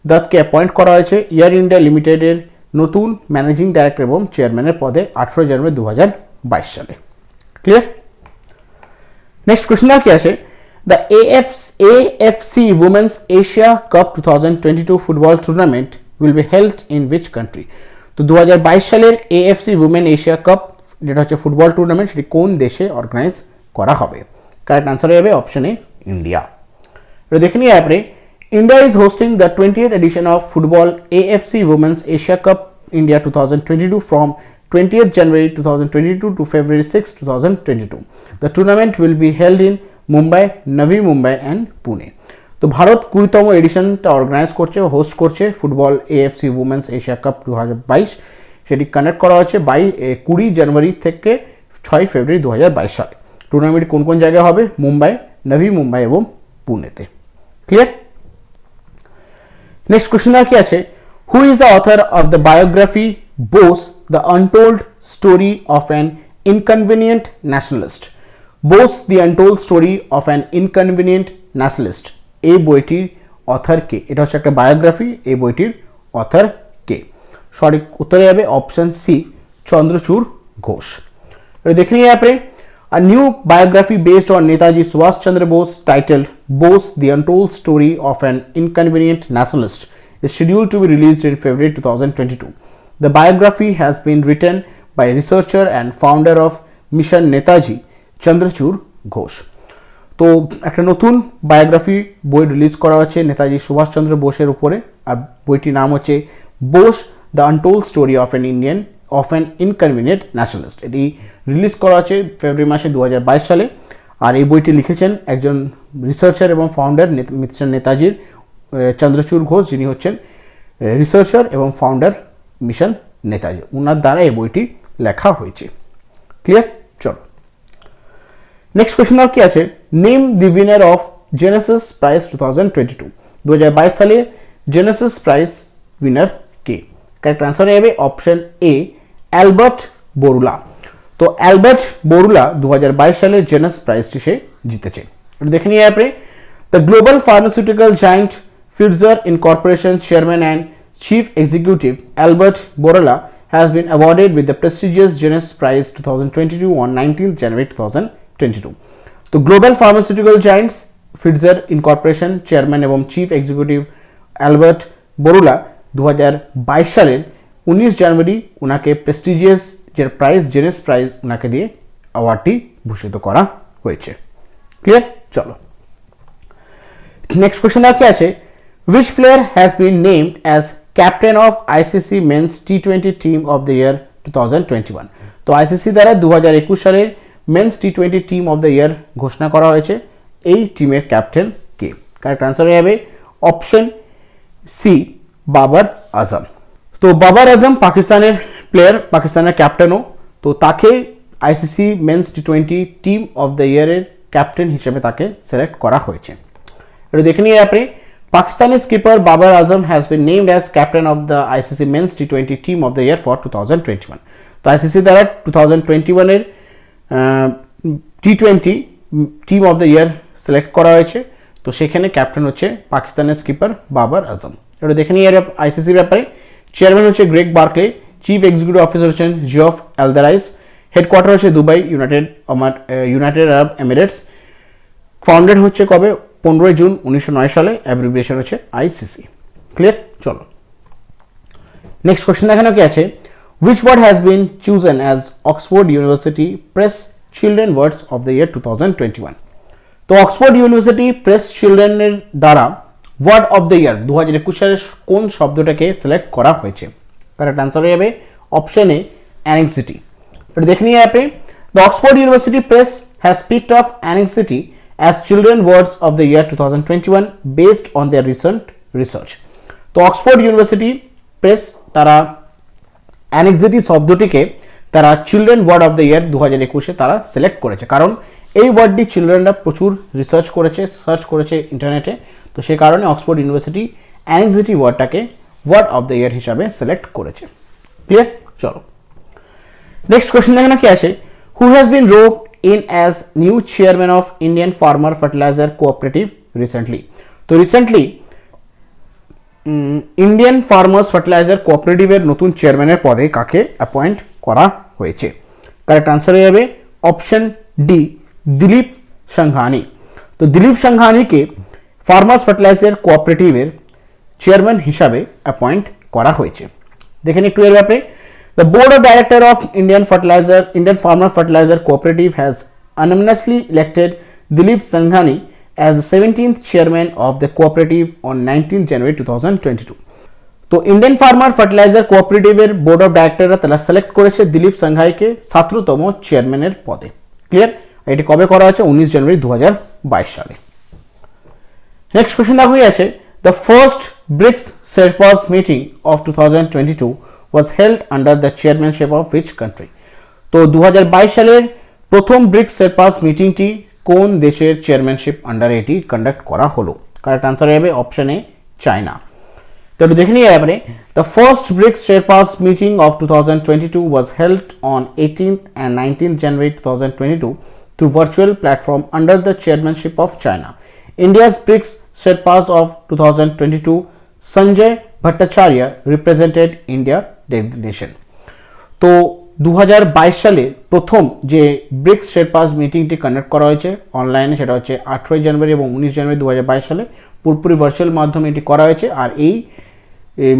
দত্তকে অ্যাপয়েন্ট করা হয়েছে এয়ার ইন্ডিয়া লিমিটেডের নতুন ম্যানেজিং ডাইরেক্টর এবং চেয়ারম্যানের পদে 18 জানুয়ারি 2022 সালে। ক্লিয়ার? নেক্সট কোশ্চেন কি আসে, the AFC Women's Asia Cup 2022 football tournament will be held in which country? তো 2022 সালের AFC Women Asia Cup যেটা হচ্ছে ফুটবল টুর্নামেন্ট, সেটি কোন দেশে অর্গানাইজ করা হবে? কারেক্ট আনসার হবে অপশন এ, ইন্ডিয়া। এটা দেখে নিয়ে আপনি India is hosting the 20th edition of football AFC Women's Asia Cup India 2022 from 20th January 2022 to February 6, 2022. The tournament will be held in Mumbai, Navi Mumbai and Pune. তো Bharat 20তম এডিশনটা organise করছে, host করছে football AFC Women's Asia Cup 2022। সেটি connect করা হচ্ছে 20 জানুয়ারি থেকে 6 ফেব্রুয়ারি 2022 সালে। Tournament কোন কোন জায়গায় হবে? মুম্বাই, নভি মুম্বাই এবং পুনেতে। ক্লিয়ার? নেক্সট কোশ্চেন কি আছে, who is the author of the biography Bose the untold story of an inconvenient nationalist? Bose the untold story of an inconvenient nationalist, এই বইটির অথর কে? এটা হচ্ছে একটা বায়োগ্রাফি, এই বইটির অথর কে? সঠিক উত্তরে যাবে অপশন সি, চন্দ্রচূড় ঘোষ। দেখে নিয়ে আপনি a new biography based on Netaji Subhash Chandra Bose titled Bose the Untold Story of an Inconvenient Nationalist is scheduled to be released in February 2022. The biography has been written by researcher and founder of Mission Netaji, Chandrachud Ghosh. তো একটা নতুন biography বই release করা হচ্ছে নেতাজি সুভাষচন্দ্র বোসের উপরে, আর বইটির নাম হচ্ছে Bose the untold story of an inconvenient nationalist. এটি রিলিজ করা হচ্ছে ফেব্রুয়ারি মাসে 2022 সালে। আর এই বইটি লিখেছেন একজন রিসার্চার এবং ফাউন্ডার মিশন নেতাজির, চন্দ্রচূড় ঘোষ, যিনি হচ্ছেন রিসার্চার এবং ফাউন্ডার মিশন নেতাজি। ওনার দ্বারা এই বইটি লেখা হয়েছে। ক্লিয়ার? চলো নেক্সট কোয়েশ্চেন কি আছে, name the winner of Genesis prize 2022। 2022 সালে জেনেসিস প্রাইজ উইনার কে? কারেক্ট আনসার হবে অপশন এ, অ্যালবার্ট বরুলা। তো অ্যালবার্ট বরুলা 2022 সালে জেনেসিস প্রাইজটি সে জিতেছে। দেখে নিয়ে আপনি the global pharmaceutical giant Pfizer Incorporation chairman and chief executive Albert Bourla has been awarded with the prestigious Genesis Prize 2022 on 19th January 2022. তো global pharmaceutical giants Pfizer Incorporation chairman এবং chief executive Albert বরুলা 2022 সালের 19 জানুয়ারি ওনাকে prestigious যে prize জেনেস prize ওনাকে দিয়ে অ্যাওয়ার্ডটি ভূষিত করা হয়েছে। ক্লিয়ার? চলো নেক্সট কোশ্চেন কি আছে, which player has been named as captain of ICC men's T20 team of the year 2021? তো আইসিসি দ্বারা 2021 সালের men's T20 team of the year ঘোষণা করা হয়েছে। এই টিমের ক্যাপ্টেন কে? কারেক্ট আনসার হবে অপশন সি, বাবর আজম। তো বাবর আজম পাকিস্তানের প্লেয়ার, পাকিস্তানের ক্যাপ্টেনও। তো তাকে ICC men's T20 team of the ইয়ারের ক্যাপ্টেন হিসেবে তাকে সিলেক্ট করা হয়েছে। এটা দেখে নিয়ে আপনি Pakistani skipper Babar Azam has been named as captain of the ICC Men's T20 Team of the Year for 2021. তো ICC দ্বারা 2021 এর T20 team of the year select করা হয়েছে। তো সেখানে ক্যাপ্টেন হচ্ছে পাকিস্তানের স্কিপার বাবর আজম। এটা দেখে নিয়ে আইসিসির ব্যাপারে চেয়ারম্যান হচ্ছে Greg Barclay, chief executive officer হচ্ছেন জিওফ এলদারাইস, হেডকোয়ার্টার হচ্ছে Dubai, United Arab Emirates. Founded হচ্ছে কবে? 15 জুন 1909 সালে। অ্যাব্রিভিয়েশন হচ্ছে আইসিসি। ক্লিয়ার? চলো নেক্সট কোশ্চেন দেখানো কি আছে, which word has been chosen as Oxford University Press Children Words of the Year 2021? তো অক্সফোর্ড ইউনিভার্সিটি প্রেস চিলড্রেনের দ্বারা ওয়ার্ড অফ দ্য ইয়ার 2021 সালের কোন শব্দটাকে সিলেক্ট করা হয়েছে? কারেক্ট আনসার হবে অপশন এ, অ্যানেক্সিটি। এটা দেখে নিয়ে আপনি the Oxford university Press has picked of anxiety as children words of the year 2021 based on their recent research. তো অক্সফোর্ড ইউনিভার্সিটি প্রেস তারা অ্যানেক্সিটি শব্দটিকে তারা children word of the year 2021-এ তারা সিলেক্ট করেছে, কারণ এই ওয়ার্ডটি চিলড্রেনরা প্রচুর রিসার্চ করেছে, সার্চ করেছে ইন্টারনেটে। তো সেই কারণে অক্সফোর্ড ইউনিভার্সিটি অ্যানেক্সিটি ওয়ার্ডটাকে ওয়ার্ড অফ দ্য ইয়ার হিসাবে সিলেক্ট করেছে। ক্লিয়ার? চলো নেক্সট কোয়েশ্চেন দেখে কি আছে, who has bin roped in as new chairman of Indian farmer fertiliser cooperative recently. তো রিসেন্টলি ইন্ডিয়ান ফার্মার্স ফার্টিলাইজার কোঅপারেটিভের নতুন চেয়ারম্যানের পদে কাকে অ্যাপয়েন্ট করা হয়েছে? কারেক্ট আনসার হয়ে যাবে অপশন ডি, দিলীপ সংঘানি। তো দিলীপ সংঘানিকে ফার্মার্স ফার্টিলাইজার কোঅপারেটিভের চেয়ারম্যান হিসাবে অ্যাপয়েন্ট করা হয়েছে। দেখেন একটু এর ব্যাপারে, the board of director of Indian farmer fertiliser cooperative has unanimously elected Dilip Sanghani as the 17th chairman of the cooperative on 19th January 2022. তো ইন্ডিয়ান ফার্মার ফার্টিলাইজার কোঅপারেটিভের board of ডাইরেক্টররা তারা সিলেক্ট করেছে দিলীপ সাংঘাইকে 17তম চেয়ারম্যানের পদে। ক্লিয়ার? এটি কবে করা হয়েছে? 19 জানুয়ারি 2022 সালে। নেক্সট কোশ্চেন দেখো আছে, the first BRICS sherpas meeting of 2022 was held under the chairmanship of which country? তো 2022 সালের প্রথম ব্রিক্স শেরপাস মিটিংটি কোন দেশের চেয়ারম্যানশিপ আন্ডারে এটি কন্ডাক্ট করা হলো? কারেক্ট আনসার হবে অপশন এ, চায়না। তো দেখে নিয়ে এবারে, the first BRICS sherpas meeting of 2022 was held on 18th and 19th January 2022 through virtual platform under the chairmanship of China. India's BRICS Sherpas of 2022, Sanjay Bhattacharya represented India delegation. তো 2022 সালে প্রথম যে bricks Sherpas মিটিংটি conduct করা হয়েছে অনলাইনে, সেটা হচ্ছে 18 জানুয়ারি এবং 19 জানুয়ারি 2022 সালে পুরোপুরি ভার্চুয়াল মাধ্যমে এটি করা হয়েছে। আর এই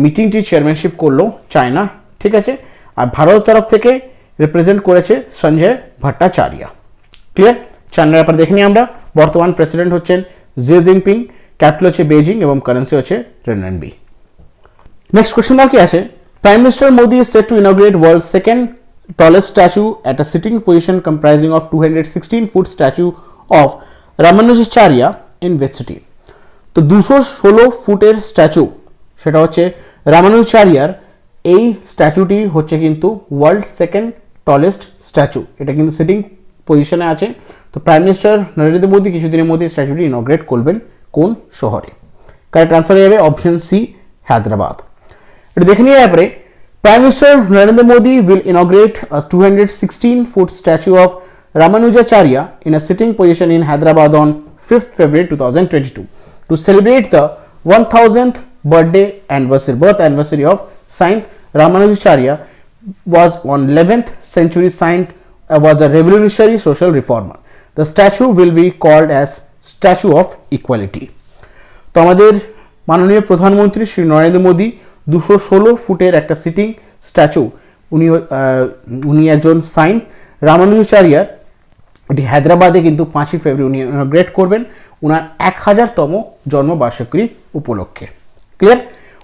মিটিংটি চেয়ারম্যানশিপ করলো চায়না, ঠিক আছে। আর ভারতের তরফ থেকে রিপ্রেজেন্ট করেছে সঞ্জয় ভট্টাচার্য। ক্লিয়ার? চায়নার ব্যাপারে দেখে নিই আমরা। বর্তমান প্রেসিডেন্ট হচ্ছেন জি জিনপিং, ক্যাপিটাল হচ্ছে বেজিং এবং কারেন্সি হচ্ছে রেনমিনবি। নেক্সট কোশ্চেন দাও কি আছে, Prime Minister Modi is set to inaugurate world's second tallest statue at a sitting position comprising of 216-foot statue of Ramanujacharya in which city? তো 216 ফুটের statue, সেটা হচ্ছে রামানুজাচার্যার, এই স্ট্যাচুটি হচ্ছে কিন্তু ওয়ার্ল্ড সেকেন্ড টলেস্ট স্ট্যাচু। এটা কিন্তু সিটিং পজিশনে আছে। তো প্রাইম মিনিস্টার নরেন্দ্র মোদী কিছুদিনের মধ্যে স্ট্যাচুটি ইনগ্রেট করবেন কোন শহরে? কারেক্ট আনসার হবে অপশন সি, হায়দ্রাবাদ। এটা দেখে নিয়ে ব্যাপারে, prime minister Narendra Modi will inaugurate a 216-foot statue of Ramanujacharya in a sitting position in Hyderabad on 5th February 2022 to celebrate the 1000th birth anniversary of Saint Ramanujacharya. Was on 11th century saint, was a revolutionary social reformer. The statue will be called as Statue of Equality. তো আমাদের মাননীয় প্রধানমন্ত্রী শ্রী নরেন্দ্র মোদী 216 ফুটের একটা sitting statue, উনি একজন saint রামানুজাচার্যার, এটি হায়দ্রাবাদে কিন্তু 5ই ফেব্রুয়ারি উনি ইনগ্রেট করবেন ওনার 1000তম জন্মবার্ষিকী উপলক্ষে। ক্লিয়ার?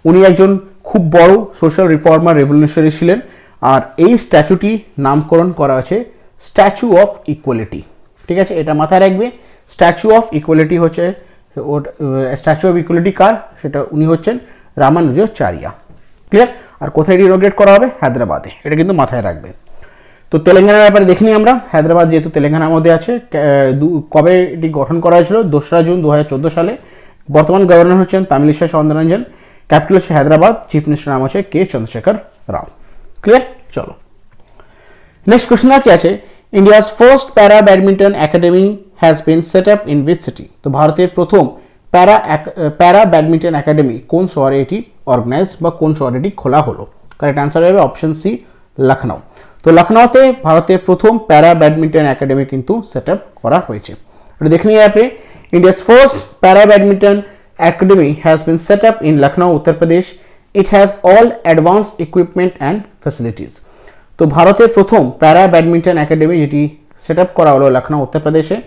উনি একজন খুব বড় সোশ্যাল রিফর্মার, রেভলিউশনারি ছিলেন। আর এই স্ট্যাচুটি নামকরণ করা হয়েছে স্ট্যাচু অফ ইকুয়ালিটি, ঠিক আছে? এটা মাথায় রাখবে। স্ট্যাচু অফ ইকুয়ালিটি হচ্ছে স্ট্যাচু অফ ইকুয়ালিটি কার? সেটা উনি হচ্ছেন রামানুজাচার্য। ক্লিয়ার? আর কোথায় এটি ইনগ্রেট করা হবে? হায়দ্রাবাদে। এটা কিন্তু মাথায় রাখবে। তো তেলেঙ্গানার ব্যাপারে দেখে নিই আমরা। হায়দ্রাবাদ যেহেতু তেলেঙ্গানার মধ্যে আছে, কবে এটি গঠন করা হয়েছিল? 2রা জুন 2014 সালে। বর্তমান গভর্নর হচ্ছেন তামিলিসাই সৌন্দররাঞ্জন, ক্যাপিটাল হচ্ছে হায়দ্রাবাদ, চিফ মিনিস্টার নাম হচ্ছে কে চন্দ্রশেখর রাও। ক্লিয়ার? চলো নেক্সট কোশ্চেন কি আছে, India's first para badminton academy has been set up in which city? তো ভারতের প্রথম প্যারা ব্যাডমিন্টন একাডেমি কোন শহরে এটি অর্গানাইজ বা কোন শহরে এটি খোলা হলো? কারেক্ট আনসার হবে অপশন সি, লখনউ। তো লখনউতে ভারতের প্রথম প্যারা ব্যাডমিন্টন একাডেমি কিন্তু সেট আপ করা হয়েছে। এটা দেখে নিয়ে আপনি, India's first para badminton academy has been set up in Lucknow, Uttar Pradesh. It has all advanced equipment and facilities. তো ভারতের প্রথম প্যারা ব্যাডমিন্টন একাডেমি যেটি সেট আপ করা হলো লখনউ, উত্তর প্রদেশে।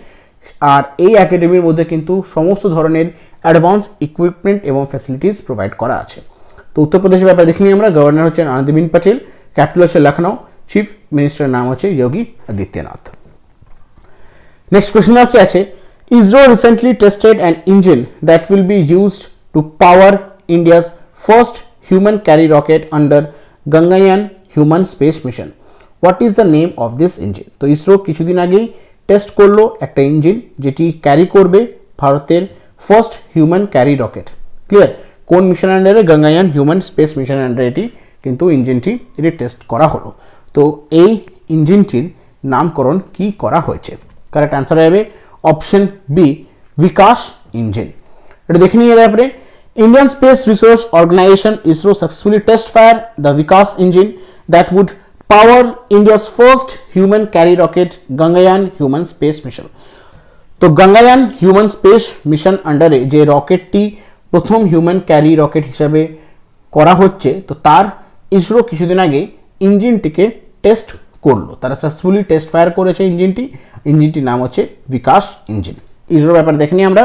আর এই একাডেমির মধ্যে কিন্তু সমস্ত ধরনের অ্যাডভান্স ইকুইপমেন্ট এবং ফ্যাসিলিটিস প্রোভাইড করা আছে। তো উত্তরপ্রদেশের ব্যাপারে দেখে নিই আমরা। গভর্নর হচ্ছেন আনন্দীবেন প্যাটেল, ক্যাপিটাল হচ্ছে লখনউ, চিফ মিনিস্টারের নাম হচ্ছে যোগী আদিত্যনাথ। নেক্সট কোশ্চেন কি আছে, ISRO recently tested an engine that will be used to power India's first human carry rocket under Gangayaan human space mission. What is the name of this engine? তো ইসরো কিছুদিন আগেই test করলো একটা ইঞ্জিন যেটি carry করবে ভারতের first human carry rocket. Clear? কোন mission আন্ডারে? গঙ্গায়ান হিউম্যান স্পেস মিশন আন্ডারে এটি কিন্তু ইঞ্জিনটি টেস্ট করা হলো। তো এই ইঞ্জিনটির নামকরণ কি করা হয়েছে? কারেক্ট অ্যান্সার হবে অপশন বি, বিকাশ ইঞ্জিন। এটা দেখে নিয়ে ব্যাপারে Indian Space Research Organization ISRO successfully test fire the Vikas engine that would power India's first human carry rocket Gangayaan human space mission. তো গঙ্গায়ান হিউম্যান স্পেস মিশন আন্ডারে যে রকেটটি প্রথম human carry rocket হিসাবে করা হচ্ছে, তো তার ইসরো কিছুদিন আগে ইঞ্জিনটিকে টেস্ট করলো। তারা সাকসেসফুলি টেস্ট ফায়ার করেছে ইঞ্জিনটির নাম হচ্ছে বিকাশ ইঞ্জিন। ইসরো ব্যাপার দেখে নিই আমরা।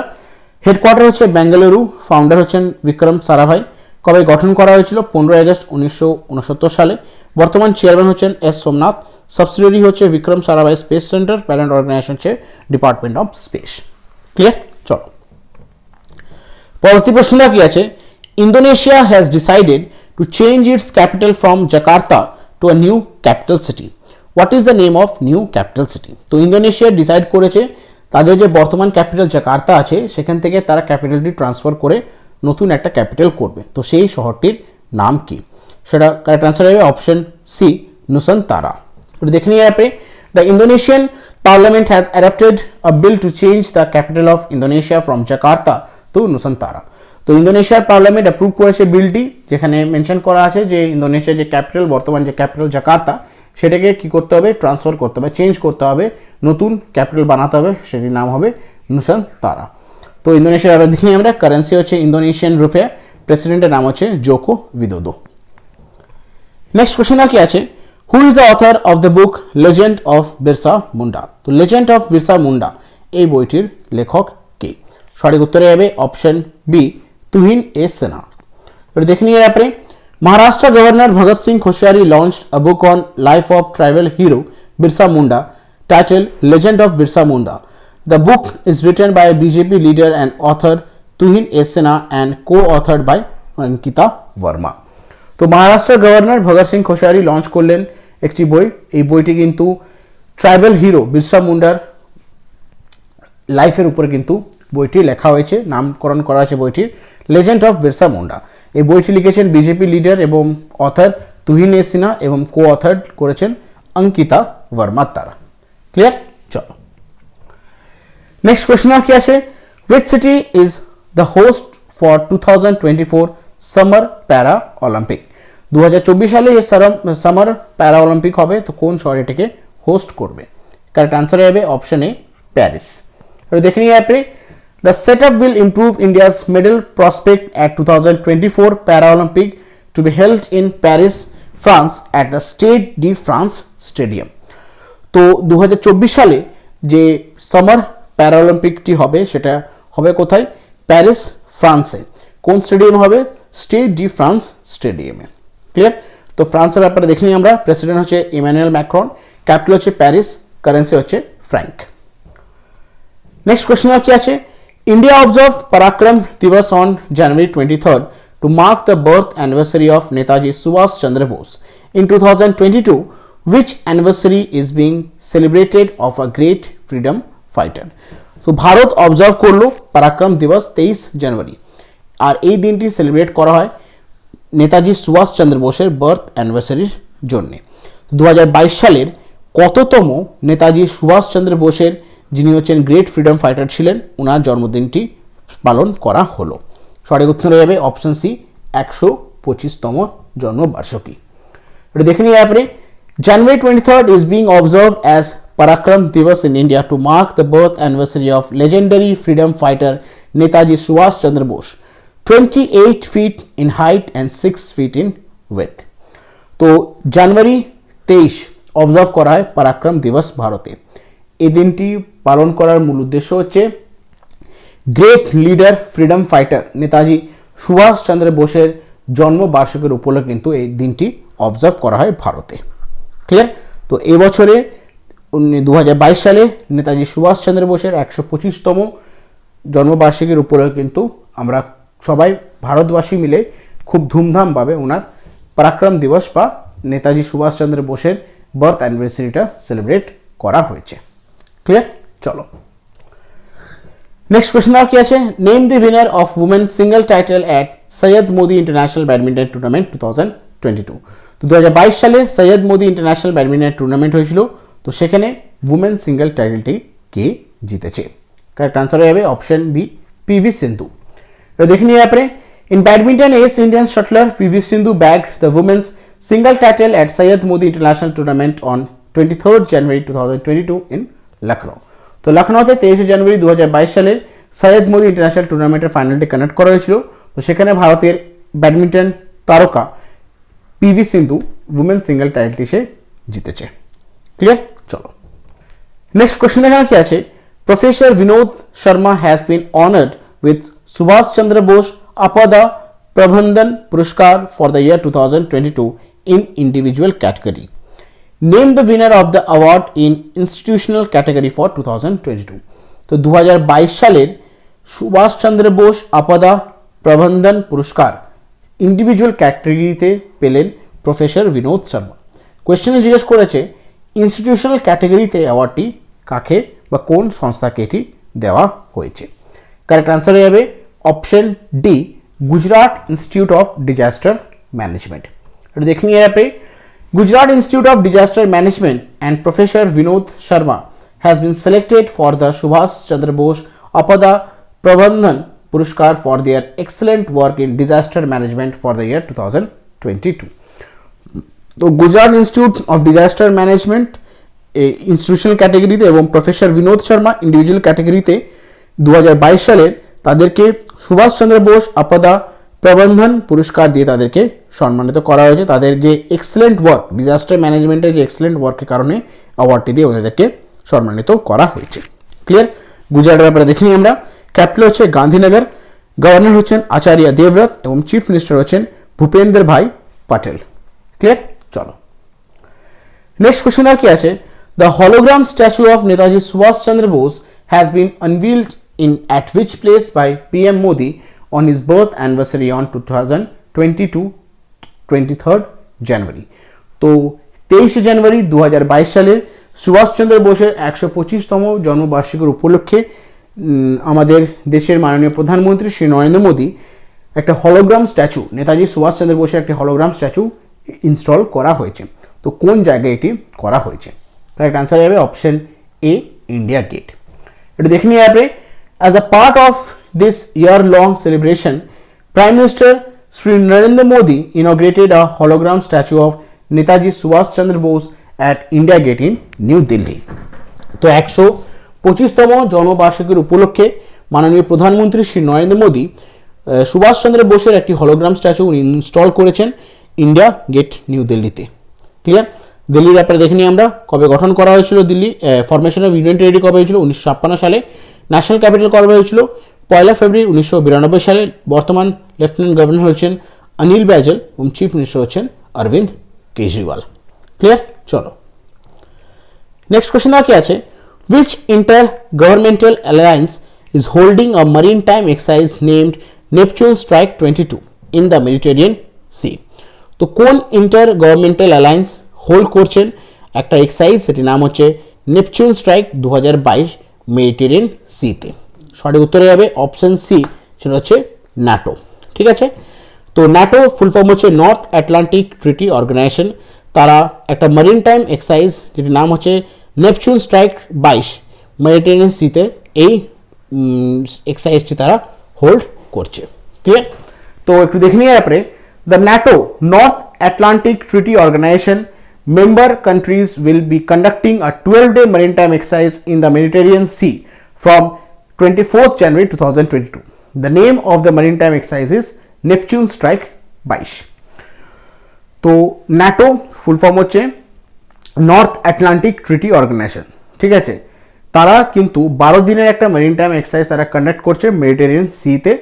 হেডকোয়ার্টার হচ্ছে বেঙ্গালুরু, ফাউন্ডার হচ্ছেন বিক্রম সারাভাই। কবে গঠন করা হয়েছিল? 15 আগস্ট 1969 সালে। বর্তমান চেয়ারম্যান হচ্ছেন এস সোমনাথ। সাবসিডিয়ারি হচ্ছে Vikram Sarabhai space centre, parent organisation হচ্ছে ডিপার্টমেন্ট অফ স্পেস। ক্লিয়ার? চলো পরবর্তী প্রশ্নটা কি আছে? Indonesia has decided to change its capital from Jakarta to a new capital city. What is the name of new capital city? তো Indonesia decide করেছে তাদের যে বর্তমান ক্যাপিটাল জাকার্তা আছে সেখান থেকে তারা ক্যাপিটালটি ট্রান্সফার করে নতুন একটা ক্যাপিটাল করবে। তো সেই শহরটির নাম কি? সেটা কারেক্ট অ্যান্সার হবে অপশন সি, নুসান্তারা। দেখে নিয়ে আপনি the Indonesian parliament has adapted a bill to change the capital of Indonesia from Jakarta to Nusantara. তো ইন্দোনেশিয়ার পার্লামেন্ট অ্যাপ্রুভ করেছে বিলটি, যেখানে মেনশন করা আছে যে ইন্দোনেশিয়ার যে ক্যাপিটাল, বর্তমান যে ক্যাপিটাল জাকার্তা, সেটাকে কি করতে হবে? ট্রান্সফার করতে হবে, চেঞ্জ করতে হবে, নতুন ক্যাপিটাল বানাতে হবে, সেটির নাম হবে নুসান্তারা। তো ইন্দোনেশিয়ার আবার দেখি আমরা, কারেন্সি হচ্ছে ইন্দোনেশিয়ান রুপিয়া, প্রেসিডেন্টের নাম হচ্ছে জোকো উইদোদো। নেক্সট কোশ্চেন কি আছে? Who is the author of the book legend of Birsa Munda? তো লেজেন্ড অফ বিরসা মুন্ডা এই বইটির লেখক কে? সঠিক উত্তরে হবে অপশন বি, তুহিন এ সেনা। দেখে নিয়ে আপনি Maharashtra Governor Bhagat Singh Koshyari launched a book on life of tribal hero Birsa Munda titled Legend of Birsa Munda. The book is written by BJP leader and author Tuhin A. Sinha and co-authored by Ankita Verma. তো Maharashtra governor Bhagat Singh Koshyari launch করলেন একটি বই। এই বইটি কিন্তু tribal hero Birsa মুন্ডার লাইফের উপরে কিন্তু বইটি লেখা হয়েছে, নামকরণ করা হয়েছে বইটির লেজেন্ড অফ বিরসা মুন্ডা। এই বইটি লিখেছেন বিজেপি লিডার এবং অথর তুহিন এ সিনহা এবং কো অথর করেছেন অঙ্কিতা ভার্মা তারা। ক্লিয়ার? চলো নেক্সট কোশ্চেন কি আছে? Which city is the host for 2024 summer প্যারা অলিম্পিক? 2024 সালে এই সামার প্যারা অলিম্পিক হবে, তো কোন শহর এটাকে হোস্ট করবে? কারেক্ট আনসার হবে অপশন এ, প্যারিস। দেখে নিয়ে আপনি The setup will improve India's medal prospect at 2024 Paralympic to be held in Paris, France at the Stade de France Stadium. তো 2024 সালে যে সামার প্যারাঅলিম্পিকটি হবে সেটা হবে কোথায়? প্যারিস, ফ্রান্সে। কোন স্টেডিয়াম হবে? স্টেড ডি ফ্রান্স স্টেডিয়ামে। ক্লিয়ার? তো ফ্রান্সের ব্যাপারে দেখে নিই আমরা। প্রেসিডেন্ট হচ্ছে ইমানুয়েল ম্যাক্রন, ক্যাপিটাল হচ্ছে প্যারিস, কারেন্সি হচ্ছে ফ্র্যাঙ্ক। নেক্সট কোশ্চেন কি আছে? India observed Parakram Divas on January 23rd to mark the birth anniversary of Netaji Subhash Chandra Bose. In 2022, which anniversary is being celebrated of a great freedom fighter? So, Bharat observe করলো পরাক্রম দিবস 23 জানুয়ারি, আর এই দিনটি celebrate করা হয় নেতাজি সুভাষ চন্দ্র বোসের birth অ্যানিভার্সারির জন্য। 2022 সালের কততম নেতাজি সুভাষ চন্দ্র বোসের, যিনি হচ্ছেন গ্রেট ফ্রিডম ফাইটার ছিলেন, ওনার জন্মদিনটি পালন করা হলো? সঠিক উত্তর হয়ে যাবে অপশন সি, 125তম জন্মবার্ষিকী। এটা দেখে নিয়ে আপনি January 23rd is being observed as Parakram Divas in India to mark the birth anniversary of legendary freedom fighter Netaji Subhash Chandra Bose, 28 feet in height and 6 feet in width. তো জানুয়ারি 23 observe করা হয় পরাক্রম দিবস ভারতে। এই দিনটি পালন করার মূল উদ্দেশ্য হচ্ছে great leader freedom fighter Netaji Subhash Chandra বোসের জন্মবার্ষিকীর উপলক্ষে কিন্তু এই দিনটি অবজার্ভ করা হয় ভারতে। ক্লিয়ার? তো এই বছরে 2022 সালে নেতাজি সুভাষ চন্দ্র বোসের 125তম জন্মবার্ষিকীর উপলক্ষে কিন্তু আমরা সবাই ভারতবাসী মিলে খুব ধুমধামভাবে ওনার পরাক্রম দিবস বা নেতাজি সুভাষচন্দ্র বোসের বার্থ অ্যানিভার্সারিটা সেলিব্রেট করা হয়েছে। ক্লিয়ার? চলো নেক্সট কোয়েশ্চেন কি আছে, name the winner of women single title at Syed Modi international badminton tournament 2022। তো 2022 সালের Syed Modi international badminton tournament হয়েছিল, তো সেখানে উমেন সিঙ্গেল টাইটেলটি কে জিতেছে? কারেক্ট আনসার হবে অপশন বি, পিভি সিন্ধু। তো দেখে নিয়ে আপনি in badminton ace Indian shuttler PV Sindhu bagged the women's single title at Syed Modi International Tournament on 23rd January 2022 in Lucknow। তো লখনৌতে 23 জানুয়ারি 2022 সালে সৈয়দ মোদি ইন্টারন্যাশনাল টুর্নামেন্টের ফাইনালটি কানেক্ট করা হয়েছিল। তো সেখানে ভারতের ব্যাডমিন্টন তারকা পিভি সিন্ধু উমেন সিঙ্গেল টাইটেলটি সে জিতেছে। ক্লিয়ার? চলো নেক্সট কোশ্চেন এখানে কি আছে, professor Vinod Sharma has been honoured with Subhas Chandra Bose Apada Prabandhan Puruskar for the year 2022 in individual category. Name the winner of the award in institutional category for 2022। তো 2022 সালের সুভাষ চন্দ্র বোস আপাদা প্রবন্ধন পুরস্কার ইন্ডিভিজুয়াল ক্যাটাগরিতে পেলেন প্রফেসর বিনোদ শর্মা। কোয়েশ্চেনে জিজ্ঞেস করেছে ইনস্টিটিউশনাল ক্যাটাগরিতে অ্যাওয়ার্ডটি কাকে বা কোন সংস্থাকে এটি দেওয়া হয়েছে? কারেক্ট আনসার হবে option D, Gujarat institute of disaster management. देखिए यहाँ पे Gujarat institute of disaster management and professor Vinod Sharma has been selected for the Subhash Chandra Bose Aapda Prabandhan Puraskar for their excellent work in disaster management for the year 2022। तो Gujarat institute of disaster management institutional कैटेगरीते এবং professor Vinod Sharma individual ক্যাটাগরিতে 2022 সালের তাদেরকে সুভাষচন্দ্র বোস আপদা প্রবন্ধন পুরস্কার দিয়ে তাদেরকে সম্মানিত করা হয়েছে। তাদের যে এক্সেলেন্ট ওয়ার্ক ডিজাস্টার ম্যানেজমেন্টের যে এক্সেলেন্ট ওয়ার্কের কারণে অ্যাওয়ার্ডটি দিয়ে ওদেরকে সম্মানিত করা হয়েছে। ক্লিয়ার? গুজরাটের ব্যাপারে দেখে নিই আমরা। ক্যাপিটাল হচ্ছে গান্ধীনগর, গভর্নর হচ্ছেন আচার্য দেবব্রত এবং চিফ মিনিস্টার হচ্ছেন ভূপেন্দ্র ভাই পটেল। ক্লিয়ার? চলো নেক্সট কোশ্চেন কি আছে, the hologram statue of Netaji Subhash Chandra Bose has been unveiled in at which place by PM Modi on his birth anniversary on 2022 23rd January। তো 23 জানুয়ারি 2022 সালের সুভাষচন্দ্র বোসের 125তম জন্মবার্ষিকীর উপলক্ষে আমাদের দেশের মাননীয় প্রধানমন্ত্রী শ্রী নরেন্দ্র মোদী একটা হলোগ্রাম স্ট্যাচু, নেতাজি সুভাষচন্দ্র বোসের একটি হলোগ্রাম স্ট্যাচু ইনস্টল করা হয়েছে। তো কোন জায়গায় এটি করা হয়েছে? কারেক্ট আনসার হবে অপশন এ, ইন্ডিয়া গেট। এটা দেখে নিয়ে আপনি as a part of this year-long celebration, Prime Minister Sri Narendra Modi inaugurated a hologram statue of Netaji Subhash Chandra Bose at India Gate in New Delhi। তো 125তম জন্মবার্ষিকীর উপলক্ষে মাননীয় প্রধানমন্ত্রী শ্রী নরেন্দ্র মোদী সুভাষচন্দ্র বোসের একটি হলোগ্রাম স্ট্যাচু ইনস্টল করেছেন ইন্ডিয়া গেট নিউ দিল্লিতে। Clear? দিল্লির ব্যাপারে দেখে নিই আমরা। কবে গঠন করা হয়েছিল Delhi? Formation of union territory কবে হয়েছিল? 1956 সালে। ন্যাশনাল ক্যাপিটাল কবে হয়েছিল? 1 ফেব্রুয়ারি 1992 সালে। বর্তমান লেফটেন্যান্ট গভর্নর হচ্ছেন অনিল বাইজল এবং চিফ মিনিস্টার হচ্ছেন অরবিন্দ কেজরিওয়াল। ক্লিয়ার? চলো নেক্সট কোশ্চেন কি আছে, which inter-governmental alliance is holding a maritime exercise named Neptune Strike 22 in the Mediterranean Sea। তো কোন ইন্টার গভর্নমেন্টাল অ্যালায়েন্স হোল্ড করছেন একটা এক্সারসাইজ, সেটির নাম হচ্ছে নেপচুন স্ট্রাইক 2022 মেডিটেরিয়ান সিতে? সঠিক উত্তরে যাবে অপশন সি, সেটা হচ্ছে ন্যাটো। ঠিক আছে? তো ন্যাটো ফুল ফর্ম হচ্ছে নর্থ আটলান্টিক ট্রিটি অর্গানাইজেশন। তারা একটা মারিন টাইম এক্সারসাইজ যেটির নাম হচ্ছে নেপচুন স্ট্রাইক 22 মেডিটেরিয়ান সিতে এই এক্সারসাইজটি তারা হোল্ড করছে। ক্লিয়ার? তো একটু দেখে নিয়ে আপনি the NATO North Atlantic Treaty Organization member countries will be conducting a 12-day maritime exercise in the Mediterranean Sea from 24th January 2022. The name of the maritime exercise is Neptune Strike 22। তো NATO full form হচ্ছে north Atlantic Treaty organisation. ঠিক আছে? তারা কিন্তু 12 দিনের একটা maritime exercise তারা conduct করছে মেডিটেরিয়ান সিতে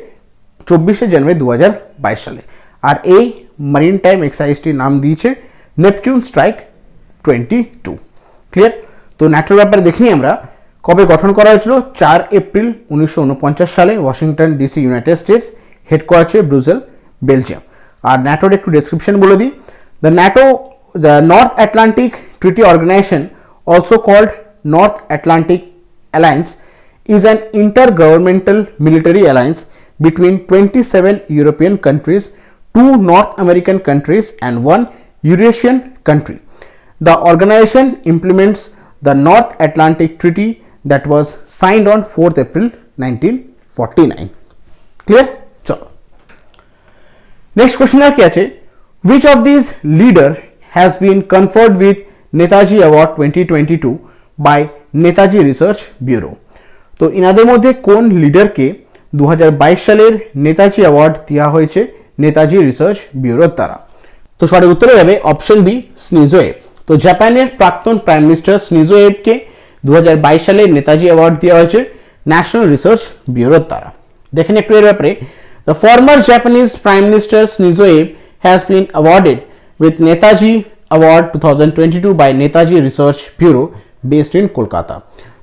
24 জানুয়ারি 2022 সালে। আর এই মারিন টাইম এক্সারসাইজটির নাম দিয়েছে নেপচুন স্ট্রাইক 22। ক্লিয়ার? তো ন্যাটোর ব্যাপারে দেখিনি আমরা। কবে গঠন করা হয়েছিল? 4 এপ্রিল 1949 সালে Washington DC, United States. Headquarter Brussels, Belgium. আর ন্যাটোর একটু ডেসক্রিপশন বলে দিই। The North Atlantic Treaty Organization, also called North Atlantic Alliance, is an intergovernmental military alliance between 27 European countries, 2 North American countries, and 1 Eurasian country. The organization implements the North Atlantic Treaty that was signed on 4th April 1949. Clear? Chalo. Next question কি আছে? Which of these leader has been conferred with Netaji Award 2022 by Netaji Research Bureau? তো ইনাদের মধ্যে কোন লিডারকে 2022 সালের Netaji award দেওয়া হয়েছে Netaji research ব্যুরোর দ্বারা? তো সঠিক উত্তরে যাবে অপশন বি, শিনজো অ্যাবে। তো জাপানের প্রাক্তন প্রাইম মিনিস্টার শিনজো অ্যাবেকে 2022 সালে নেতাজি অ্যাওয়ার্ড দেওয়া হয়েছে ন্যাশনাল রিসার্চ ব্যুরোর দ্বারা। দেখেন একটু এর ব্যাপারে। The former Japanese prime minister Shinzo Abe has been awarded with Netaji award 2022 by Netaji research bureau based in Kolkata.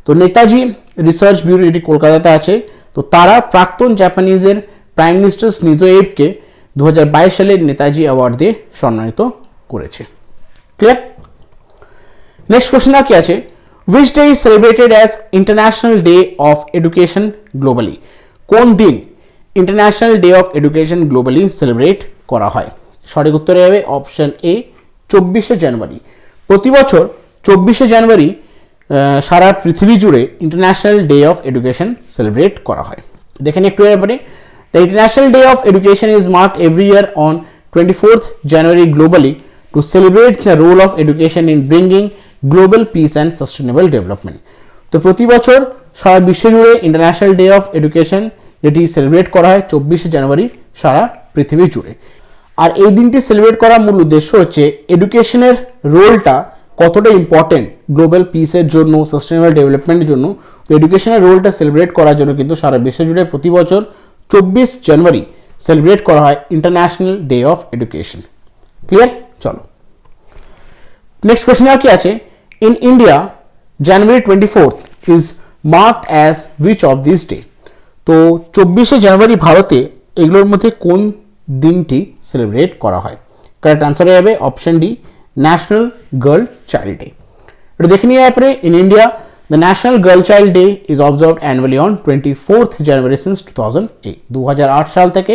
তো নেতাজি রিসার্চ ব্যুরো এটি কলকাতাতে আছে। তো তারা প্রাক্তন জাপানিজের প্রাইম মিনিস্টার শিনজো অ্যাবেকে 2022 সালের নেতাজি অ্যাওয়ার্ড দিয়ে সম্মানিত করেছে। ক্লিয়ার? নেক্সট কোশ্চেন কি আছে? Which day is celebrated as International Day of Education globally? কোন দিন international day of education globally celebrate করা হয়? সঠিক উত্তরে হবে অপশন এ, 24শে জানুয়ারি। প্রতি বছর 24শে জানুয়ারি সারা পৃথিবী জুড়ে international day of education celebrate করা হয়। দেখেন একটু ব্যাপারে। The international day of education is marked every year on 24th January globally to celebrate the role of education in bringing global peace and sustainable development. তো প্রতি বছর সারা বিশ্ব জুড়ে ইন্টারন্যাশনাল ডে অফ এডুকেশন যেটি সেলিব্রেট করা হয় 24শে জানুয়ারি সারা পৃথিবী জুড়ে। আর এই দিনটি সেলিব্রেট করার মূল উদ্দেশ্য হচ্ছে এডুকেশনের রোলটা কতটা ইম্পর্টেন্ট গ্লোবাল পিসের জন্য, সাস্টেনেবল ডেভেলপমেন্টের জন্য। তো এডুকেশনের রোলটা সেলিব্রেট করার জন্য কিন্তু সারা বিশ্ব জুড়ে প্রতি বছর 24 জানুয়ারি সেলিব্রেট করা হয় international day of education. Clear? চলো নেক্সট কোশ্চেন কি আছে? In India January 24th is marked as which of this day? তো 24শে জানুয়ারি ভারতে এগুলোর মধ্যে কোন দিনটি সেলিব্রেট করা হয়? কারেক্ট আনসার হবে option D, national girl child day. এটা দেখে নিয়ে পরে in India the national girl child day is observed annually on 24th January since 2008। 2008 সাল থেকে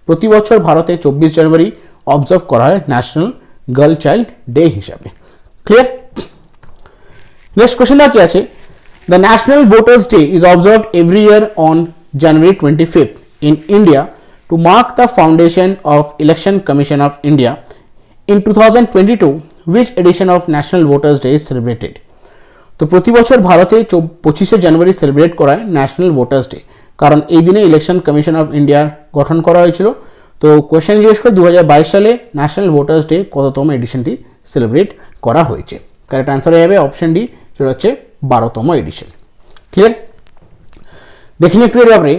প্রতি বছর ভারতে 24 জানুয়ারি অবজার্ভ করা হয় ন্যাশনাল গার্ল চাইল্ড ডে হিসাবে। ক্লিয়ার? নেক্সট কোশ্চেন কি আছে? The national voters day is observed every year on January 25th in India to mark the foundation of Election Commission of India. In 2022, which edition of National Voters Day is celebrated? তো প্রতি বছর ভারতে 25শে জানুয়ারি celebrate করা হয় national voters day, কারণ এই দিনে election commission of ইন্ডিয়ার গঠন করা হয়েছিল। তো কোয়েশ্চেন জিজ্ঞেস করে 2022 সালে ন্যাশনাল ভোটার্স ডে কততম এডিশনটি সেলিব্রেট করা হয়েছে? কারেক্ট আনসার হবে অপশন ডি, সেটা হচ্ছে 12তম এডিশন। ক্লিয়ার? দেখেন একটু এর ব্যাপারে।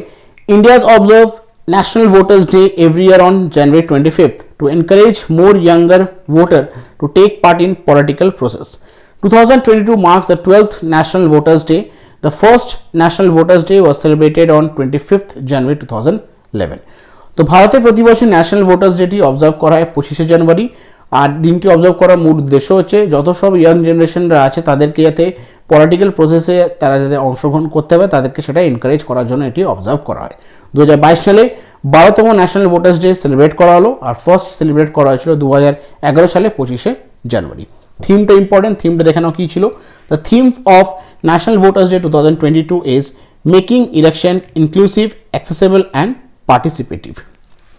India's observe national voters day every year on January 25th to encourage more younger voter to take part in political process. 2022 marks the 12th National Voters Day. The first National Voters Day was celebrated on 25th January 2011. তো ভারতে প্রতি বছর national voters ডেটি observe করা হয় 25শে জানুয়ারি। আর দিনটি observe করার মূল উদ্দেশ্য হচ্ছে যত সব ইয়াং জেনারেশনরা আছে তাদেরকে যাতে পলিটিক্যাল প্রসেসে তারা যাতে অংশগ্রহণ করতে হবে তাদেরকে সেটা এনকারেজ করার জন্য এটি অবজার্ভ করা হয়। 2022 সালে 12তম ন্যাশনাল ভোটার্স ডে সেলিব্রেট করা হলো, আর ফার্স্ট সেলিব্রেট করা হয়েছিল 2011 সালে 25শে জানুয়ারি। থিমটা ইম্পর্টেন্ট, থিমটা দেখে নাও কী ছিল। The theme of national voters day 2022 is making election inclusive, accessible and participative.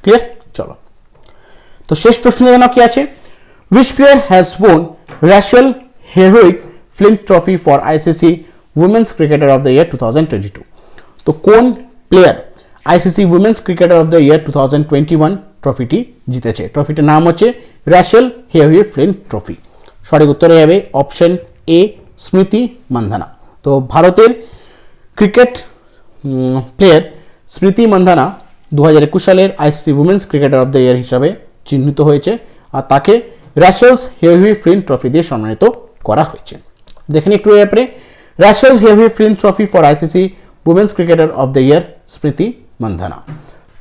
Clear? চলো তো শেষ প্রশ্ন দেখে নাও কি আছে। Which player has won Rachel Heroic Flint Trophy for ICC Women's Cricketer of the Year 2022? তো কোন player ICC women's cricketer of the year 2021 ট্রফিটি জিতেছে? ট্রফিটার নাম হচ্ছে র্যাশেল হেরোইক ফ্লিন্ট ট্রফি। সঠিক উত্তরে হবে অপশন এ, স্মৃতি মান্ধানা। তো ভারতের ক্রিকেট প্লেয়ার স্মৃতি মান্ধানা 2021 সালের ICC women's cricketer of the year হিসাবে চিহ্নিত হয়েছে, আর তাকে র্যাশেলস হেরোইক ফ্লিন্ট ট্রফি দিয়ে সম্মানিত করা হয়েছে। দেখেন একটু ব্যাপারে। র্যাশেলস হেরোইক Flint trophy for ICC women's cricketer of the year Smriti Mandhana.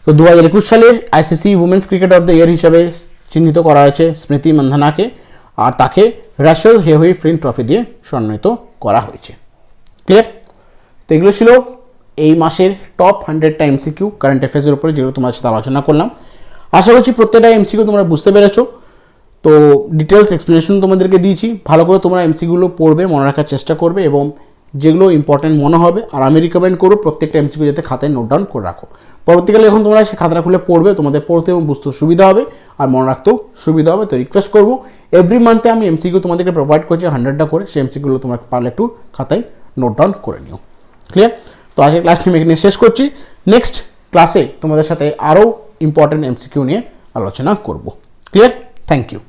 তো 2021 সালের ICC women's cricket of the year হিসাবে চিহ্নিত করা হয়েছে স্মৃতি মান্ধানাকে, আর তাকে রাসেল হেওয়ি ফ্লিন্ট ট্রফি দিয়ে সম্মানিত করা হয়েছে। ক্লিয়ার? তো এগুলো ছিল এই মাসের টপ 100টা এমসিকিউ কারেন্ট অ্যাফেয়ার্সের উপরে, যেগুলো তোমার সাথে আলোচনা করলাম। আশা করছি প্রত্যেকটা এমসিকিউ তোমরা বুঝতে পেরেছো। তো ডিটেলস এক্সপ্লেনেশন তোমাদেরকে দিয়েছি, ভালো করে তোমরা এমসিকিউগুলো পড়বে, মনে রাখার চেষ্টা করবে, এবং যেগুলো ইম্পর্টেন্ট মনে হবে, আর আমি রিকমেন্ড করবো প্রত্যেকটা এমসিকিউ যাতে খাতায় নোট ডাউন করে রাখো। পরবর্তীকালে যখন তোমরা সেই খাতাটা খুলে পড়বে, তোমাদের পড়তে এবং বুঝতে সুবিধা হবে আর মনে রাখতেও সুবিধা হবে। তো রিকোয়েস্ট করবো, এভরি মান্থে আমি এমসিকিউ তোমাদেরকে প্রোভাইড করছি 100টা করে, সেই এমসিকিউগুলো তোমরা পারলে একটু খাতায় নোট ডাউন করে নিও। ক্লিয়ার? তো আজকের ক্লাসটি আমি এখানে শেষ করছি। নেক্সট ক্লাসে তোমাদের সাথে আরও ইম্পর্টেন্ট এমসিকিউ নিয়ে আলোচনা করব। ক্লিয়ার? Thank you.